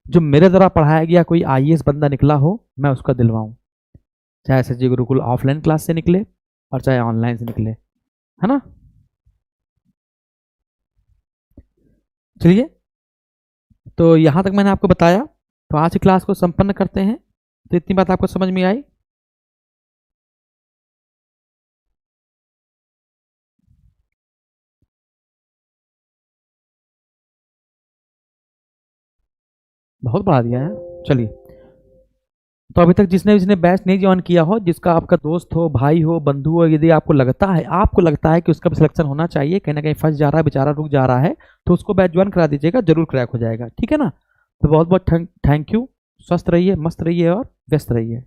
जो मेरे द्वारा पढ़ाया गया कोई आईएएस बंदा निकला हो मैं उसका दिलवाऊं, चाहे एसएसजी गुरुकुल ऑफलाइन क्लास से निकले और चाहे ऑनलाइन से निकले, है ना। चलिए, तो यहाँ तक मैंने आपको बताया, तो आज की क्लास को संपन्न करते हैं। तो इतनी बात आपको समझ में आई? बहुत बढ़ा दिया है। चलिए, तो अभी तक जिसने जिसने बैच नहीं ज्वाइन किया हो, जिसका आपका दोस्त हो, भाई हो, बंधु हो, यदि आपको लगता है कि उसका भी सिलेक्शन होना चाहिए, कहीं ना कहीं फंस जा रहा है बेचारा, रुक जा रहा है, तो उसको बैच ज्वाइन करा दीजिएगा, जरूर क्रैक हो जाएगा। ठीक है ना। तो बहुत बहुत थैंक यू। स्वस्थ रहिए, मस्त रहिए और व्यस्त रहिए।